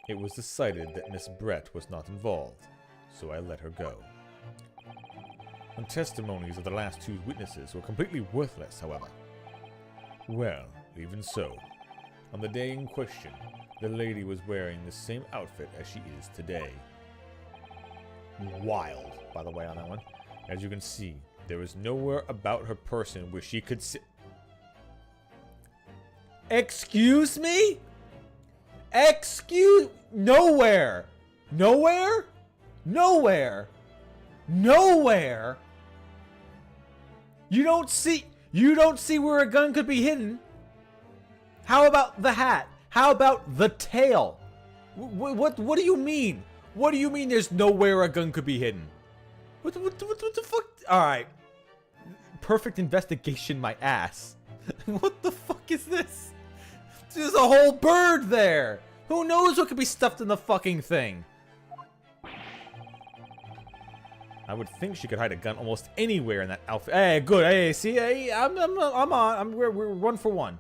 It was decided that Miss Brett was not involved, so I let her go. The testimonies of the last two witnesses were completely worthless, however. Well, even so, on the day in question, the lady was wearing the same outfit as she is today. Wild, by the way, on that one. As you can see, there was nowhere about her person where she could sit. Excuse me? Nowhere. Nowhere? Nowhere. Nowhere. You don't see where a gun could be hidden. How about the hat? How about the tail? What do you mean? What do you mean there's nowhere a gun could be hidden? What the fuck? Alright. Perfect investigation, my ass. What the fuck is this? There's a whole bird there. Who knows what could be stuffed in the fucking thing? I would think she could hide a gun almost anywhere in that outfit. Hey, good. Hey, see, hey, I'm on. We're 1 for 1.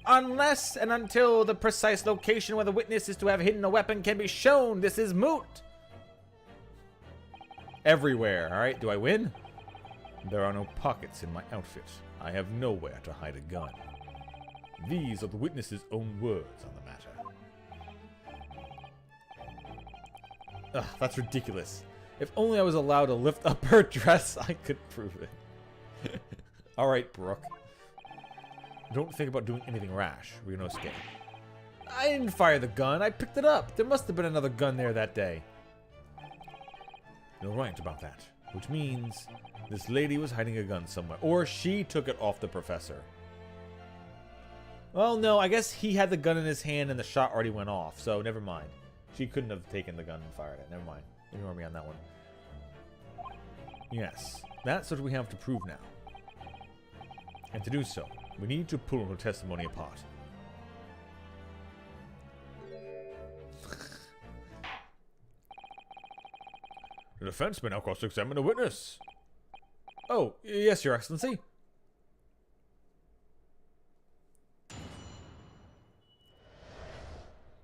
Unless and until the precise location where the witness is to have hidden a weapon can be shown, this is moot. Everywhere, alright? Do I win? There are no pockets in my outfit. I have nowhere to hide a gun. These are the witness's own words on the matter. Ugh, that's ridiculous. If only I was allowed to lift up her dress, I could prove it. Alright, Brooke. Don't think about doing anything rash. We're no escape. I didn't fire the gun. I picked it up. There must have been another gun there that day. You're right about that. Which means this lady was hiding a gun somewhere. Or she took it off the professor. Well, no, I guess he had the gun in his hand and the shot already went off, so never mind. She couldn't have taken the gun and fired it. Never mind. Ignore me on that one. Yes, that's what we have to prove now. And to do so, we need to pull her testimony apart. The defense may now cross-examine the witness. Oh, yes, Your Excellency.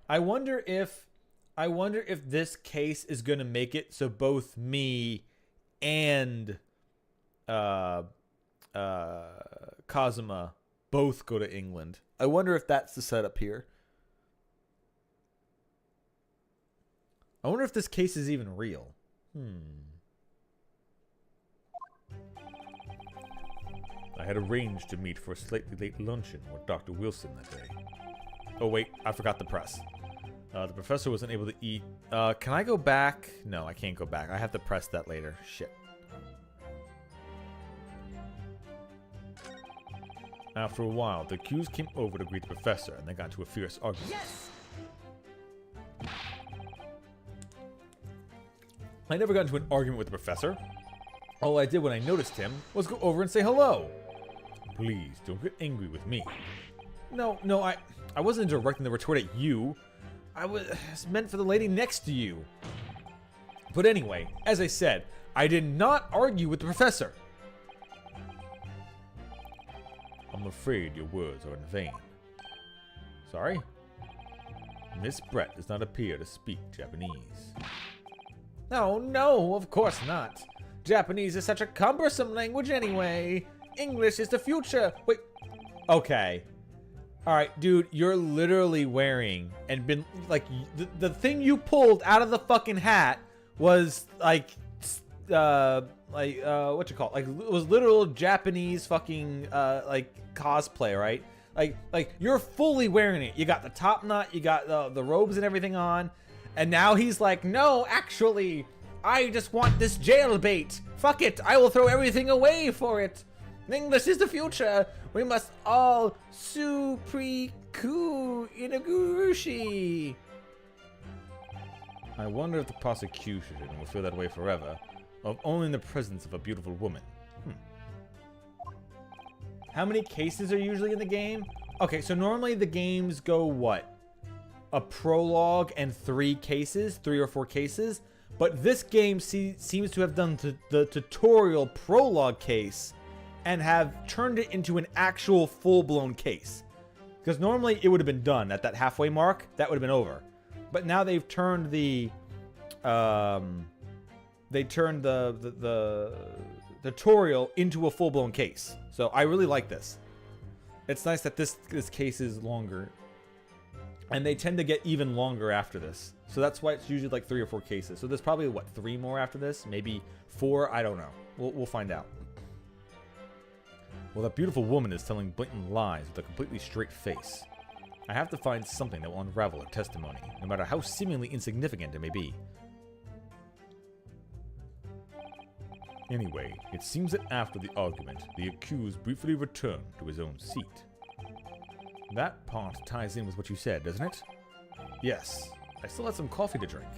I wonder if this case is going to make it so both me and Kazuma both go to England. I wonder if that's the setup here. I wonder if this case is even real. I had arranged to meet for a slightly late luncheon with Dr. Wilson that day. Oh wait, I forgot the press. The professor wasn't able to eat. Can I go back? No, I can't go back. I have to press that later. Shit. After a while, the accused came over to greet the professor, and they got into a fierce argument. Yes! I never got into an argument with the professor. All I did when I noticed him was go over and say hello. Please, don't get angry with me. No, I wasn't directing the retort at you. It's meant for the lady next to you. But anyway, as I said, I did not argue with the professor. I'm afraid your words are in vain. Sorry? Miss Brett does not appear to speak Japanese. No, of course not. Japanese is such a cumbersome language anyway. English is the future. Wait. Okay. Alright, dude, you're literally wearing and been like the thing you pulled out of the fucking hat was like what you call it? Like it was literal Japanese fucking like cosplay, right? Like you're fully wearing it. You got the top knot, you got the robes and everything on, and now he's like, no, actually, I just want this jailbait. Fuck it, I will throw everything away for it. English is the future. We must all supriku inagurushi. I wonder if the prosecution will feel that way forever, of only in the presence of a beautiful woman. How many cases are usually in the game? Okay, so normally the games go what? A prologue and 3 or 4 cases. But this game seems to have done the tutorial prologue case and have turned it into an actual full-blown case. Because normally it would have been done at that halfway mark. That would have been over. But now they've turned the tutorial into a full-blown case. So I really like this. It's nice that this case is longer. And they tend to get even longer after this. So that's why it's usually like 3 or 4 cases. So there's probably, what, 3 more after this? Maybe 4? I don't know. We'll find out. Well, that beautiful woman is telling blatant lies with a completely straight face. I have to find something that will unravel her testimony, no matter how seemingly insignificant it may be. Anyway, it seems that after the argument, the accused briefly returned to his own seat. That part ties in with what you said, doesn't it? Yes. I still had some coffee to drink.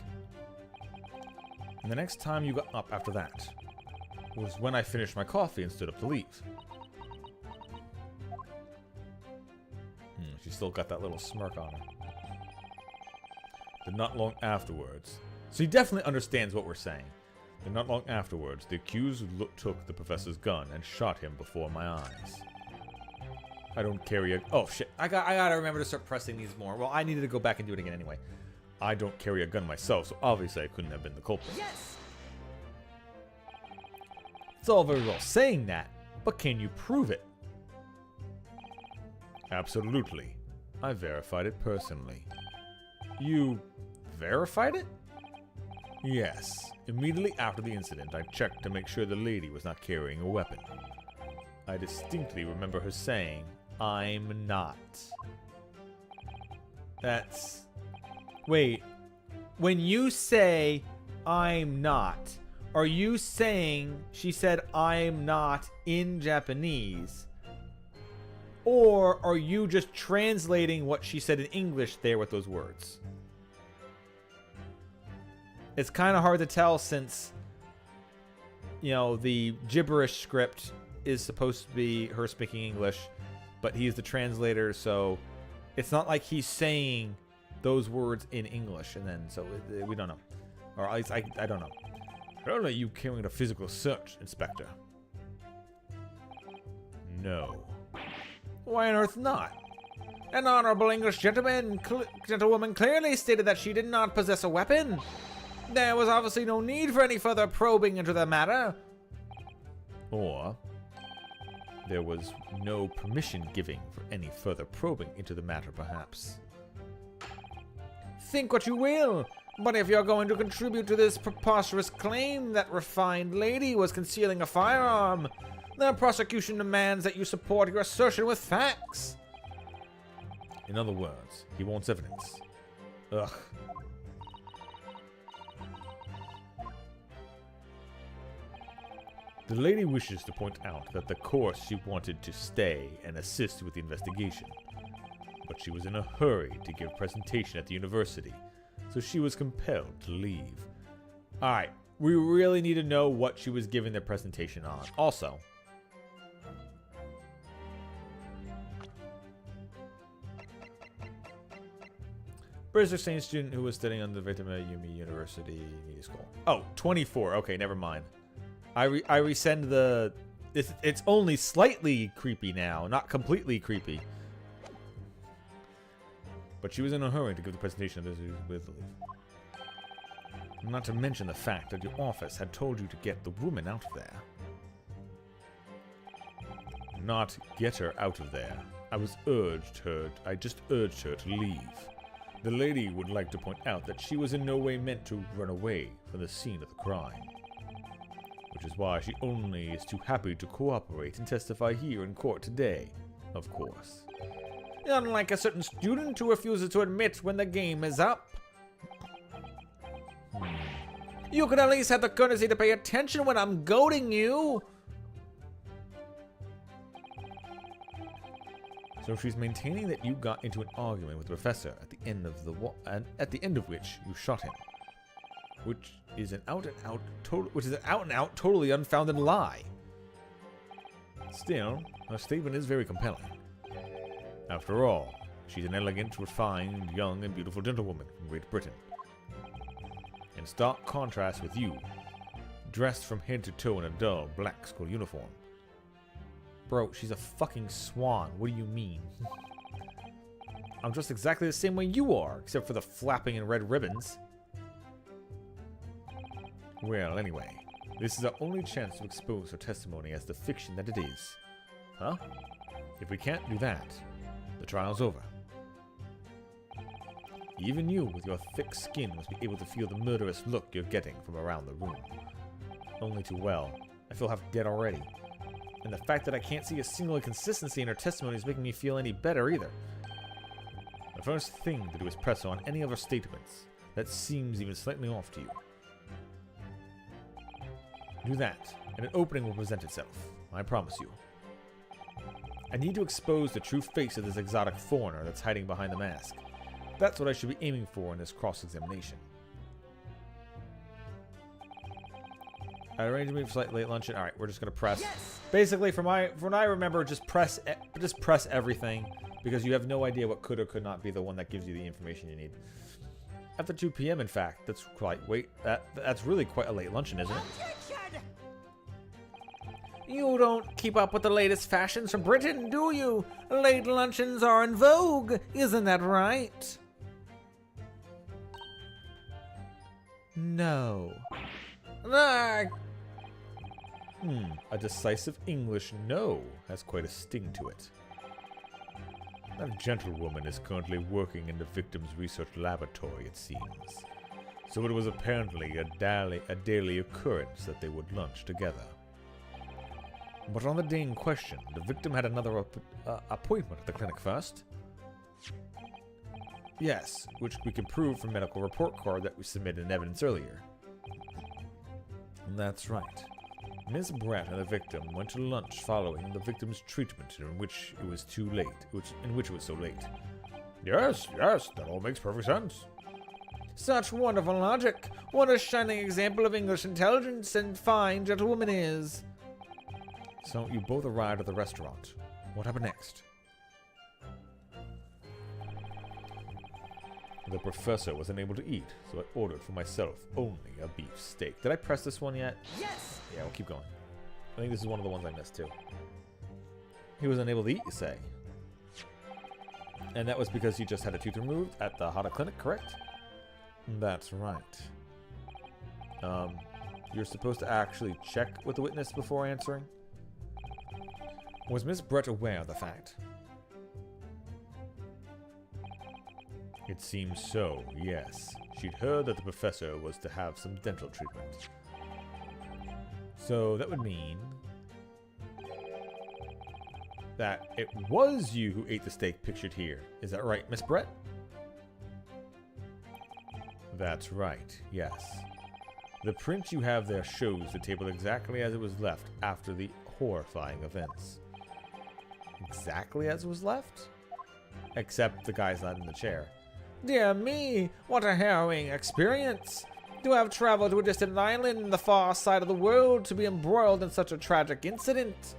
And the next time you got up after that was when I finished my coffee and stood up to leave. She still got that little smirk on her. Then not long afterwards, so he definitely understands what we're saying. Then not long afterwards, the accused took the professor's gun and shot him before my eyes. I don't carry a... Oh, shit. I gotta remember to start pressing these more. Well, I needed to go back and do it again anyway. I don't carry a gun myself, so obviously I couldn't have been the culprit. Yes! It's all very well saying that, but can you prove it? Absolutely. I verified it personally. You verified it? Yes. Immediately after the incident, I checked to make sure the lady was not carrying a weapon. I distinctly remember her saying, "I'm not." That's... Wait. When you say, "I'm not," are you saying she said, "I'm not" in Japanese? Or are you just translating what she said in English there with those words? It's kind of hard to tell since, you know, the gibberish script is supposed to be her speaking English, but he's the translator, so it's not like he's saying those words in English, and then, so we don't know. Or at least, I don't know. Are you carrying a physical search, Inspector? No. Why on earth not? An honorable English gentlewoman clearly stated that she did not possess a weapon. There was obviously no need for any further probing into the matter. Or there was no permission giving for any further probing into the matter, perhaps. Think what you will, but if you're going to contribute to this preposterous claim that refined lady was concealing a firearm, the prosecution demands that you support your assertion with facts. In other words, he wants evidence. Ugh. The lady wishes to point out that the course she wanted to stay and assist with the investigation, but she was in a hurry to give presentation at the university, so she was compelled to leave. Alright, we really need to know what she was giving the presentation on. Also, British exchange student who was studying on the Vietnam Yumi University Media School. Oh, 24. Okay, never mind. I resend the... It's only slightly creepy now, not completely creepy. But she was in a hurry to give the presentation with leave. Not to mention the fact that your office had told you to get the woman out of there. Not get her out of there. I just urged her to leave. The lady would like to point out that she was in no way meant to run away from the scene of the crime. Which is why she only is too happy to cooperate and testify here in court today, of course. Unlike a certain student who refuses to admit when the game is up. You could at least have the courtesy to pay attention when I'm goading you. So she's maintaining that you got into an argument with the professor at the end of which you shot him, which is an out and out totally unfounded lie. Still, her statement is very compelling. After all, she's an elegant, refined, young, and beautiful gentlewoman from Great Britain. In stark contrast with you, dressed from head to toe in a dull black school uniform. Bro, she's a fucking swan. What do you mean? I'm dressed exactly the same way you are, except for the flapping and red ribbons. Well, anyway, this is our only chance to expose her testimony as the fiction that it is. Huh? If we can't do that, the trial's over. Even you, with your thick skin, must be able to feel the murderous look you're getting from around the room. Only too well. I feel half dead already. And the fact that I can't see a single inconsistency in her testimony is making me feel any better either. The first thing to do is press on any of her statements that seems even slightly off to you. Do that, and an opening will present itself. I promise you. I need to expose the true face of this exotic foreigner that's hiding behind the mask. That's what I should be aiming for in this cross-examination. I arranged to meet for slightly late luncheon. All right, we're just gonna press. Yes! Basically, from what I remember, just press everything because you have no idea what could or could not be the one that gives you the information you need. After 2 p.m., in fact, that's really quite a late luncheon, isn't it? Objection! You don't keep up with the latest fashions from Britain, do you? Late luncheons are in vogue, isn't that right? No. A decisive English no has quite a sting to it. That gentlewoman is currently working in the victim's research laboratory, it seems. So it was apparently a daily occurrence that they would lunch together. But on the day in question, the victim had another appointment at the clinic first. Yes, which we can prove from medical report card that we submitted in evidence earlier. That's right. Miss Brett and the victim went to lunch following the victim's treatment, in which it was too late. In which it was so late. Yes, that all makes perfect sense. Such wonderful logic! What a shining example of English intelligence and fine gentlewoman is! So you both arrived at the restaurant. What happened next? The professor was unable to eat, so I ordered for myself only a beef steak. Did I press this one yet? Yes! Yeah, we'll keep going. I think this is one of the ones I missed too. He was unable to eat, you say? And that was because he just had a tooth removed at the Hada Clinic, correct? That's right. You're supposed to actually check with the witness before answering? Was Miss Brett aware of the fact? It seems so, yes. She'd heard that the professor was to have some dental treatment. So that would mean that it was you who ate the steak pictured here. Is that right, Miss Brett? That's right, yes. The print you have there shows the table exactly as it was left after the horrifying events. Exactly as it was left? Except the guy's not in the chair. Dear me, what a harrowing experience! To have traveled to a distant island in the far side of the world to be embroiled in such a tragic incident.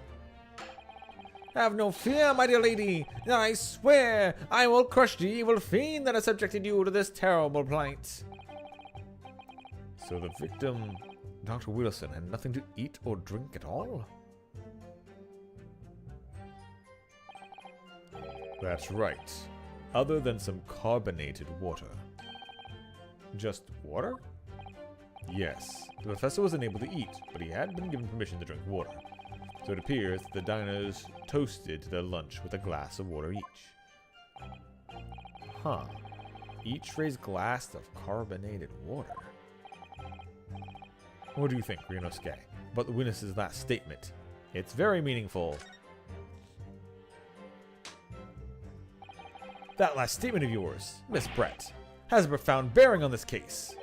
Have no fear, my dear lady. I swear I will crush the evil fiend that has subjected you to this terrible plight. So the victim, Dr. Wilson, had nothing to eat or drink at all? That's right. Other than some carbonated water. Just water? Yes. The professor was unable to eat, but he had been given permission to drink water. So it appears that the diners toasted their lunch with a glass of water each. Huh. Each raised glass of carbonated water. What do you think, Ryunosuke, about the witness's last statement? It's very meaningful. That last statement of yours, Miss Brett, has a profound bearing on this case.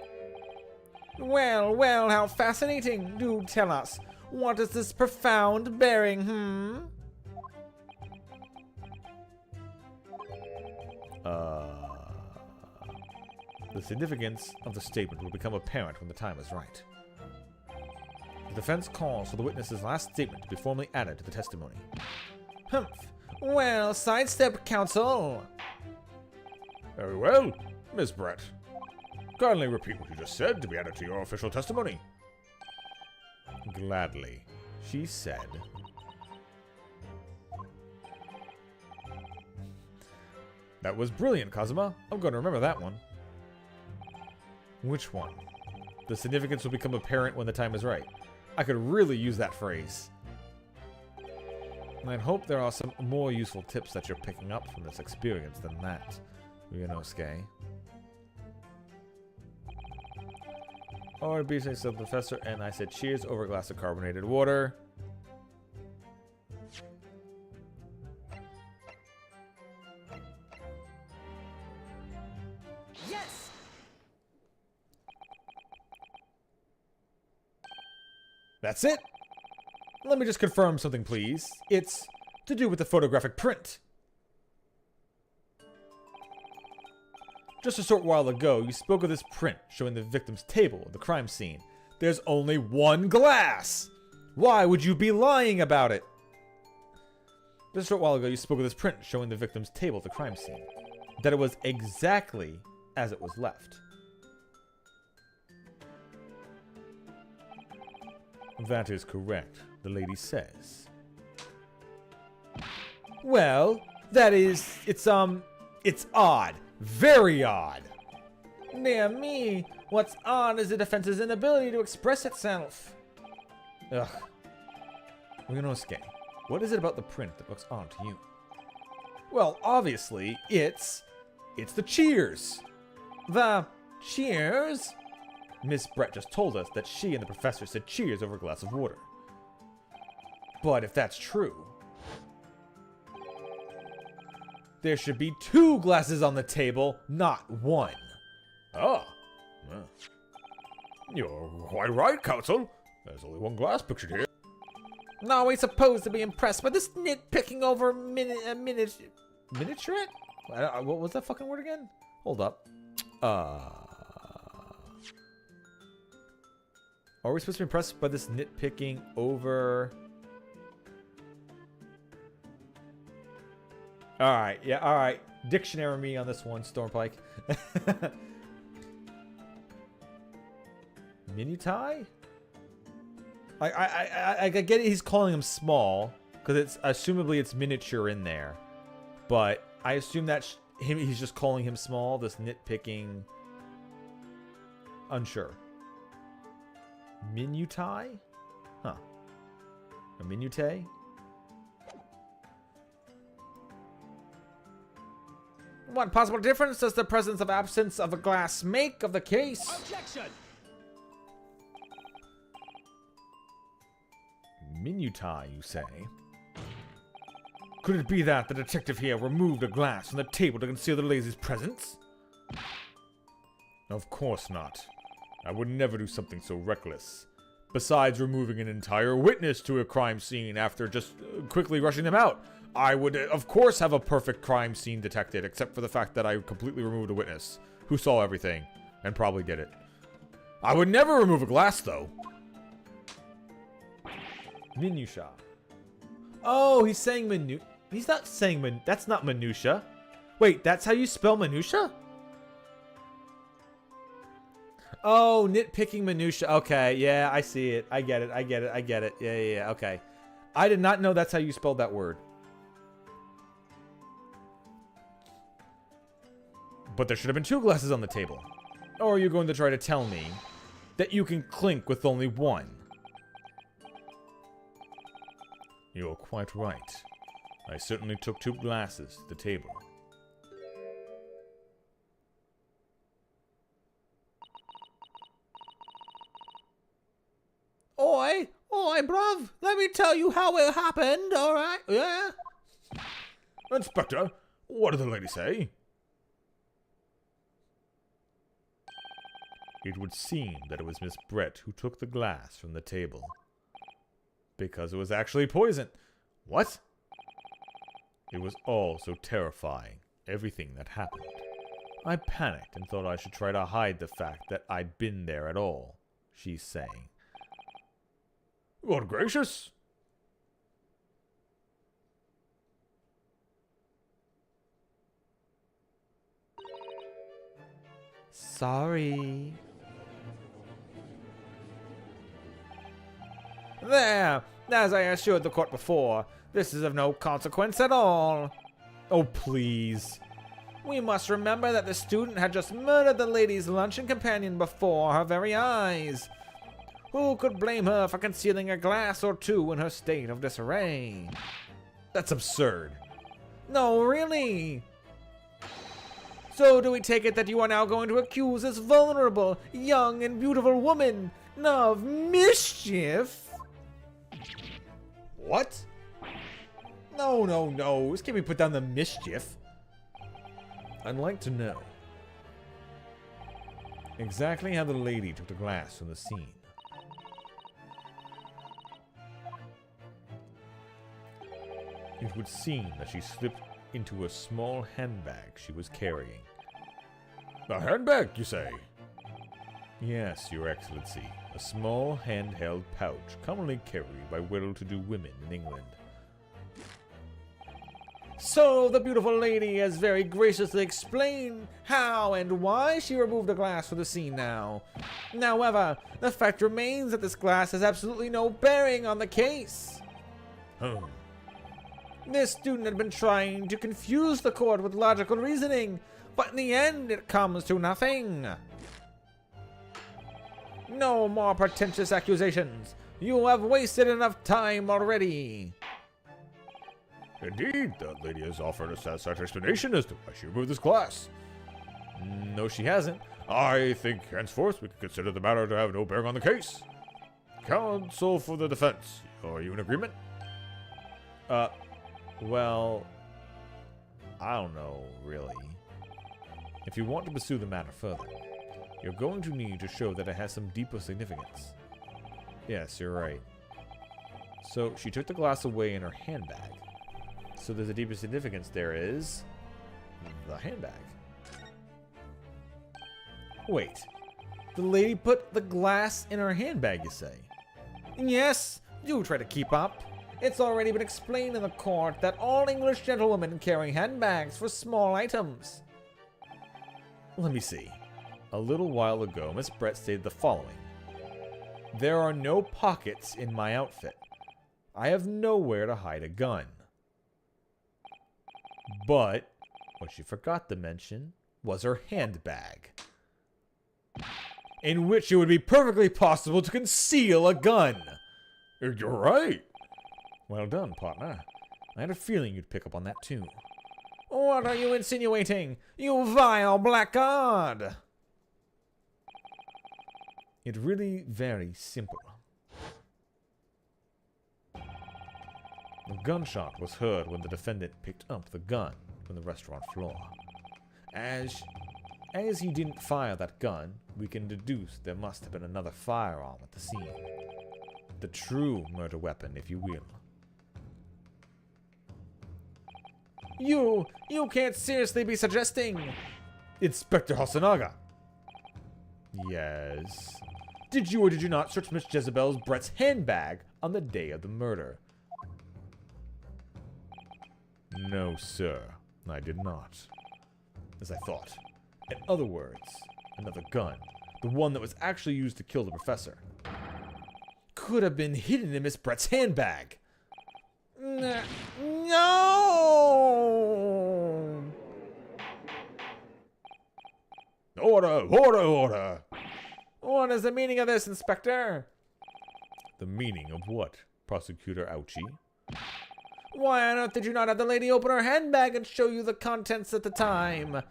Well, well, how fascinating. Do tell us. What is this profound bearing, The significance of the statement will become apparent when the time is right. The defense calls for the witness's last statement to be formally added to the testimony. Humph. Well, sidestep, counsel. Very well, Miss Brett. Kindly repeat what you just said to be added to your official testimony. Gladly, she said. That was brilliant, Kazuma. I'm going to remember that one. Which one? The significance will become apparent when the time is right. I could really use that phrase. And I'd hope there are some more useful tips that you're picking up from this experience than that, Ryunosuke. Or BC said the professor, and I said cheers over a glass of carbonated water. Yes! That's it! Let me just confirm something, please. It's to do with the photographic print. Just a short while ago, you spoke of this print showing the victim's table at the crime scene. There's only one glass! Why would you be lying about it? Just a short while ago, you spoke of this print showing the victim's table at the crime scene. That it was exactly as it was left. That is correct, the lady says. Well, that is, it's odd. Very odd. Dear me, what's odd is the defense's inability to express itself. Ugh. Ryunosuke, what is it about the print that looks odd to you? Well, obviously, it's the cheers. The cheers? Miss Brett just told us that she and the professor said cheers over a glass of water. But if that's true, there should be 2 glasses on the table, not 1. Ah. You're quite right, Counsel. There's only 1 glass pictured here. Now we supposed to be impressed by this nitpicking over miniaturette? What was that fucking word again? Hold up. Are we supposed to be impressed by this nitpicking over... Alright, yeah, alright. Dictionary me on this one, Stormpike. Minutai? I get it, he's calling him small, because it's assumably it's miniature in there. But I assume that he's just calling him small, this nitpicking... Unsure. Minutai? Huh. A minute? What possible difference does the presence of absence of a glass make of the case? Objection! Minutai, you say? Could it be that the detective here removed a glass from the table to conceal the lady's presence? Of course not. I would never do something so reckless. Besides removing an entire witness to a crime scene after just quickly rushing them out, I would, of course, have a perfect crime scene detected, except for the fact that I completely removed a witness who saw everything and probably did it. I would never remove a glass, though. Minutia. Oh, he's saying he's not saying that's not minutia. Wait, that's how you spell minutia? Oh, nitpicking minutia. Okay, yeah, I see it. I get it. Yeah, okay. I did not know that's how you spelled that word. But there should have been 2 glasses on the table. Or are you going to try to tell me that you can clink with only 1? You're quite right. I certainly took 2 glasses to the table. Oi, bruv, let me tell you how it happened, alright? Yeah? Inspector, what did the lady say? It would seem that it was Miss Brett who took the glass from the table. Because it was actually poison. What? It was all so terrifying, everything that happened. I panicked and thought I should try to hide the fact that I'd been there at all, she's saying. Good gracious. Sorry. There! As I assured the court before, this is of no consequence at all. Oh, please. We must remember that the student had just murdered the lady's luncheon companion before her very eyes. Who could blame her for concealing a glass or 2 in her state of disarray? That's absurd. No, really. So do we take it that you are now going to accuse this vulnerable, young, and beautiful woman of mischief? What? No. This can't be put down to mischief. I'd like to know exactly how the lady took the glass from the scene. It would seem that she slipped into a small handbag she was carrying. A handbag, you say? Yes, Your Excellency. A small handheld pouch commonly carried by well-to-do women in England. So the beautiful lady has very graciously explained how and why she removed the glass from the scene now. However, the fact remains that this glass has absolutely no bearing on the case. This student had been trying to confuse the court with logical reasoning, but in the end it comes to nothing. No more pretentious accusations. You have wasted enough time already. Indeed, that lady has offered a satisfactory explanation as to why she removed this glass. No, she hasn't. I think henceforth we can consider the matter to have no bearing on the case. Counsel for the defense, are you in agreement? Well, I don't know, really. If you want to pursue the matter further, you're going to need to show that it has some deeper significance. Yes, you're right. So, she took the glass away in her handbag. So there's a deeper significance. There is the handbag. Wait. The lady put the glass in her handbag, you say? Yes, do try to keep up. It's already been explained in the court that all English gentlewomen carry handbags for small items. Let me see. A little while ago, Miss Brett stated the following. There are no pockets in my outfit. I have nowhere to hide a gun. But what she forgot to mention was her handbag, in which it would be perfectly possible to conceal a gun. You're right. Well done, partner. I had a feeling you'd pick up on that too. What are you insinuating, you vile blackguard? It's really very simple. The gunshot was heard when the defendant picked up the gun from the restaurant floor. As he didn't fire that gun, we can deduce there must have been another firearm at the scene. The true murder weapon, if you will. You can't seriously be suggesting... Inspector Hasanaga! Yes? Did you or did you not search Miss Jezebel's Brett's handbag on the day of the murder? No, sir. I did not. As I thought. In other words, another gun. The one that was actually used to kill the professor. Could have been hidden in Miss Brett's handbag. No! Order! Order! Order! What is the meaning of this, Inspector? The meaning of what, Prosecutor Ouchie? Why on earth did you not have the lady open her handbag and show you the contents at the time?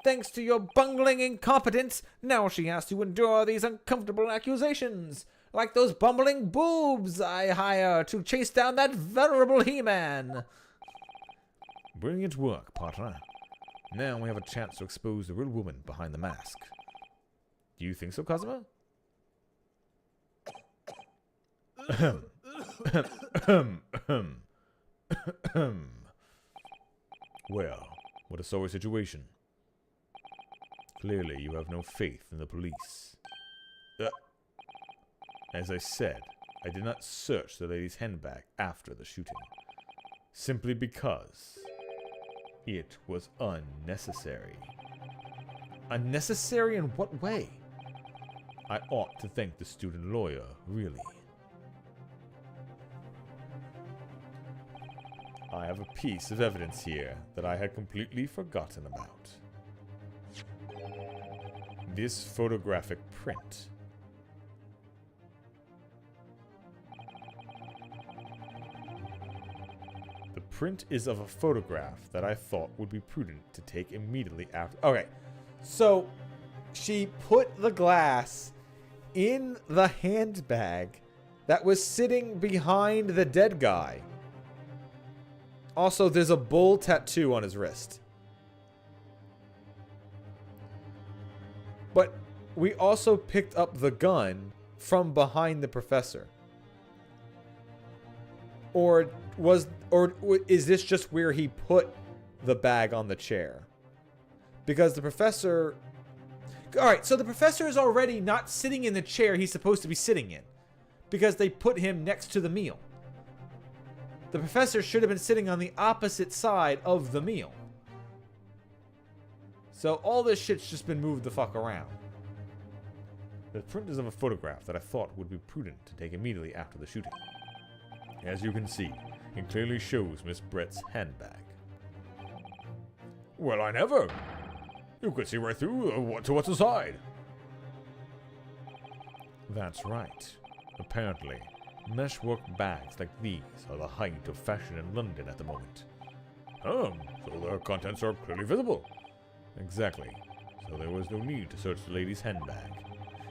Thanks to your bungling incompetence, now she has to endure these uncomfortable accusations. Like those bumbling boobs I hire to chase down that venerable He-Man. Brilliant work, partner. Now we have a chance to expose the real woman behind the mask. Do you think so, Kazuma? Well, what a sorry situation. Clearly you have no faith in the police. As I said, I did not search the lady's handbag after the shooting. Simply because it was unnecessary. Unnecessary in what way? I ought to thank the student lawyer, really. I have a piece of evidence here that I had completely forgotten about. This photographic print. The print is of a photograph that I thought would be prudent to take immediately after. Okay, so she put the glass in the handbag that was sitting behind the dead guy. Also, there's a bull tattoo on his wrist. But we also picked up the gun from behind the professor. Or is this just where he put the bag on the chair? Because the professor... Alright, so the professor is already not sitting in the chair he's supposed to be sitting in. Because they put him next to the meal. The professor should have been sitting on the opposite side of the meal. So all this shit's just been moved the fuck around. The print is of a photograph that I thought would be prudent to take immediately after the shooting. As you can see, it clearly shows Miss Brett's handbag. Well, I never! You could see right through to what's inside. That's right. Apparently, meshwork bags like these are the height of fashion in London at the moment. So the contents are clearly visible. Exactly. So there was no need to search the lady's handbag.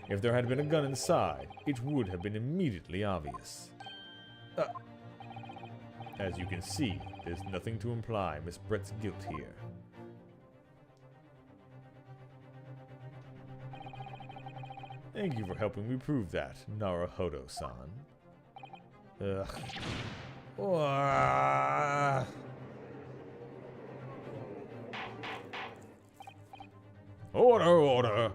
If there had been a gun inside, it would have been immediately obvious. As you can see, there's nothing to imply Miss Brett's guilt here. Thank you for helping me prove that, Naruhodo-san. Ugh. Order, order!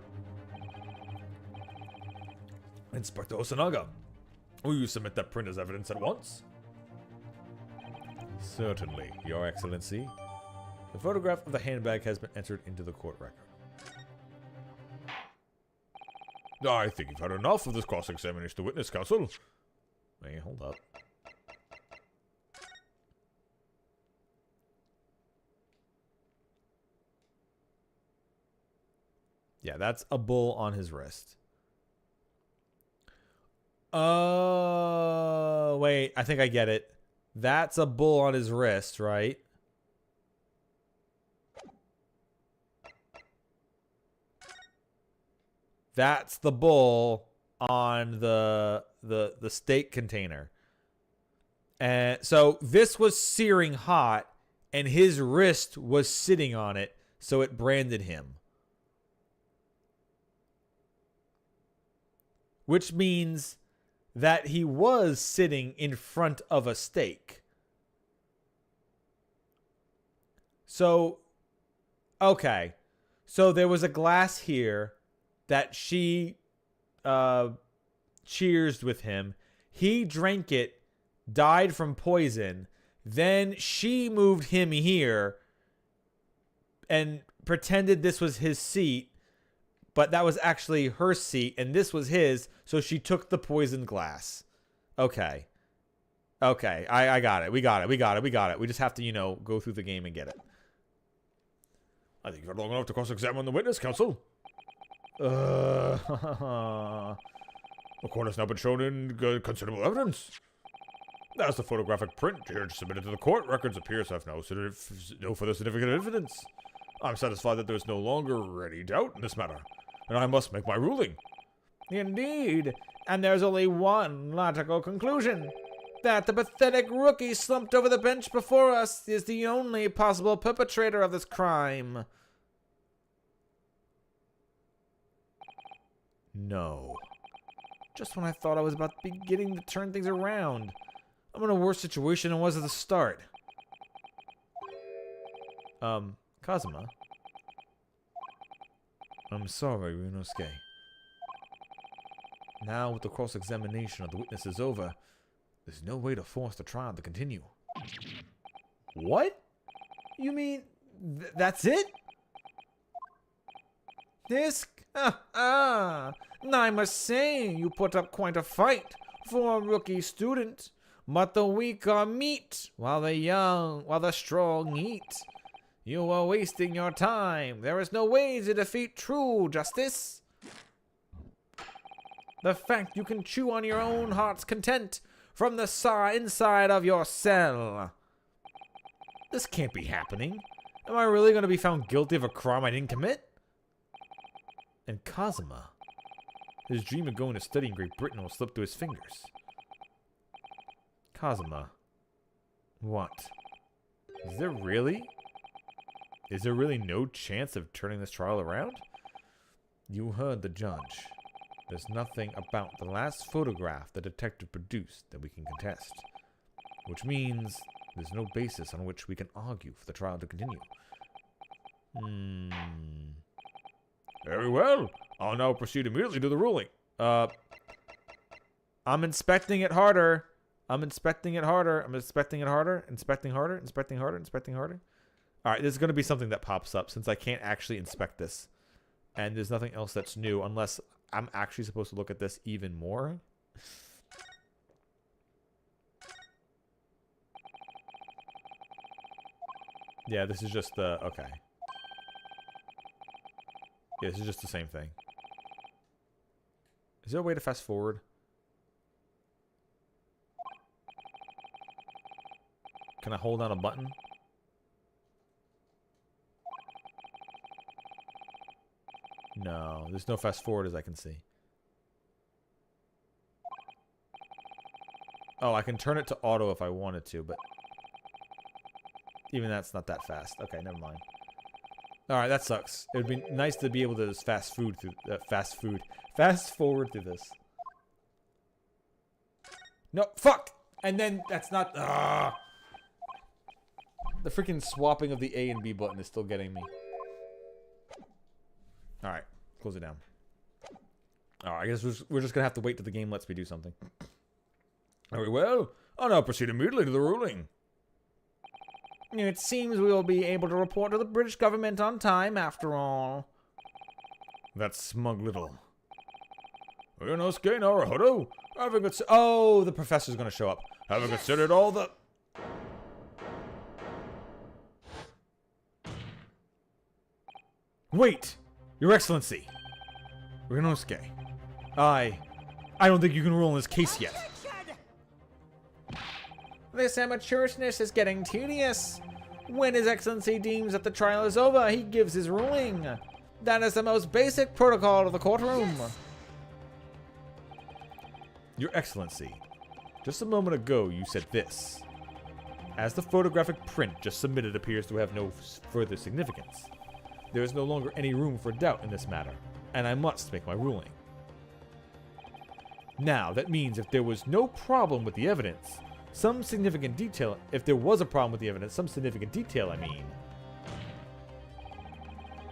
Inspector Osanaga, will you submit that print as evidence at once? Certainly, Your Excellency. The photograph of the handbag has been entered into the court record. I think you've had enough of this cross-examination to witness, counsel. Hey, hold up. Yeah, that's a bull on his wrist. Oh, wait, I think I get it. That's a bull on his wrist, right? That's the bull on the steak container. And so this was searing hot and his wrist was sitting on it, so it branded him. Which means that he was sitting in front of a steak. So, okay. So there was a glass here that she cheersed with him. He drank it, died from poison. Then she moved him here and pretended this was his seat, but that was actually her seat, and this was his, so she took the poisoned glass. Okay. Okay, I got it. We got it. We just have to, go through the game and get it. I think you've had long enough to cross-examine the witness, counsel. The court has now been shown in considerable evidence. As the photographic print here submitted to the court records appears to have no further significant evidence. I'm satisfied that there is no longer any doubt in this matter, and I must make my ruling. Indeed, and there's only one logical conclusion. That the pathetic rookie slumped over the bench before us is the only possible perpetrator of this crime. No. Just when I thought I was about beginning to turn things around, I'm in a worse situation than I was at the start. Kazuma? I'm sorry, Ryunosuke. Now, with the cross-examination of the witnesses over, there's no way to force the trial to continue. What? You mean that's it? This? I must say, you put up quite a fight for a rookie student. But the weak are meat, while the strong eat. You are wasting your time. There is no way to defeat true justice. The fact you can chew on your own heart's content from the inside of your cell. This can't be happening. Am I really going to be found guilty of a crime I didn't commit? And Kazuma, his dream of going to study in Great Britain will slip through his fingers. Kazuma, what? Is there really no chance of turning this trial around? You heard the judge. There's nothing about the last photograph the detective produced that we can contest. Which means there's no basis on which we can argue for the trial to continue. Very well. I'll now proceed immediately to the ruling. I'm inspecting it harder. Inspecting harder. Alright, there's going to be something that pops up since I can't actually inspect this. And there's nothing else that's new unless I'm actually supposed to look at this even more. Yeah, this is just the... Okay. Yeah, this is just the same thing. Is there a way to fast forward? Can I hold down a button? No, there's no fast forward as I can see. Oh, I can turn it to auto if I wanted to, but even that's not that fast. Okay, never mind. All right, that sucks. It would be nice to be able to just fast forward through this. No, fuck! And then that's not. The freaking swapping of the A and B button is still getting me. All right, close it down. All right, I guess we're just gonna have to wait till the game lets me do something. Very well. I'll now proceed immediately to the ruling. It seems we will be able to report to the British government on time, after all. That smug little. Ryunosuke Naruhodo, having oh, the professor's gonna show up. Having considered all the... Wait! Your Excellency! Ryunosuke. I don't think you can rule in this case yet. This amateurishness is getting tedious. When His Excellency deems that the trial is over, he gives his ruling. That is the most basic protocol of the courtroom. Your Excellency, just a moment ago you said this. As the photographic print just submitted appears to have no further significance, there is no longer any room for doubt in this matter, and I must make my ruling. Now, that means if there was no problem with the evidence, some significant detail, if there was a problem with the evidence, some significant detail, I mean,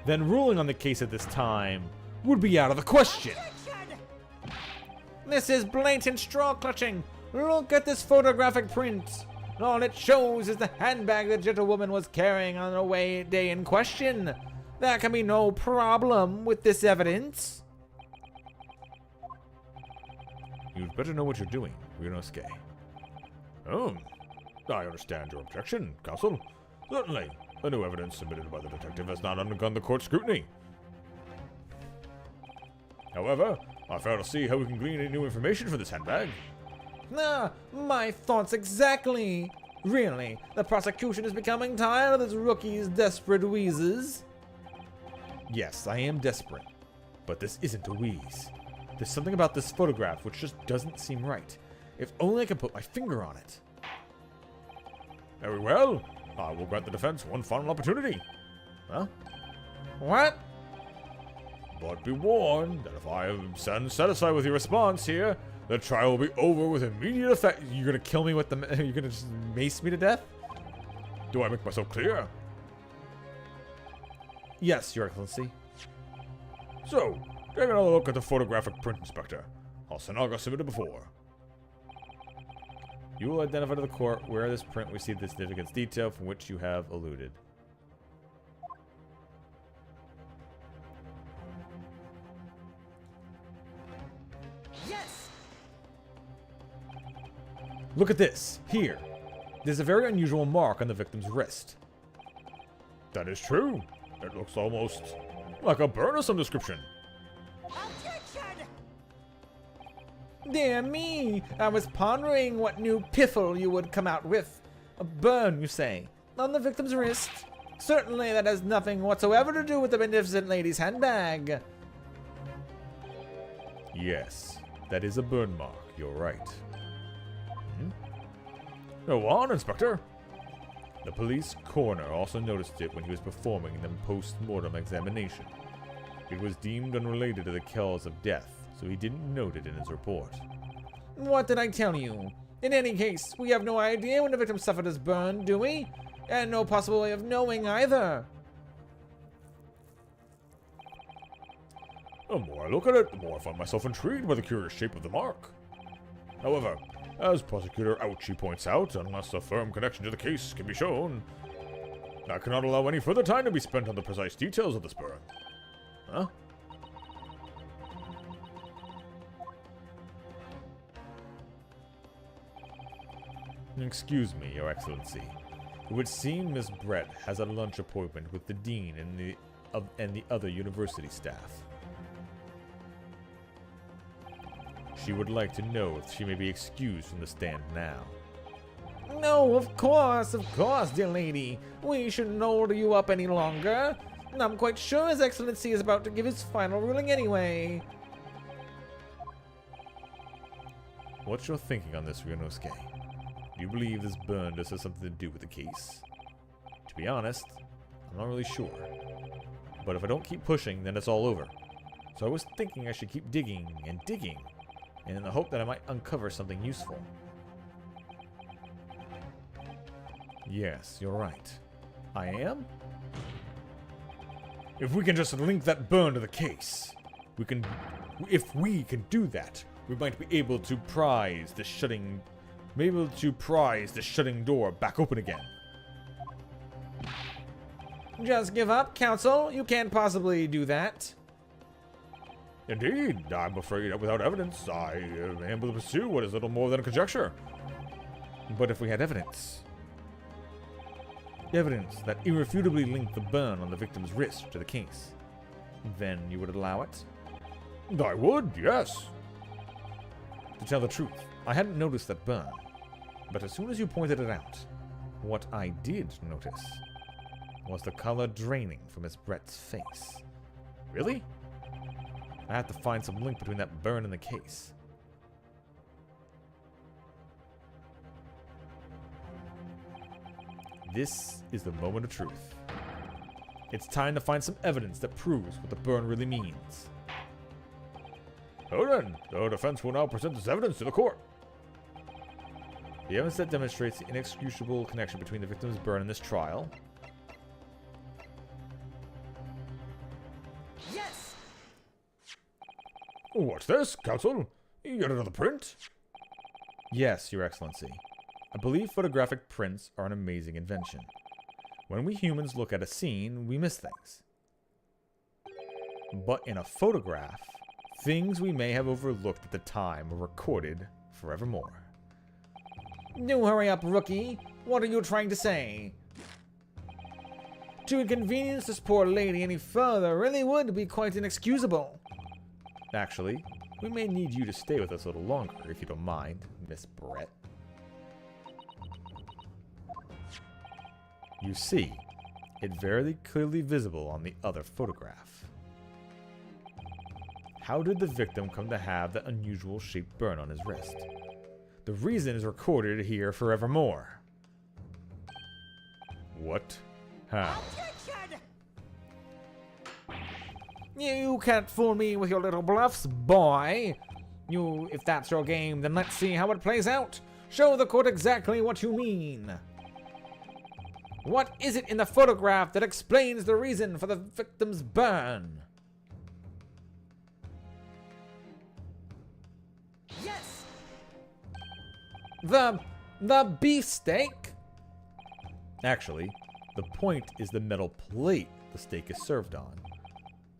then ruling on the case at this time would be out of the question. This is blatant straw clutching. Look at this photographic print. All it shows is the handbag the gentlewoman was carrying on the away day in question. There can be no problem with this evidence. You'd better know what you're doing, Ryunosuke. Oh, I understand your objection, counsel. Certainly, the new evidence submitted by the detective has not undergone the court scrutiny. However, I fail to see how we can glean any new information for this handbag. My thoughts exactly. Really, the prosecution is becoming tired of this rookie's desperate wheezes. Yes, I am desperate, but this isn't a wheeze. There's something about this photograph which just doesn't seem right. If only I could put my finger on it. Very well. I will grant the defense one final opportunity. Huh? What? But be warned that if I am satisfied with your response here, the trial will be over with immediate effect. You're gonna kill me with the... You're gonna just mace me to death? Do I make myself clear? Yes, Your Excellency. So, take another look at the photographic print, Inspector. Asanaga submitted before. You will identify to the court where this print received the significance detail from which you have alluded. Yes! Look at this, here. There's a very unusual mark on the victim's wrist. That is true. It looks almost like a burn of some description. Objection! Dear me, I was pondering what new piffle you would come out with. A burn, you say, on the victim's wrist? Certainly that has nothing whatsoever to do with the beneficent lady's handbag. Yes, that is a burn mark. You're right. Go on, Inspector. The police coroner also noticed it when he was performing the post-mortem examination. It was deemed unrelated to the cause of death, so he didn't note it in his report. What did I tell you? In any case, we have no idea when the victim suffered his burn, do we? And no possible way of knowing either. The more I look at it, the more I find myself intrigued by the curious shape of the mark. However, as Prosecutor Ouchi points out, unless a firm connection to the case can be shown, I cannot allow any further time to be spent on the precise details of this burn. Huh? Excuse me, Your Excellency. It would seem Miss Brett has a lunch appointment with the Dean and the other university staff. She would like to know if she may be excused from the stand now. No, of course, dear lady. We shouldn't hold you up any longer. I'm quite sure His Excellency is about to give his final ruling anyway. What's your thinking on this, Ryunosuke? Do you believe this burn does have something to do with the case? To be honest, I'm not really sure. But if I don't keep pushing, then it's all over. So I was thinking I should keep digging and digging, and in the hope that I might uncover something useful. Yes, you're right. I am? If we can just link that burn to the case, if we can do that, we might be able to prise the shutting door back open again. Just give up, Council. You can't possibly do that. Indeed, I'm afraid that without evidence, I am able to pursue what is little more than a conjecture. But if we had evidence that irrefutably linked the burn on the victim's wrist to the case, then you would allow it? I would, yes. To tell the truth, I hadn't noticed that burn, but as soon as you pointed it out, what I did notice was the color draining from Miss Brett's face. Really? I have to find some link between that burn and the case. This is the moment of truth. It's time to find some evidence that proves what the burn really means. So then, the defense will now present this evidence to the court. The evidence that demonstrates the inexcusable connection between the victim's burn and this trial. Yes! What's this, Counsel? Yet another print? Yes, Your Excellency. I believe photographic prints are an amazing invention. When we humans look at a scene, we miss things. But in a photograph, things we may have overlooked at the time are recorded forevermore. Do hurry up, rookie. What are you trying to say? To inconvenience this poor lady any further really would be quite inexcusable. Actually, we may need you to stay with us a little longer, if you don't mind, Miss Brett. You see, it's very clearly visible on the other photograph. How did the victim come to have that unusual shaped burn on his wrist? The reason is recorded here forevermore. What? How? Objection! You can't fool me with your little bluffs, boy. If that's your game, then let's see how it plays out. Show the court exactly what you mean. What is it in the photograph that explains the reason for the victim's burn? Yes! The beefsteak? Actually, the point is the metal plate the steak is served on.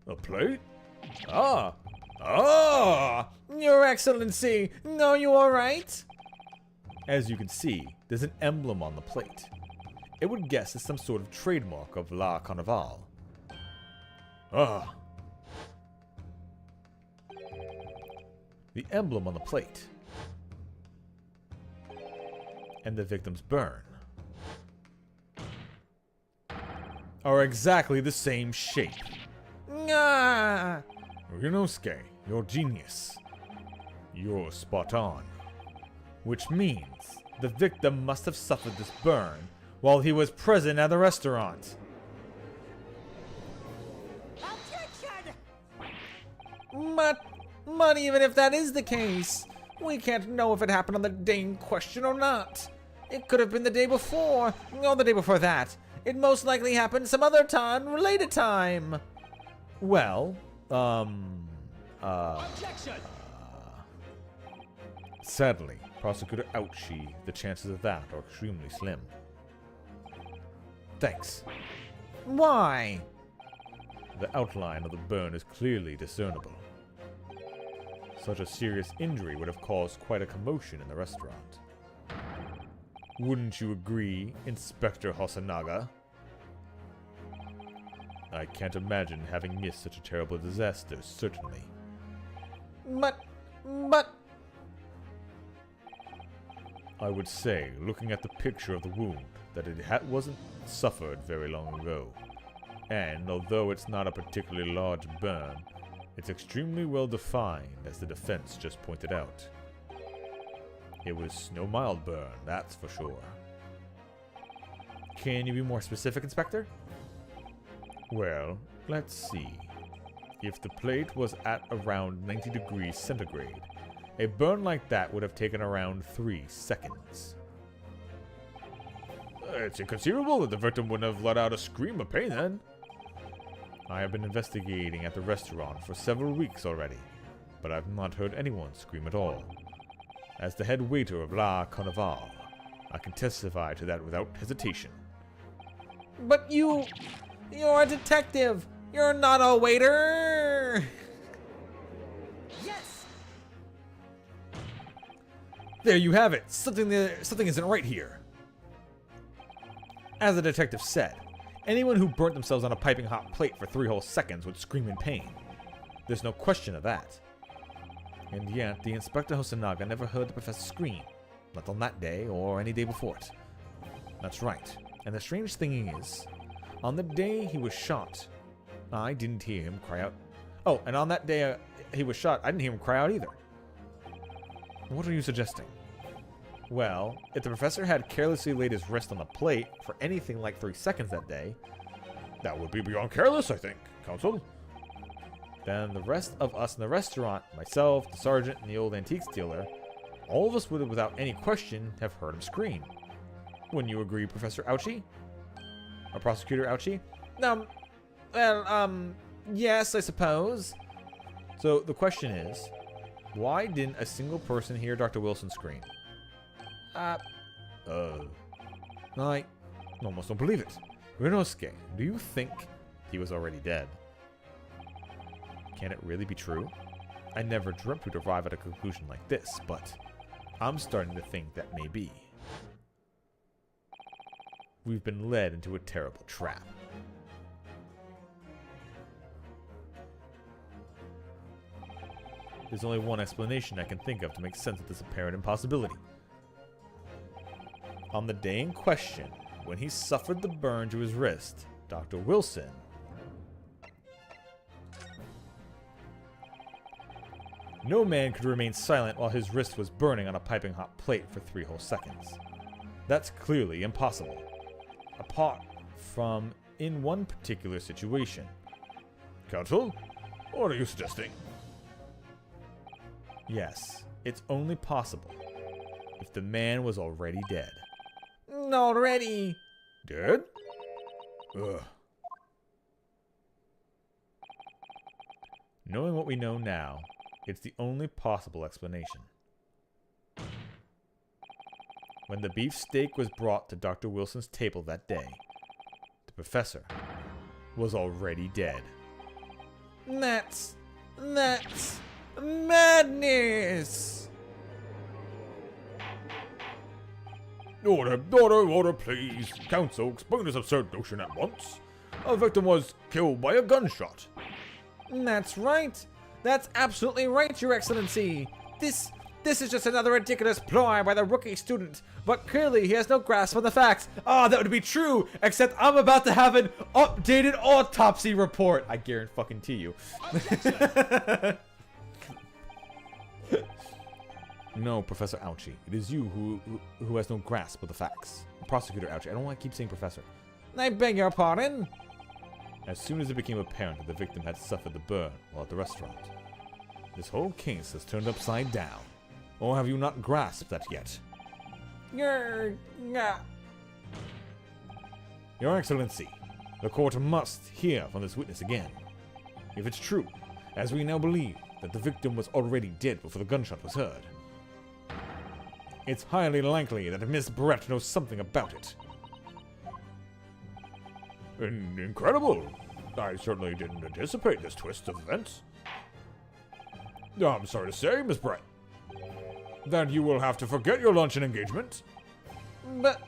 A plate? Ah! Your Excellency, are you alright? As you can see, there's an emblem on the plate. It would guess it's some sort of trademark of La Carnival. Ah. The emblem on the plate and the victim's burn are exactly the same shape. Ah! Ryunosuke, you're genius. You're spot on. Which means the victim must have suffered this burn while he was present at the restaurant. Objection! But even if that is the case, we can't know if it happened on the day in question or not. It could have been the day before, or the day before that. It most likely happened some other time, related time. Well, Objection! sadly, Prosecutor Ouchie, the chances of that are extremely slim. Thanks. Why? The outline of the burn is clearly discernible. Such a serious injury would have caused quite a commotion in the restaurant. Wouldn't you agree, Inspector Hosonaga? I can't imagine having missed such a terrible disaster, certainly. But... I would say, looking at the picture of the wound, that it wasn't suffered very long ago. And although it's not a particularly large burn, it's extremely well defined, as the defense just pointed out. It was no mild burn, that's for sure. Can you be more specific, Inspector? Well, let's see. If the plate was at around 90 degrees centigrade, a burn like that would have taken around 3 seconds. It's inconceivable that the victim wouldn't have let out a scream of pain then. I have been investigating at the restaurant for several weeks already, but I've not heard anyone scream at all. As the head waiter of La Carnival, I can testify to that without hesitation. But you're a detective. You're not a waiter. Yes! There you have it. Something isn't right here. As the detective said, anyone who burnt themselves on a piping hot plate for 3 whole seconds would scream in pain. There's no question of that. And yet, the Inspector Hosonaga never heard the professor scream. Not on that day, or any day before it. That's right. And the strange thing is, on the day he was shot, I didn't hear him cry out. Oh, and on that day he was shot, I didn't hear him cry out either. What are you suggesting? Well, if the professor had carelessly laid his wrist on the plate for anything like 3 seconds that day, that would be beyond careless, I think, Counsel. Then the rest of us in the restaurant, myself, the sergeant, and the old antiques dealer, all of us would have, without any question, have heard him scream. Wouldn't you agree, Professor Ouchie? Or Prosecutor Ouchie? Yes, I suppose. So the question is, why didn't a single person hear Dr. Wilson scream? I almost don't believe it. Rinosuke, do you think he was already dead? Can it really be true? I never dreamt we'd arrive at a conclusion like this, but I'm starting to think that may be. We've been led into a terrible trap. There's only one explanation I can think of to make sense of this apparent impossibility. On the day in question, when he suffered the burn to his wrist, Dr. Wilson no man could remain silent while his wrist was burning on a piping hot plate for 3 whole seconds. That's clearly impossible. Apart from in one particular situation. Counsel, what are you suggesting? Yes, it's only possible if the man was already dead. Already? Dead? Ugh. Knowing what we know now, it's the only possible explanation. When the beefsteak was brought to Dr. Wilson's table that day, the professor was already dead. That's madness! Order, please. Counsel, explain this absurd notion at once. A victim was killed by a gunshot. That's right. That's absolutely right, Your Excellency. This is just another ridiculous ploy by the rookie student, but clearly he has no grasp on the facts. That would be true, except I'm about to have an updated autopsy report. I guarantee you. No, Professor Ouchie. It is you who has no grasp of the facts. Prosecutor Ouchie. I don't want to keep saying professor. I beg your pardon? As soon as it became apparent that the victim had suffered the burn while at the restaurant, this whole case has turned upside down. Or have you not grasped that yet? Your Excellency, the court must hear from this witness again. If it's true, as we now believe, that the victim was already dead before the gunshot was heard, it's highly likely that Miss Brett knows something about it. Incredible. I certainly didn't anticipate this twist of events. I'm sorry to say, Miss Brett, that you will have to forget your luncheon engagement. But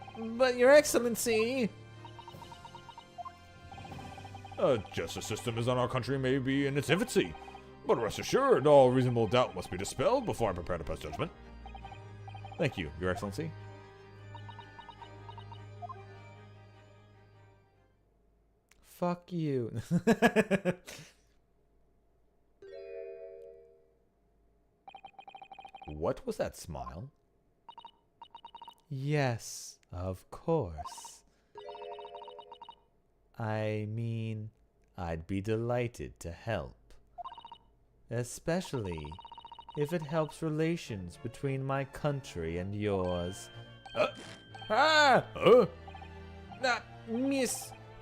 Your Excellency... Justice system is in our country may be in its infancy, but rest assured, all reasonable doubt must be dispelled before I prepare to pass judgment. Thank you, Your Excellency. Fuck you. What was that smile? Yes, of course. I mean, I'd be delighted to help. Especially if it helps relations between my country and yours.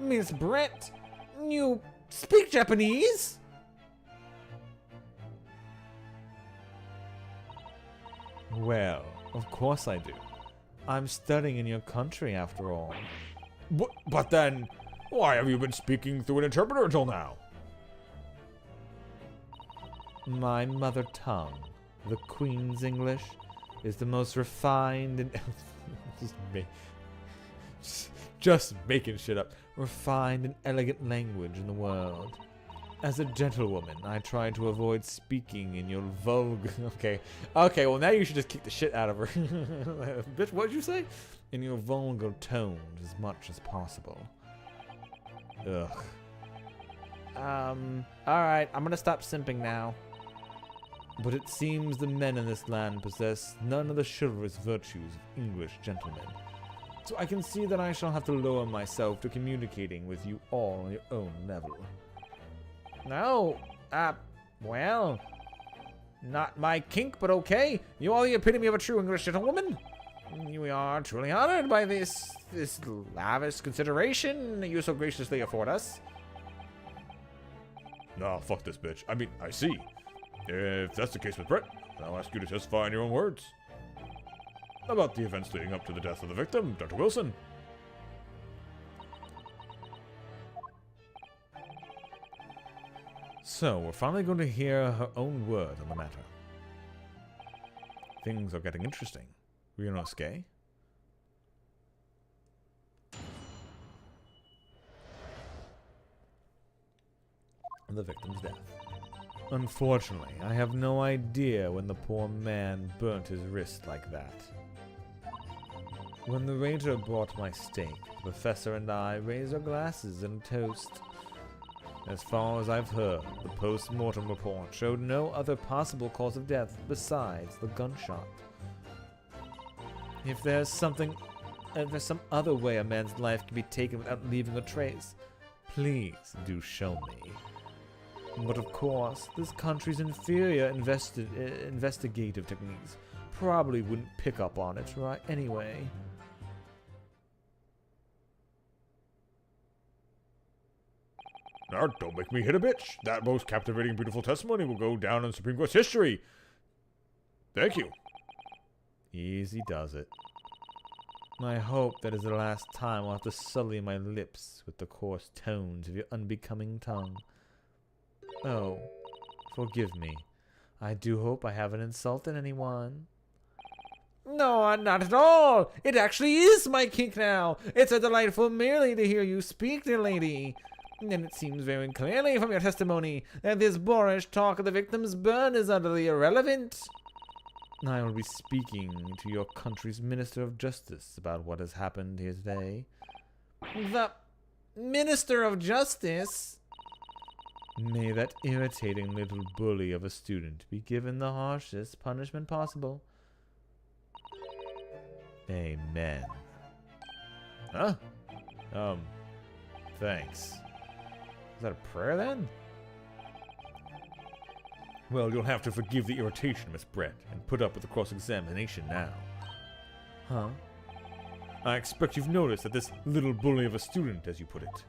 Miss Brett, you speak Japanese? Well, of course I do. I'm studying in your country after all. But then, why have you been speaking through an interpreter until now? My mother tongue, the Queen's English, is the most refined and just making shit up. Refined and elegant language in the world. As a gentlewoman, I try to avoid speaking in your vulgar. Okay. Well, now you should just kick the shit out of her. Bitch, what'd you say? In your vulgar tones as much as possible. Ugh. Alright, I'm gonna stop simping now. But it seems the men in this land possess none of the chivalrous virtues of English gentlemen. So I can see that I shall have to lower myself to communicating with you all on your own level. No, well, not my kink, but okay. You are the epitome of a true English gentlewoman. We are truly honored by this lavish consideration you so graciously afford us. Nah, fuck this bitch. I mean, I see. If that's the case with Brett, I'll ask you to testify in your own words. About the events leading up to the death of the victim, Dr. Wilson. So, we're finally going to hear her own word on the matter. Things are getting interesting. Ryunosuke? The victim's death. Unfortunately, I have no idea when the poor man burnt his wrist like that. When the waiter brought my steak, the professor and I raised our glasses in a toast. As far as I've heard, the post-mortem report showed no other possible cause of death besides the gunshot. If there's some other way a man's life can be taken without leaving a trace, please do show me. But of course, this country's inferior investigative techniques probably wouldn't pick up on it right anyway. Now, don't make me hit a bitch. That most captivating, beautiful testimony will go down in Supreme Court's history. Thank you. Easy does it. I hope that is the last time I'll have to sully my lips with the coarse tones of your unbecoming tongue. Oh, forgive me. I do hope I haven't insulted anyone. No, not at all. It actually is my kink now. It's a delightful merely to hear you speak, dear lady. And it seems very clearly from your testimony that this boorish talk of the victim's burn is utterly irrelevant. I will be speaking to your country's Minister of Justice about what has happened here today. The Minister of Justice? May that irritating little bully of a student be given the harshest punishment possible. Amen. Huh? Thanks. Is that a prayer then? Well, you'll have to forgive the irritation, Miss Brett, and put up with the cross-examination now. Huh? I expect you've noticed that this little bully of a student, as you put it,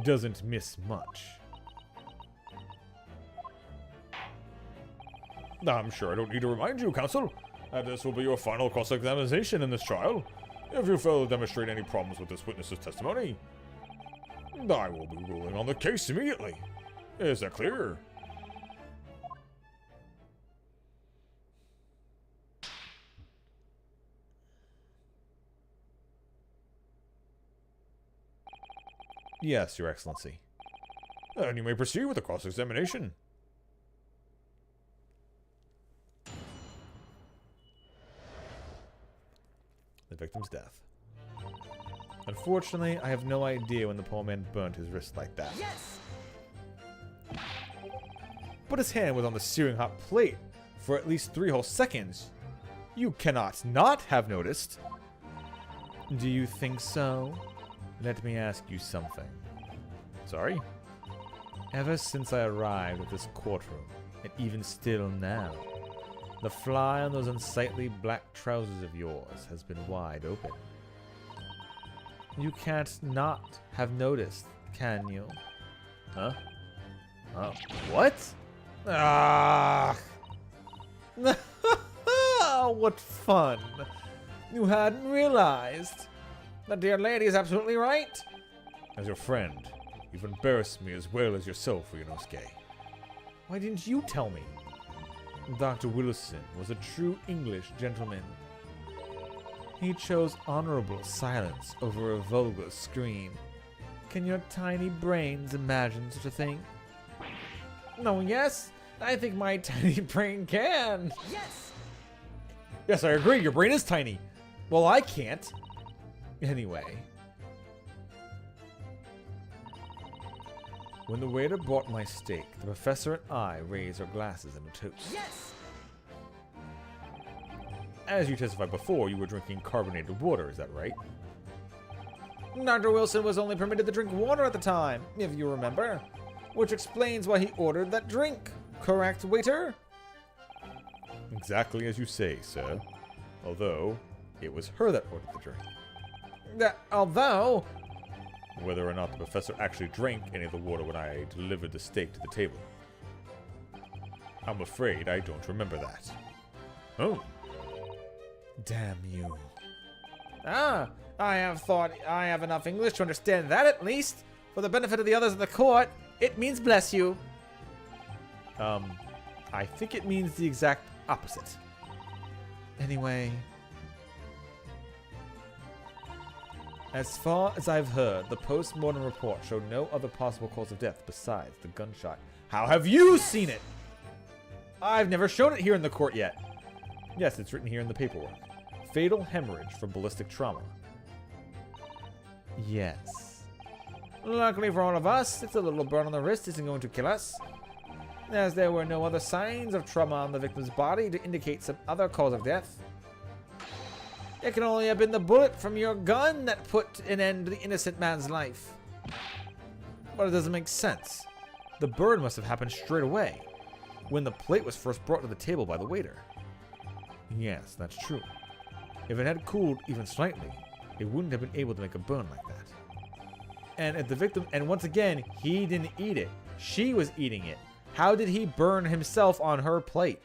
doesn't miss much. I'm sure I don't need to remind you, counsel, that this will be your final cross-examination in this trial. If you fail to demonstrate any problems with this witness's testimony, I will be ruling on the case immediately. Is that clear? Yes, Your Excellency. Then you may proceed with the cross-examination. The victim's death. Unfortunately, I have no idea when the poor man burnt his wrist like that. Yes! But his hand was on the searing hot plate for at least 3 whole seconds. You cannot not have noticed. Do you think so? Let me ask you something. Sorry? Ever since I arrived at this courtroom, and even still now, the fly on those unsightly black trousers of yours has been wide open. You can't not have noticed, can you? Huh? Oh, what? Ah! What fun! You hadn't realized. The dear lady is absolutely right. As your friend, you've embarrassed me as well as yourself, Ryunosuke. Why didn't you tell me? Dr. Willison was a true English gentleman. He chose honorable silence over a vulgar scream. Can your tiny brains imagine such a thing? No, yes, I think my tiny brain can. Yes! Yes, I agree, your brain is tiny. Well, I can't. Anyway. When the waiter brought my steak, the professor and I raised our glasses in a toast. Yes! As you testified before, you were drinking carbonated water, is that right? Dr. Wilson was only permitted to drink water at the time, if you remember. Which explains why he ordered that drink. Correct, waiter? Exactly as you say, sir. Although, it was her that ordered the drink. Although... Whether or not the professor actually drank any of the water when I delivered the steak to the table. I'm afraid I don't remember that. Oh. Damn you. Ah, I have enough English to understand that at least. For the benefit of the others in the court, it means bless you. I think it means the exact opposite. Anyway... As far as I've heard, the post-mortem report showed no other possible cause of death besides the gunshot. How have you seen it? I've never shown it here in the court yet. Yes, it's written here in the paperwork. Fatal hemorrhage from ballistic trauma. Yes. Luckily for all of us, it's a little burn on the wrist isn't going to kill us. As there were no other signs of trauma on the victim's body to indicate some other cause of death. It can only have been the bullet from your gun that put an end to the innocent man's life. But it doesn't make sense. The burn must have happened straight away, when the plate was first brought to the table by the waiter. Yes, that's true. If it had cooled even slightly, it wouldn't have been able to make a burn like that. And if the victim, and once again, he didn't eat it. She was eating it. How did he burn himself on her plate?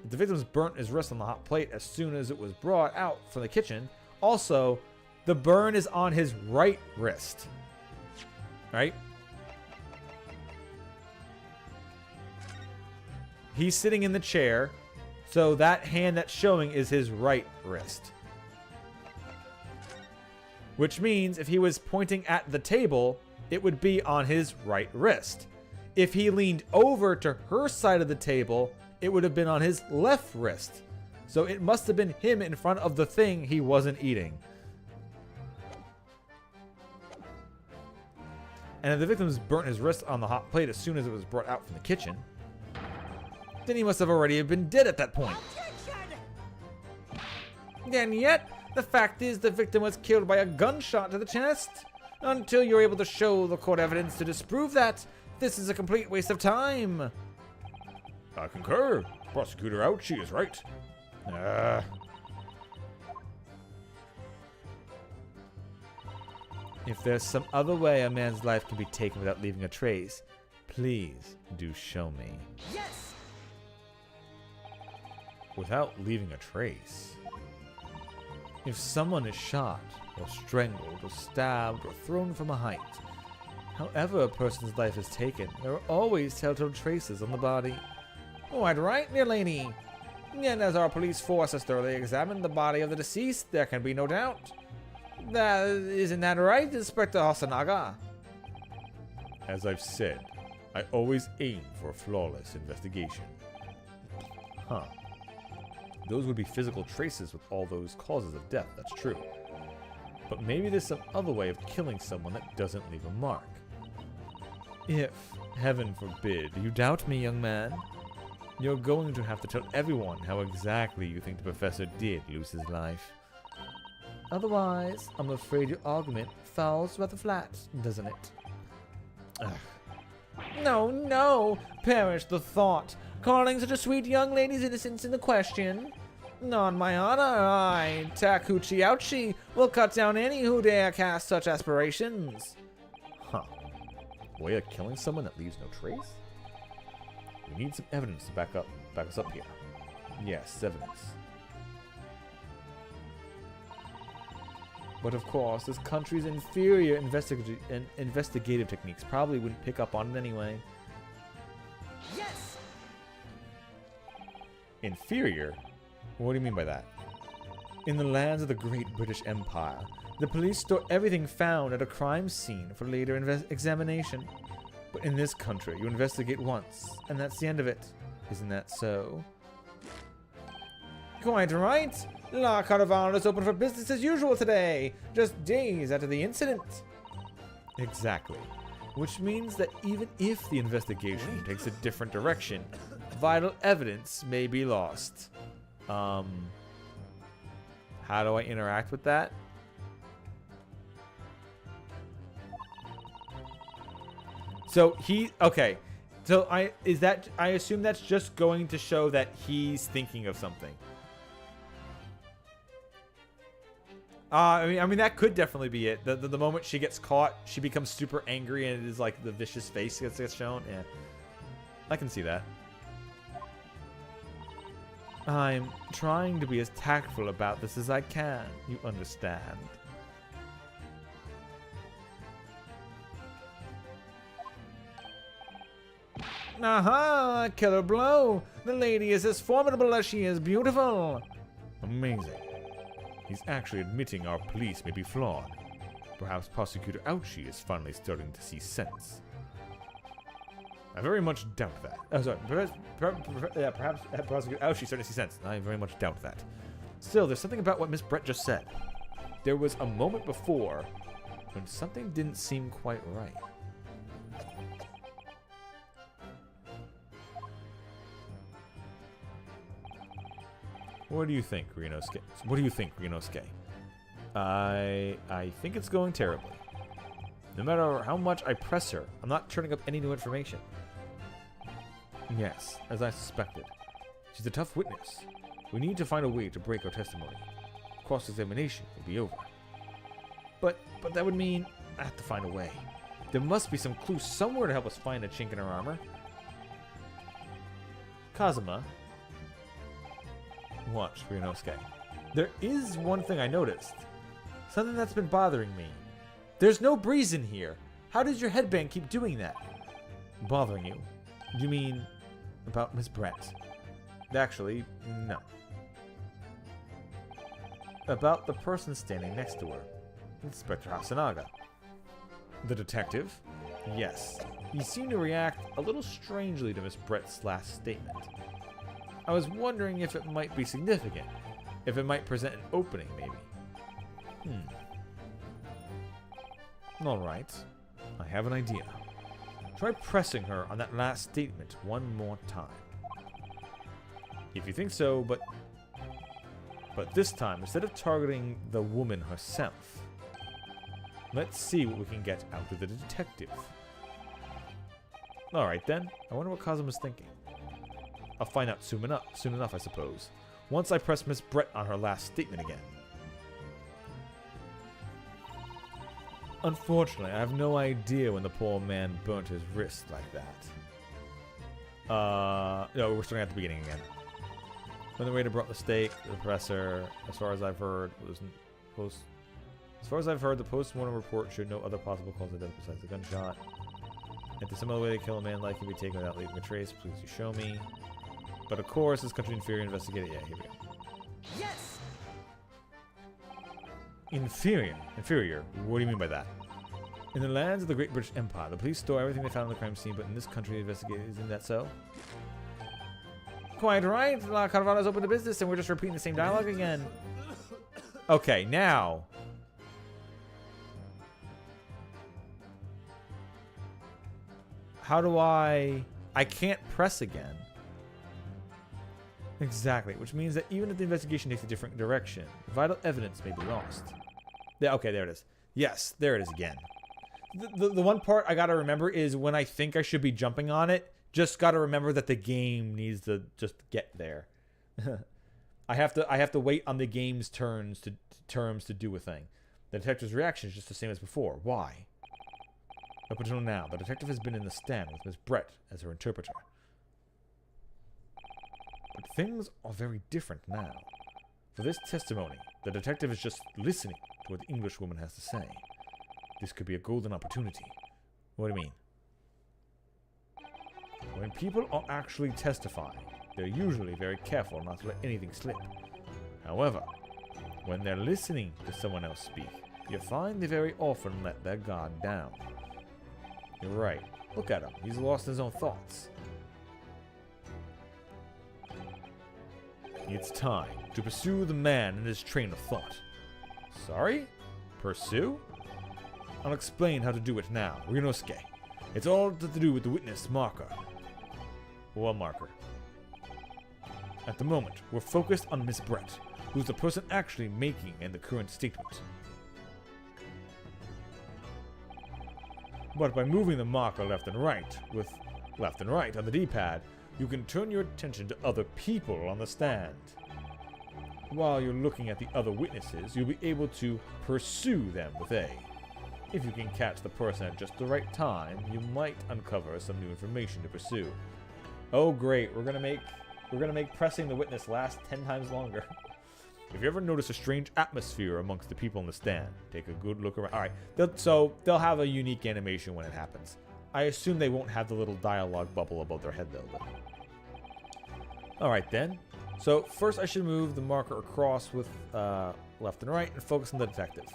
If the victim's burnt his wrist on the hot plate as soon as it was brought out from the kitchen. Also, the burn is on his right wrist. Right? He's sitting in the chair, so that hand that's showing is his right wrist. Which means if he was pointing at the table, it would be on his right wrist. If he leaned over to her side of the table, it would have been on his left wrist. So it must have been him in front of the thing he wasn't eating. And if the victim's burnt his wrist on the hot plate as soon as it was brought out from the kitchen, then he must have already been dead at that point. And yet, the fact is the victim was killed by a gunshot to the chest. Until you're able to show the court evidence to disprove that, this is a complete waste of time. I concur. Prosecutor Ouchie is right. If there's some other way a man's life can be taken without leaving a trace, please do show me. Yes! Without leaving a trace? If someone is shot, or strangled, or stabbed, or thrown from a height, however a person's life is taken, there are always telltale traces on the body. Quite right, dear lady. And as our police force has thoroughly examined the body of the deceased, there can be no doubt. Isn't that right, Inspector Hasanaga? As I've said, I always aim for a flawless investigation. Huh. Those would be physical traces with all those causes of death, that's true. But maybe there's some other way of killing someone that doesn't leave a mark. If, heaven forbid, you doubt me, young man, you're going to have to tell everyone how exactly you think the professor did lose his life. Otherwise, I'm afraid your argument falls rather flat, doesn't it? Ugh. No, no! Perish the thought! Calling such a sweet young lady's innocence into question. On my honor, I, Takuchi Ouchi, will cut down any who dare cast such aspirations. Huh. Way of killing someone that leaves no trace? We need some evidence to back us up here. Yes, evidence. But of course, this country's inferior investigative techniques probably wouldn't pick up on it anyway. Yes! Inferior? What do you mean by that? In the lands of the Great British Empire, the police store everything found at a crime scene for later examination. But in this country, you investigate once, and that's the end of it. Isn't that so? Quite right. La Caravana is open for business as usual today, just days after the incident. Exactly. Which means that even if the investigation takes a different direction, vital evidence may be lost. How do I interact with that? So okay. So I assume that's just going to show that he's thinking of something. I mean that could definitely be it. The moment she gets caught, she becomes super angry, and it is like the vicious face gets shown. Yeah, I can see that. I'm trying to be as tactful about this as I can. You understand? Aha! Killer blow! The lady is as formidable as she is beautiful. Amazing. He's actually admitting our police may be flawed. Perhaps Prosecutor Ouchi is finally starting to see sense. I very much doubt that. Oh, sorry. Perhaps Prosecutor Ouchi starting to see sense. I very much doubt that. Still, there's something about what Miss Brett just said. There was a moment before when something didn't seem quite right. What do you think, Ryunosuke? What do you think, Ryunosuke? I think it's going terribly. No matter how much I press her, I'm not turning up any new information. Yes, as I suspected. She's a tough witness. We need to find a way to break her testimony. Cross-examination will be over. But that would mean I have to find a way. There must be some clue somewhere to help us find a chink in her armor. Kazuma. Watch, Ryunosuke. There is one thing I noticed. Something that's been bothering me. There's no breeze in here. How does your headband keep doing that? Bothering you? You mean about Miss Brett? Actually, no. About the person standing next to her. Inspector Hasanaga. The detective? Yes. He seemed to react a little strangely to Miss Brett's last statement. I was wondering if it might be significant. If it might present an opening, maybe. Alright. I have an idea. Try pressing her on that last statement one more time. If you think so, but this time, instead of targeting the woman herself, let's see what we can get out of the detective. Alright then, I wonder what Kazuma's thinking. I'll find out soon enough, I suppose. Once I press Miss Brett on her last statement again. Unfortunately, I have no idea when the poor man burnt his wrist like that. No, we're starting at the beginning again. When the waiter brought the steak, the professor, as far as I've heard, the post-mortem report showed no other possible cause of death besides a gunshot. If there's some other way to kill a man like can be taken without leaving a trace, please you show me. But of course, this country inferior investigated. Yeah, here we go. Yes! Inferior? Inferior? What do you mean by that? In the lands of the Great British Empire, the police store everything they found on the crime scene, but in this country they investigated. Isn't that so? Quite right. La Caravana's open to business, and we're just repeating the same dialogue again. Okay, now. how do I can't press again. Exactly, which means that even if the investigation takes a different direction, vital evidence may be lost. Yeah, okay, there it is. Yes, there it is again. The one part I gotta remember is when I think I should be jumping on it, just gotta remember that the game needs to just get there. I have to wait on the game's terms to do a thing. The detective's reaction is just the same as before. Why? Up until now, the detective has been in the stand with Miss Brett as her interpreter. But things are very different now. For this testimony, the detective is just listening to what the Englishwoman has to say. This could be a golden opportunity. What do you mean? When people are actually testifying, they're usually very careful not to let anything slip. However, when they're listening to someone else speak, you find they very often let their guard down. You're right. Look at him. He's lost his own thoughts. It's time to pursue the man in his train of thought. Sorry? Pursue? I'll explain how to do it now. Ryunosuke. It's all to do with the witness marker. What marker? At the moment, we're focused on Miss Brett, who's the person actually making in the current statement. But by moving the marker left and right, with left and right on the D-pad, you can turn your attention to other people on the stand. While you're looking at the other witnesses, you'll be able to pursue them with A. If you can catch the person at just the right time, you might uncover some new information to pursue. Oh great, we're gonna make pressing the witness last 10 times longer. If you ever notice a strange atmosphere amongst the people in the stand, take a good look around. Alright, they'll have a unique animation when it happens. I assume they won't have the little dialogue bubble above their head though. Alright then. So first I should move the marker across with left and right and focus on the detective.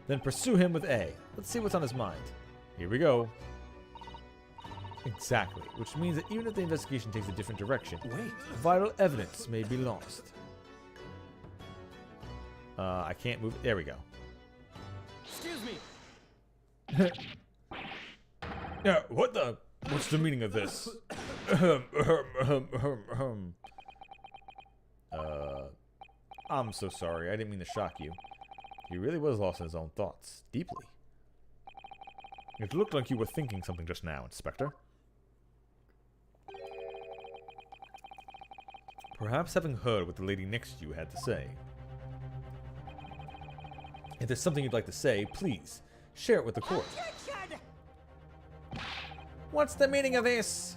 Then pursue him with A. Let's see what's on his mind. Here we go. Exactly, which means that even if the investigation takes a different direction, vital evidence may be lost. I can't move. There we go. Excuse me. Yeah, what's the meaning of this? I'm so sorry. I didn't mean to shock you. He really was lost in his own thoughts, deeply. It looked like you were thinking something just now, Inspector. Perhaps having heard what the lady next to you had to say. If there's something you'd like to say, please, share it with the court. Objection! What's the meaning of this?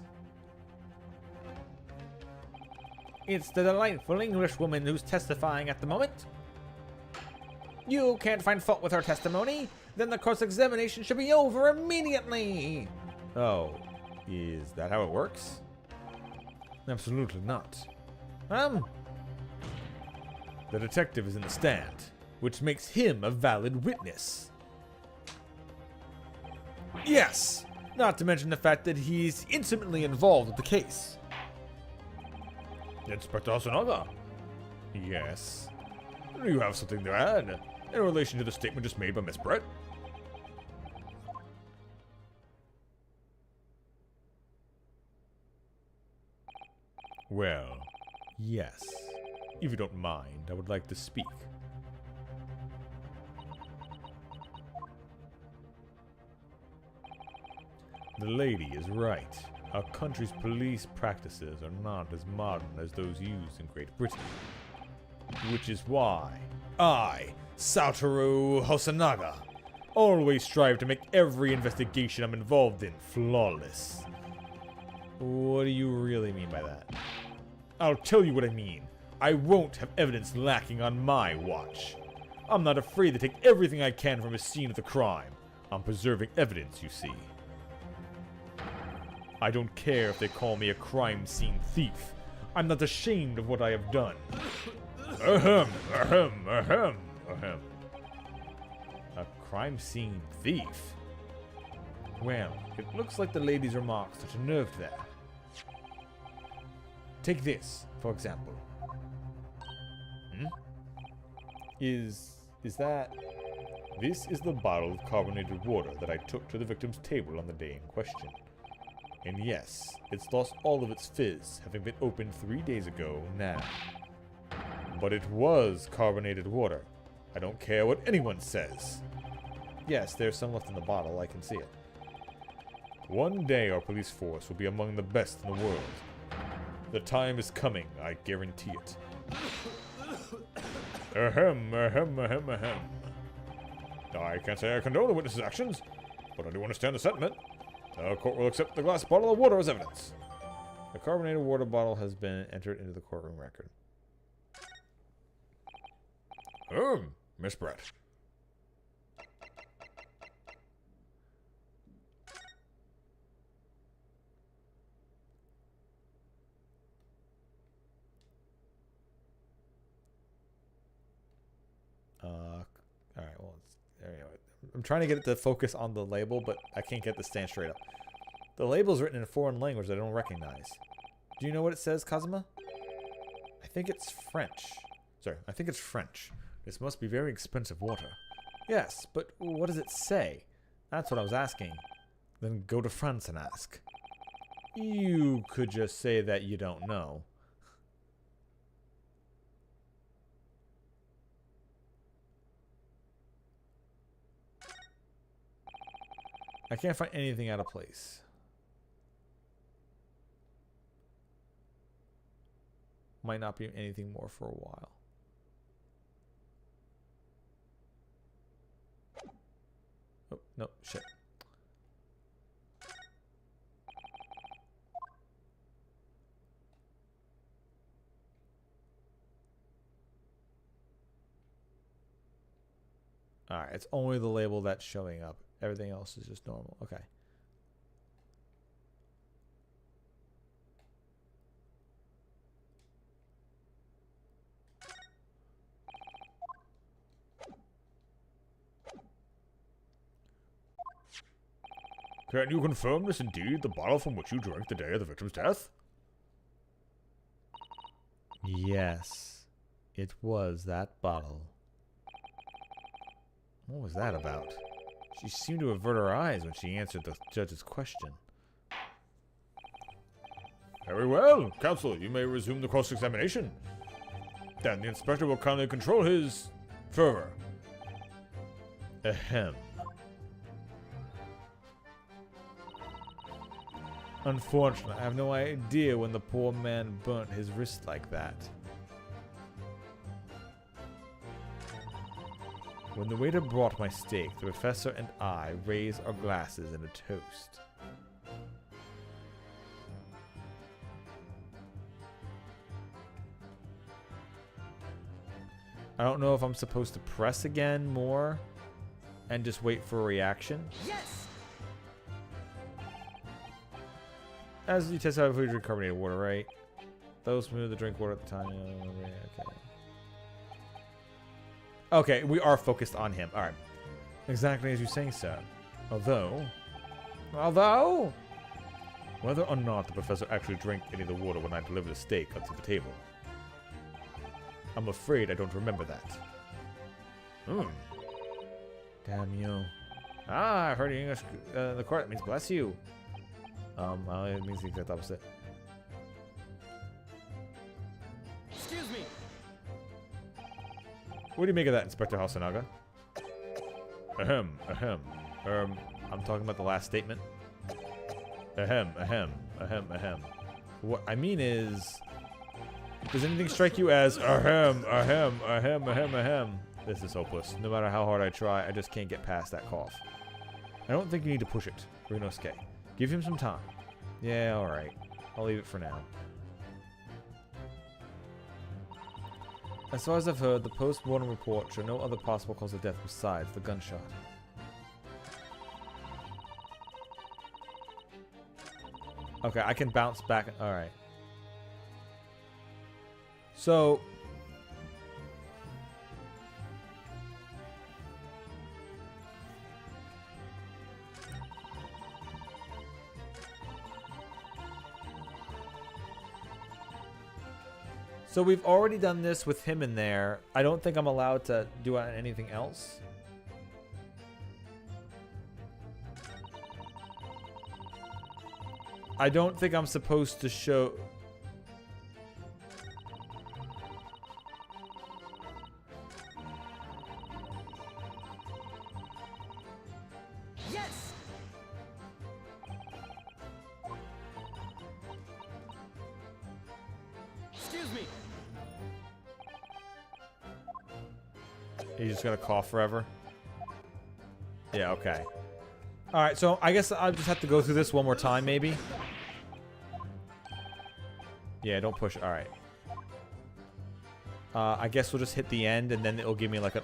It's the delightful Englishwoman who's testifying at the moment. You can't find fault with her testimony? Then the court's examination should be over immediately. Oh, is that how it works? Absolutely not. The detective is in the stand, which makes him a valid witness. Yes! Not to mention the fact that he's intimately involved with the case. Inspector Asanaga. Yes. Do you have something to add in relation to the statement just made by Miss Brett? Well, yes. If you don't mind, I would like to speak. The lady is right. Our country's police practices are not as modern as those used in Great Britain. Which is why I, Satoru Hosonaga, always strive to make every investigation I'm involved in flawless. What do you really mean by that? I'll tell you what I mean. I won't have evidence lacking on my watch. I'm not afraid to take everything I can from a scene of the crime. I'm preserving evidence, you see. I don't care if they call me a crime scene thief. I'm not ashamed of what I have done. Ahem, ahem, ahem, ahem. A crime scene thief? Well, it looks like the lady's remarks touch a nerve there. Take this, for example. Is that... This is the bottle of carbonated water that I took to the victim's table on the day in question. And yes, it's lost all of its fizz, having been opened 3 days ago now. But it was carbonated water. I don't care what anyone says. Yes, there's some left in the bottle. I can see it. One day our police force will be among the best in the world. The time is coming, I guarantee it. Ahem, ahem, ahem, ahem. I can't say I condone the witness's actions, but I do understand the sentiment. The court will accept the glass bottle of water as evidence. The carbonated water bottle has been entered into the courtroom record. Miss Brett. Alright, well, anyway. I'm trying to get it to focus on the label, but I can't get it to stand straight up. The label's written in a foreign language that I don't recognize. Do you know what it says, Kazuma? I think it's French. Sorry, I think it's French. This must be very expensive water. Yes, but what does it say? That's what I was asking. Then go to France and ask. You could just say that you don't know. I can't find anything out of place. Might not be anything more for a while. Oh, no, shit. Alright, it's only the label that's showing up. Everything else is just normal. Okay. Can you confirm this indeed the bottle from which you drank the day of the victim's death? Yes, it was that bottle. What was that about? She seemed to avert her eyes when she answered the judge's question. Very well. Counsel, you may resume the cross-examination. Then the inspector will kindly control his fervor. Ahem. Unfortunately, I have no idea when the poor man burnt his wrist like that. When the waiter brought my steak, the professor and I raised our glasses in a toast. I don't know if I'm supposed to press again more and just wait for a reaction. Yes! As you test out if we drink carbonated water, right? Those smooth to drink water at the time. Okay. Okay, we are focused on him. All right. Exactly as you say, sir. Although, whether or not the professor actually drank any of the water when I delivered the steak onto the table, I'm afraid I don't remember that. Damn you. Ah, I heard English in the court. It means bless you. Well, it means the exact opposite. Excuse me. What do you make of that, Inspector Hasanaga? Ahem, ahem. I'm talking about the last statement. Ahem, ahem, ahem, ahem. What I mean is, does anything strike you as ahem, ahem, ahem, ahem, ahem? This is hopeless. No matter how hard I try, I just can't get past that cough. I don't think you need to push it, Rinosuke. Give him some time. Yeah, alright. I'll leave it for now. As far as I've heard, the post-mortem report showed no other possible cause of death besides the gunshot. Okay, I can bounce back. Alright. So... So we've already done this with him in there. I don't think I'm allowed to do anything else. I don't think I'm supposed to show... Yes! Excuse me. He's just gonna cough forever? Yeah, okay. Alright, so I guess I'll just have to go through this one more time, maybe? Yeah, don't push. Alright. I guess we'll just hit the end, and then it'll give me like an...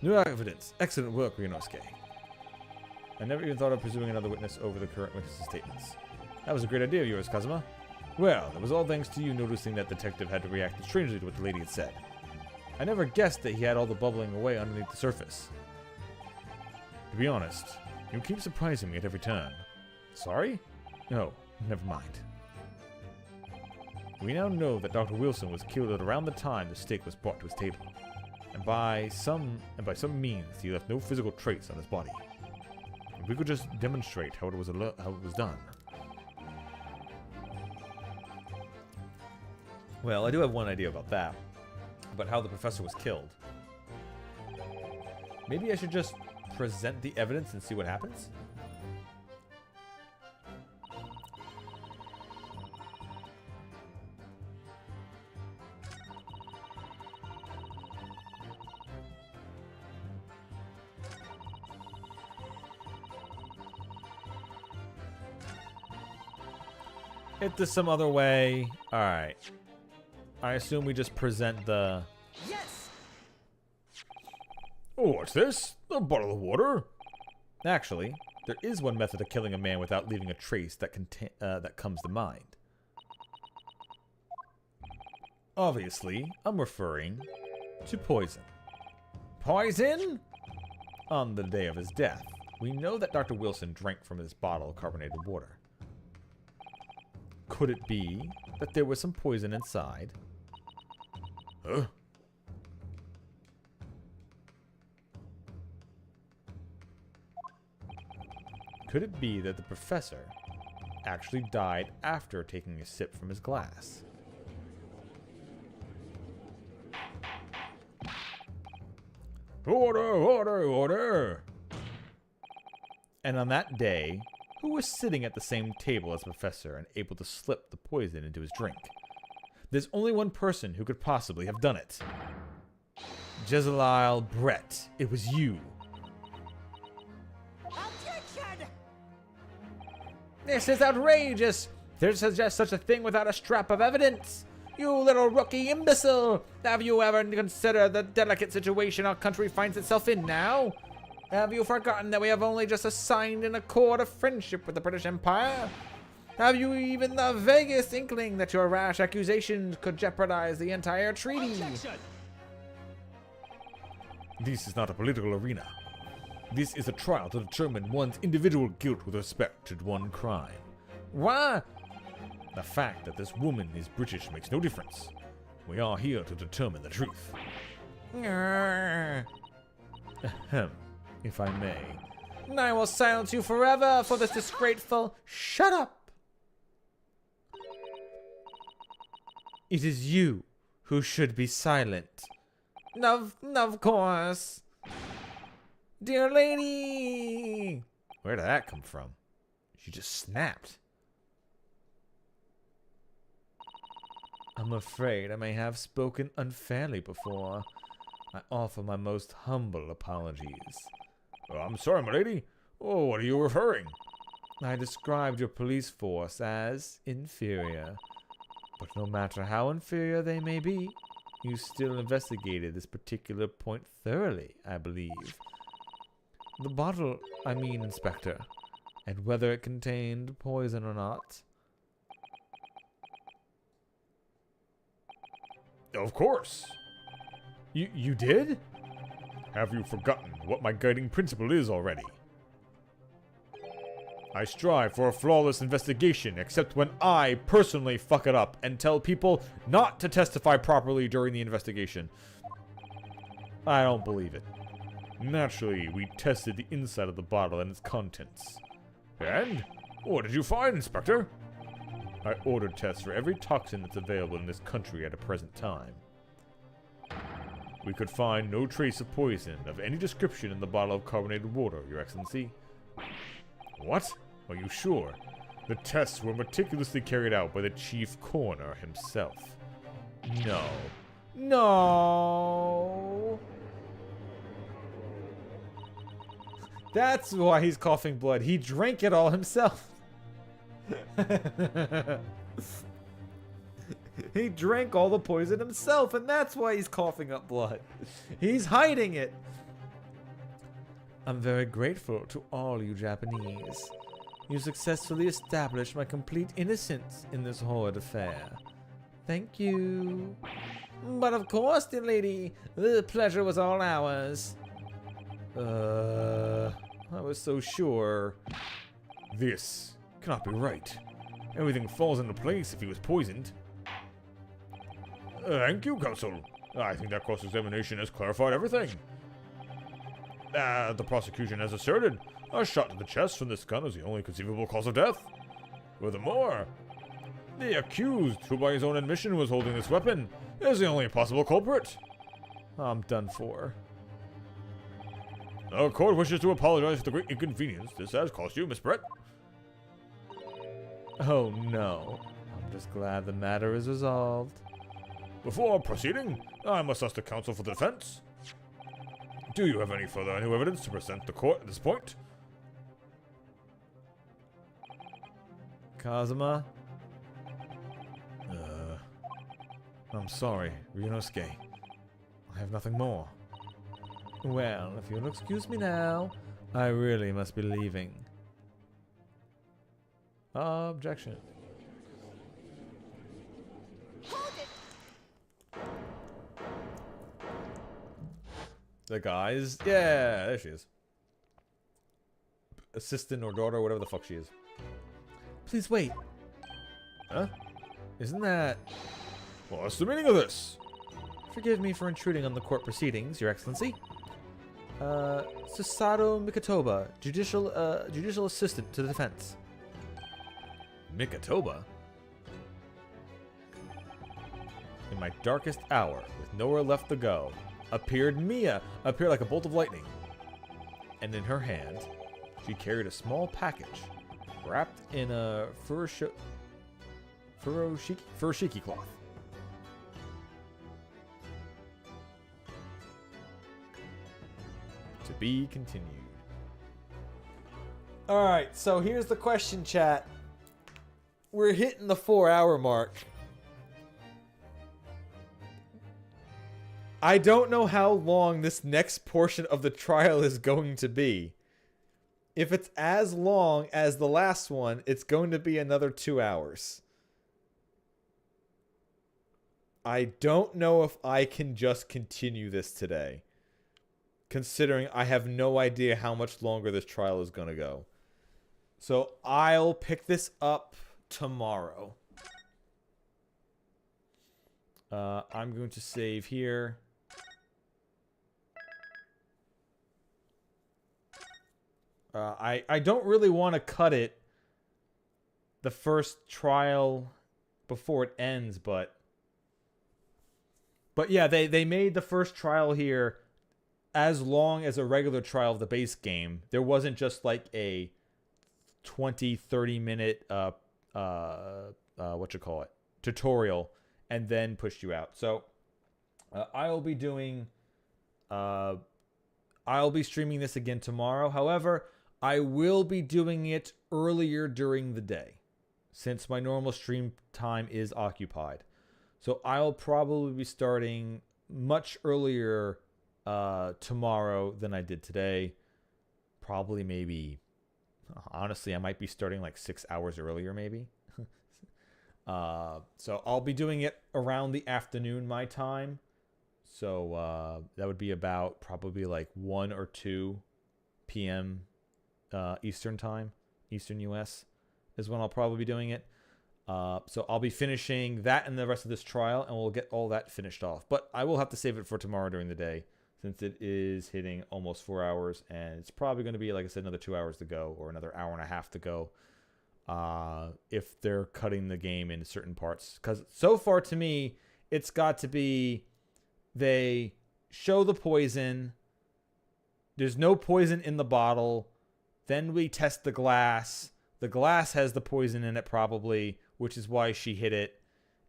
New evidence. Excellent work, Ryunosuke. I never even thought of presuming another witness over the current witness's statements. That was a great idea of yours, Kazuma. Well, it was all thanks to you noticing that detective had to react strangely to what the lady had said. I never guessed that he had all the bubbling away underneath the surface. To be honest, you keep surprising me at every turn. Sorry? No, never mind. We now know that Dr. Wilson was killed at around the time the steak was brought to his table. And by some means, he left no physical trace on his body. If we could just demonstrate how it was done. Well, I do have one idea about that. About how the professor was killed. Maybe I should just present the evidence and see what happens? If there's some other way... Alright. I assume we just present the... Yes! Oh, what's this? A bottle of water? Actually, there is one method of killing a man without leaving a trace that comes to mind. Obviously, I'm referring to poison. Poison? On the day of his death, we know that Dr. Wilson drank from his bottle of carbonated water. Could it be that there was some poison inside? Huh? Could it be that the professor actually died after taking a sip from his glass? Order, order, order! And on that day, who was sitting at the same table as the professor and able to slip the poison into his drink? There's only one person who could possibly have done it. Jezalil Brett, it was you. Objection! This is outrageous! There's just such a thing without a scrap of evidence! You little rookie imbecile! Have you ever considered the delicate situation our country finds itself in now? Have you forgotten that we have only just signed an accord of friendship with the British Empire? Have you even the vaguest inkling that your rash accusations could jeopardize the entire treaty? Objection! This is not a political arena. This is a trial to determine one's individual guilt with respect to one crime. What? The fact that this woman is British makes no difference. We are here to determine the truth. Grr. Ahem, if I may. I will silence you forever for this disgraceful... Shut up! It is you who should be silent. Of course. Dear lady! Where did that come from? She just snapped. I'm afraid I may have spoken unfairly before. I offer my most humble apologies. Oh, I'm sorry, my lady. Oh, what are you referring? I described your police force as inferior. But no matter how inferior they may be, you still investigated this particular point thoroughly, I believe. The bottle, I mean, Inspector, and whether it contained poison or not. Of course. You did? Have you forgotten what my guiding principle is already? I strive for a flawless investigation, except when I personally fuck it up and tell people not to testify properly during the investigation. I don't believe it. Naturally, we tested the inside of the bottle and its contents. And? What did you find, Inspector? I ordered tests for every toxin that's available in this country at a present time. We could find no trace of poison of any description in the bottle of carbonated water, Your Excellency. What? Are you sure? The tests were meticulously carried out by the chief coroner himself. No. No. That's why he's coughing blood. He drank it all himself. He drank all the poison himself, and that's why he's coughing up blood. He's hiding it. I'm very grateful to all you Japanese. You successfully established my complete innocence in this horrid affair. Thank you. But of course, dear lady, the pleasure was all ours. I was so sure. This cannot be right. Everything falls into place if he was poisoned. Thank you, Counsel. I think that cross-examination has clarified everything. The prosecution has asserted a shot to the chest from this gun is the only conceivable cause of death. Furthermore, the accused, who by his own admission was holding this weapon, is the only possible culprit. I'm done for. The court wishes to apologize for the great inconvenience this has caused you, Miss Brett. Oh no. I'm just glad the matter is resolved. Before proceeding, I must ask the counsel for the defense. Do you have any further new evidence to present the court at this point? Kazuma? I'm sorry, Ryunosuke. I have nothing more. Well, if you'll excuse me now, I really must be leaving. Objection. Hold it! The guys? Yeah, there she is. Assistant or daughter, whatever the fuck she is. Please wait. Huh? Isn't that... What's the meaning of this? Forgive me for intruding on the court proceedings, Your Excellency. Susato Mikatoba, judicial assistant to the defense. Mikatoba? In my darkest hour, with nowhere left to go, appeared Mia, appeared like a bolt of lightning. And in her hand, she carried a small package, wrapped in a furoshiki cloth. To be continued. Alright, so here's the question, chat. We're hitting the 4-hour mark. I don't know how long this next portion of the trial is going to be. If it's as long as the last one, it's going to be another 2 hours. I don't know if I can just continue this today, considering I have no idea how much longer this trial is going to go. So I'll pick this up tomorrow. I'm going to save here. I don't really want to cut it the first trial before it ends, but yeah, they made the first trial here as long as a regular trial of the base game. There wasn't just like a 20-30 minute tutorial and then pushed you out. So I'll be streaming this again tomorrow. However, I will be doing it earlier during the day, since my normal stream time is occupied. So I'll probably be starting much earlier tomorrow than I did today. Probably maybe, honestly, I might be starting like 6 hours earlier maybe. So I'll be doing it around the afternoon my time. So that would be about probably like 1 or 2 p.m. Eastern time, Eastern US is when I'll probably be doing it. So I'll be finishing that and the rest of this trial, and we'll get all that finished off. But I will have to save it for tomorrow during the day, since it is hitting almost 4 hours, and it's probably going to be, like I said, another 2 hours to go, or another hour and a half to go, if they're cutting the game into certain parts. Because so far, to me, it's got to be they show the poison, there's no poison in the bottle, then we test the glass has the poison in it probably, which is why she hit it.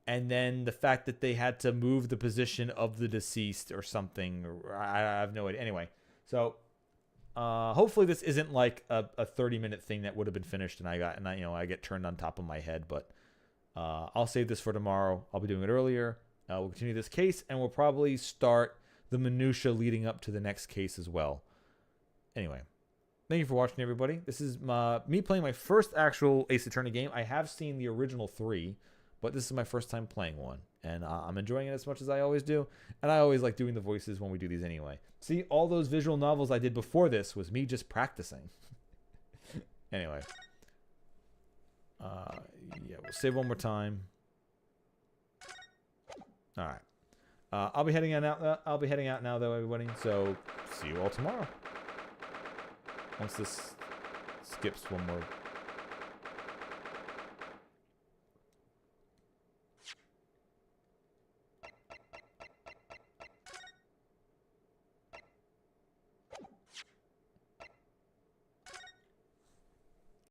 And then the fact that they had to move the position of the deceased or something. I have no idea. Anyway, so hopefully this isn't like a 30-minute thing that would have been finished and I get turned on top of my head. But I'll save this for tomorrow. I'll be doing it earlier. We'll continue this case, and we'll probably start the minutia leading up to the next case as well. Anyway, thank you for watching, everybody. This is me playing my first actual Ace Attorney game. I have seen the original 3. But this is my first time playing one, and I'm enjoying it as much as I always do. And I always like doing the voices when we do these anyway. See, all those visual novels I did before this was me just practicing. Anyway. Yeah, we'll save one more time. All right. I'll be heading out now, though, everybody. So, see you all tomorrow. Once this skips one more